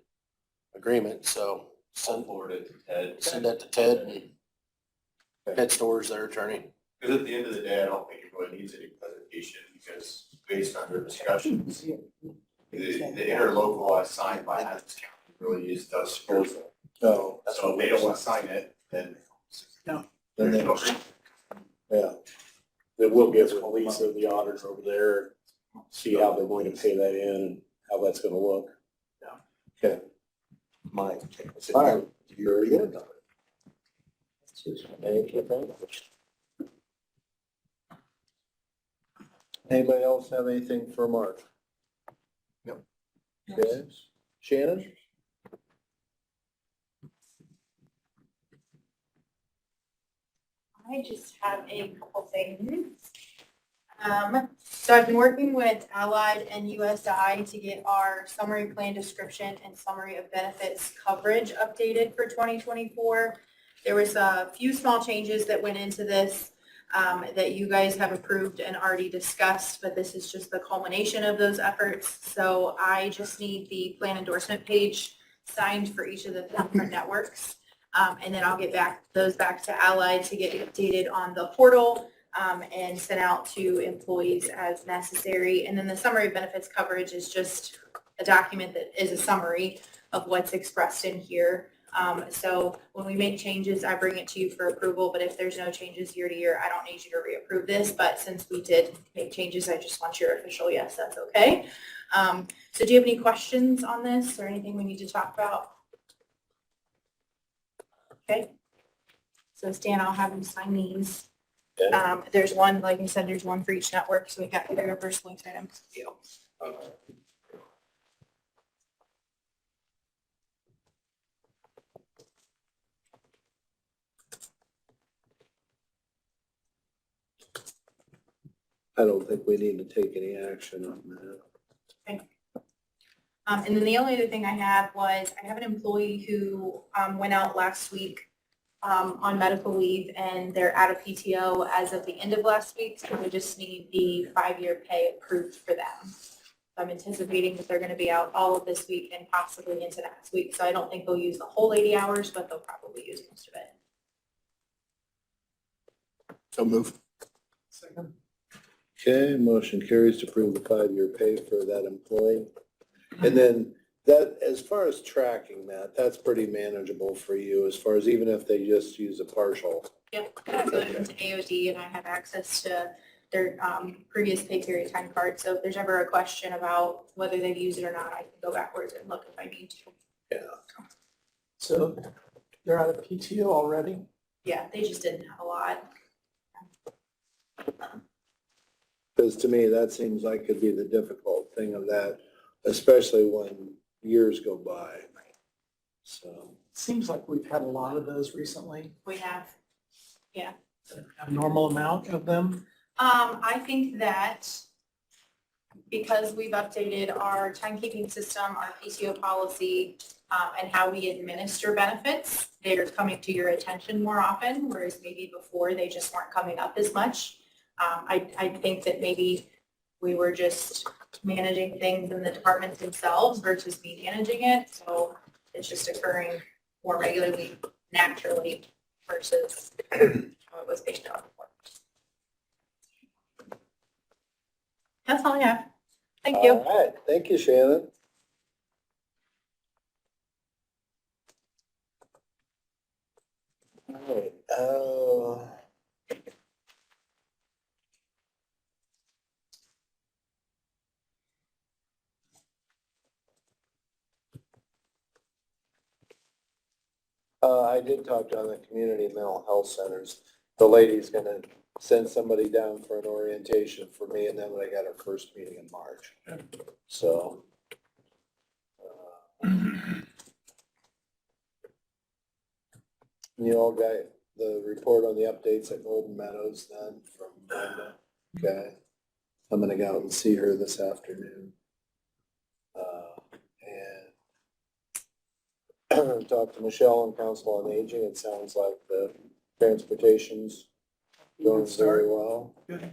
agreement, so I'll forward it to Ted. send that to Ted and Ted Storrs, their attorney. Because at the end of the day, I don't think it really needs any presentation, because based on their discussions, the interlocal as signed by Adams County really is does disposal. Oh, So if they don't want to sign it, then. No. then they, yeah, Then we'll get with Lisa, the auditors over there, see how they're going to pay that in and how that's gonna look. okay. Mike. All right, very good. Thank you very much. Anybody else have anything for Mark? No. Okay, Shannon? I just have a couple things. So I've been working with Allied and USI to get our summary plan description and summary of benefits coverage updated for 2024. There was a few small changes that went into this that you guys have approved and already discussed, but this is just the culmination of those efforts. So I just need the plan endorsement page signed for each of the different networks. And then I'll get those back to Allied to get updated on the portal and sent out to employees as necessary. And then the summary of benefits coverage is just a document that is a summary of what's expressed in here. So when we make changes, I bring it to you for approval, but if there's no changes year to year, I don't need you to reapprove this. But since we did make changes, I just want your official yes, that's okay. So do you have any questions on this or anything we need to talk about? Okay. So Stan, I'll have you sign these. There's one, like I said, there's one for each network, so we got 3 reverse links items for you. I don't think we need to take any action on that. And then the only other thing I had was I have an employee who went out last week on medical leave, and they're out of PTO as of the end of last week, so we just need the 5-year pay approved for them. I'm anticipating that they're going to be out all of this week and possibly into next week, so I don't think they'll use the whole 80 hours, but they'll probably use most of it. So move. second. Okay, motion carries to approve the 5-year pay for that employee. And then that, as far as tracking that, that's pretty manageable for you as far as even if they just use a partial. Yep, I go into AOD and I have access to their previous pay period time card. So if there's ever a question about whether they've used it or not, I can go backwards and look if I need to. Yeah. So they're out of PTO already? Yeah, they just didn't have a lot. Because to me, that seems like could be the difficult thing of that, especially when years go by. So. Seems like we've had a lot of those recently, We have, yeah. a normal amount of them. I think that because we've updated our timekeeping system, our PTO policy, and how we administer benefits, they're coming to your attention more often, whereas maybe before they just weren't coming up as much. I think that maybe we were just managing things in the departments themselves versus me managing it. So it's just occurring more regularly, naturally, versus how it was based on before. That's all I have. Thank you. All right, thank you, Shannon. All right, I did talk to the community mental health centers. The lady's gonna send somebody down for an orientation for me, and then I got our first meeting in March. So. You all got the report on the updates at Golden Meadows then from Brenda? Okay. I'm gonna go out and see her this afternoon. And talked to Michelle on Council on Aging. It sounds like the transportation's going very well. Good.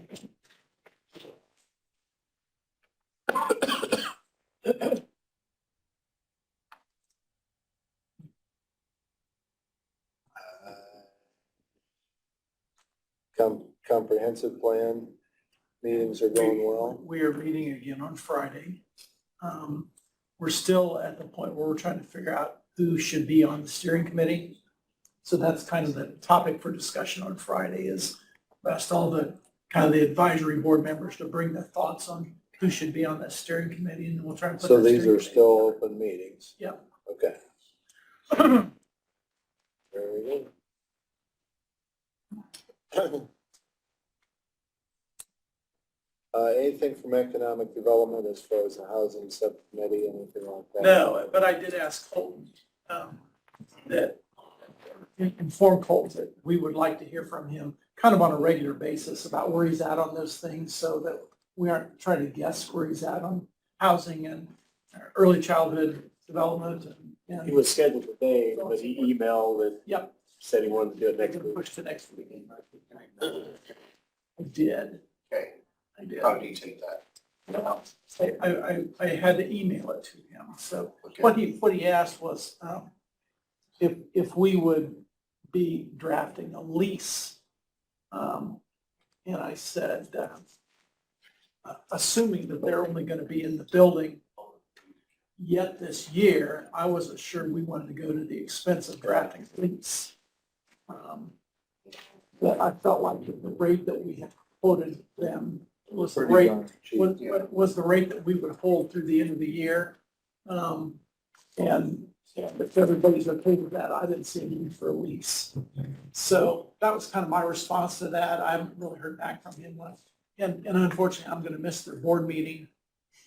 Comprehensive plan meetings are going well. We are meeting again on Friday. We're still at the point where we're trying to figure out who should be on the steering committee. So that's kind of the topic for discussion on Friday is asked all the kind of the advisory board members to bring their thoughts on who should be on that steering committee, and we'll try and put So that these steering are committee still open meetings? Yep. Okay. Very good. Anything from economic development as far as the housing subcommittee, anything like that? No, but I did ask Colton, that, inform Colton that we would like to hear from him kind of on a regular basis about where he's at on those things so that we aren't trying to guess where he's at on housing and early childhood development He and was scheduled today, but he emailed and Yep. said he wanted to do it next week. push to next week. I did. Okay, I did. how do you take that? Well, I had to email it to him. So Okay. what he asked was, if we would be drafting a lease. And I said, assuming that they're only gonna be in the building yet this year, I wasn't sure we wanted to go to the expense of drafting a lease. But I felt like the rate that we had quoted them was the Pretty rate, darn cheap. was the rate that we would hold through the end of the year. And if everybody's okay with that, I didn't see a need for a lease. So that was kind of my response to that. I haven't really heard back from him. And unfortunately, I'm gonna miss their board meeting,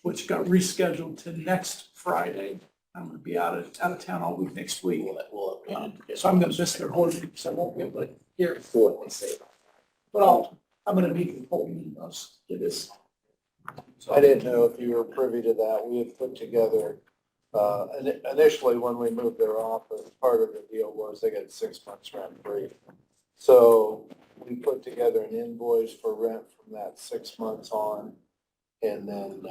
which got rescheduled to next Friday. I'm gonna be out of town all week next week. So I'm gonna miss their board meeting, so I won't be able to hear what they say. But I'm gonna meet with Colton and I'll get this. I didn't know if you were privy to that. We had put together, initially when we moved their office, part of the deal was they got 6 months rent free. So we put together an invoice for rent from that 6 months on, and then,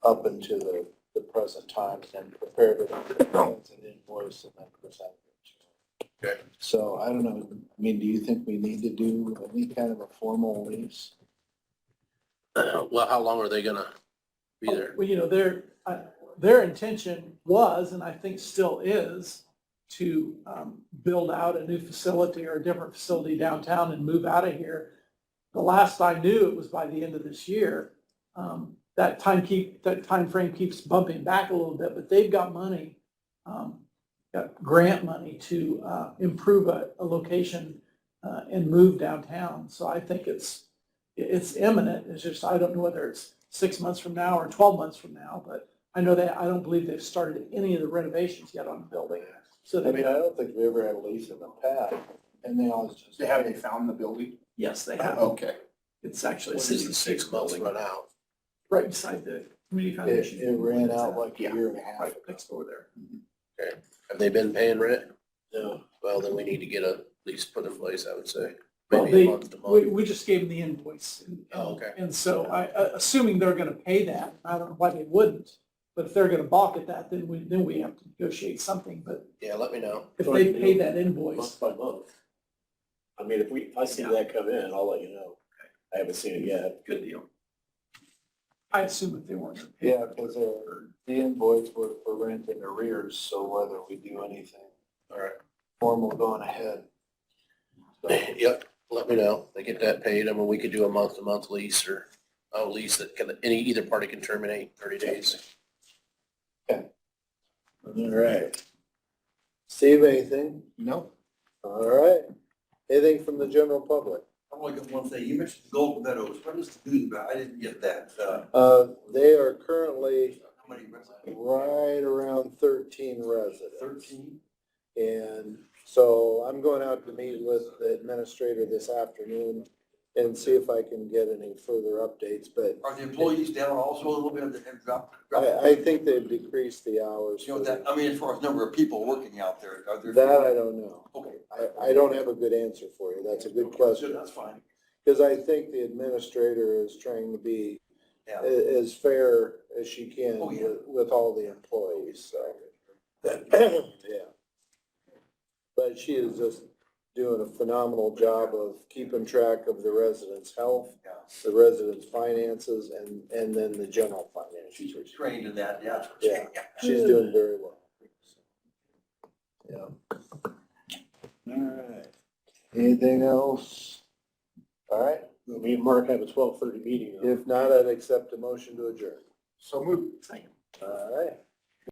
up into the present time, and then prepared it as an invoice and then presented it. Okay. So I don't know, I mean, do you think we need to do any kind of a formal lease? Well, how long are they gonna be there? Well, you know, their intention was, and I think still is, to build out a new facility or a different facility downtown and move out of here. The last I knew, it was by the end of this year. That time frame keeps bumping back a little bit, but they've got money, got grant money to improve a location and move downtown. So I think it's imminent. It's just, I don't know whether it's 6 months from now or 12 months from now, but I know that, I don't believe they've started any of the renovations yet on the building. So I mean, I don't think we ever had a lease in the past, and they always just. Have they found the building? yes, they have. Okay. It's actually a When does the 66 6 months building run out? right beside the community foundation. It ran out like a year and a half Right ago. next door there. Have they been paying rent? No. Well, then we need to get a lease put in place, I would say. Well, Maybe a month to we month. just gave them the invoice. Oh, okay. And so assuming they're gonna pay that, I don't know why they wouldn't, but if they're gonna balk at that, then we have to negotiate something, but Yeah, let me know. if they pay that invoice, Month by month. I mean, if I see that come in, I'll let you know. I haven't seen it yet. good deal. I assume if they weren't gonna pay. Yeah, because the invoice was for rent in arrears, so whether we do anything All right. formal going ahead. So, Yep, let me know. They get that paid. I mean, we could do a month-to-month lease or a lease that can, either party can terminate 30 days. all right. Steve, anything? No. All right. Anything from the general public? I only got one thing. You mentioned the Golden Meadows. What is the news about? I didn't get that. They are currently How many residents? right around 13 residents. 13? And so I'm going out to meet with the administrator this afternoon and see if I can get any further updates, but Are the employees down also a little bit, and drop? I think they've decreased the hours. You know, for that, I mean, as far as number of people working out there, are there? That I don't know. Okay. I don't have a good answer for you. That's a good question. That's fine. Because I think the administrator is trying to be Yeah. as fair as she can Oh, yeah. with all the employees, so. Yeah. But she is just doing a phenomenal job of keeping track of the residents' health, Yeah. the residents' finances, and then the general finances. She's trained in that, yeah. Yeah. She's doing very well. Yeah. All right. Anything else? All right. Me and Mark have a 12:30 meeting. If not, I'd accept a motion to adjourn. So moved. All right.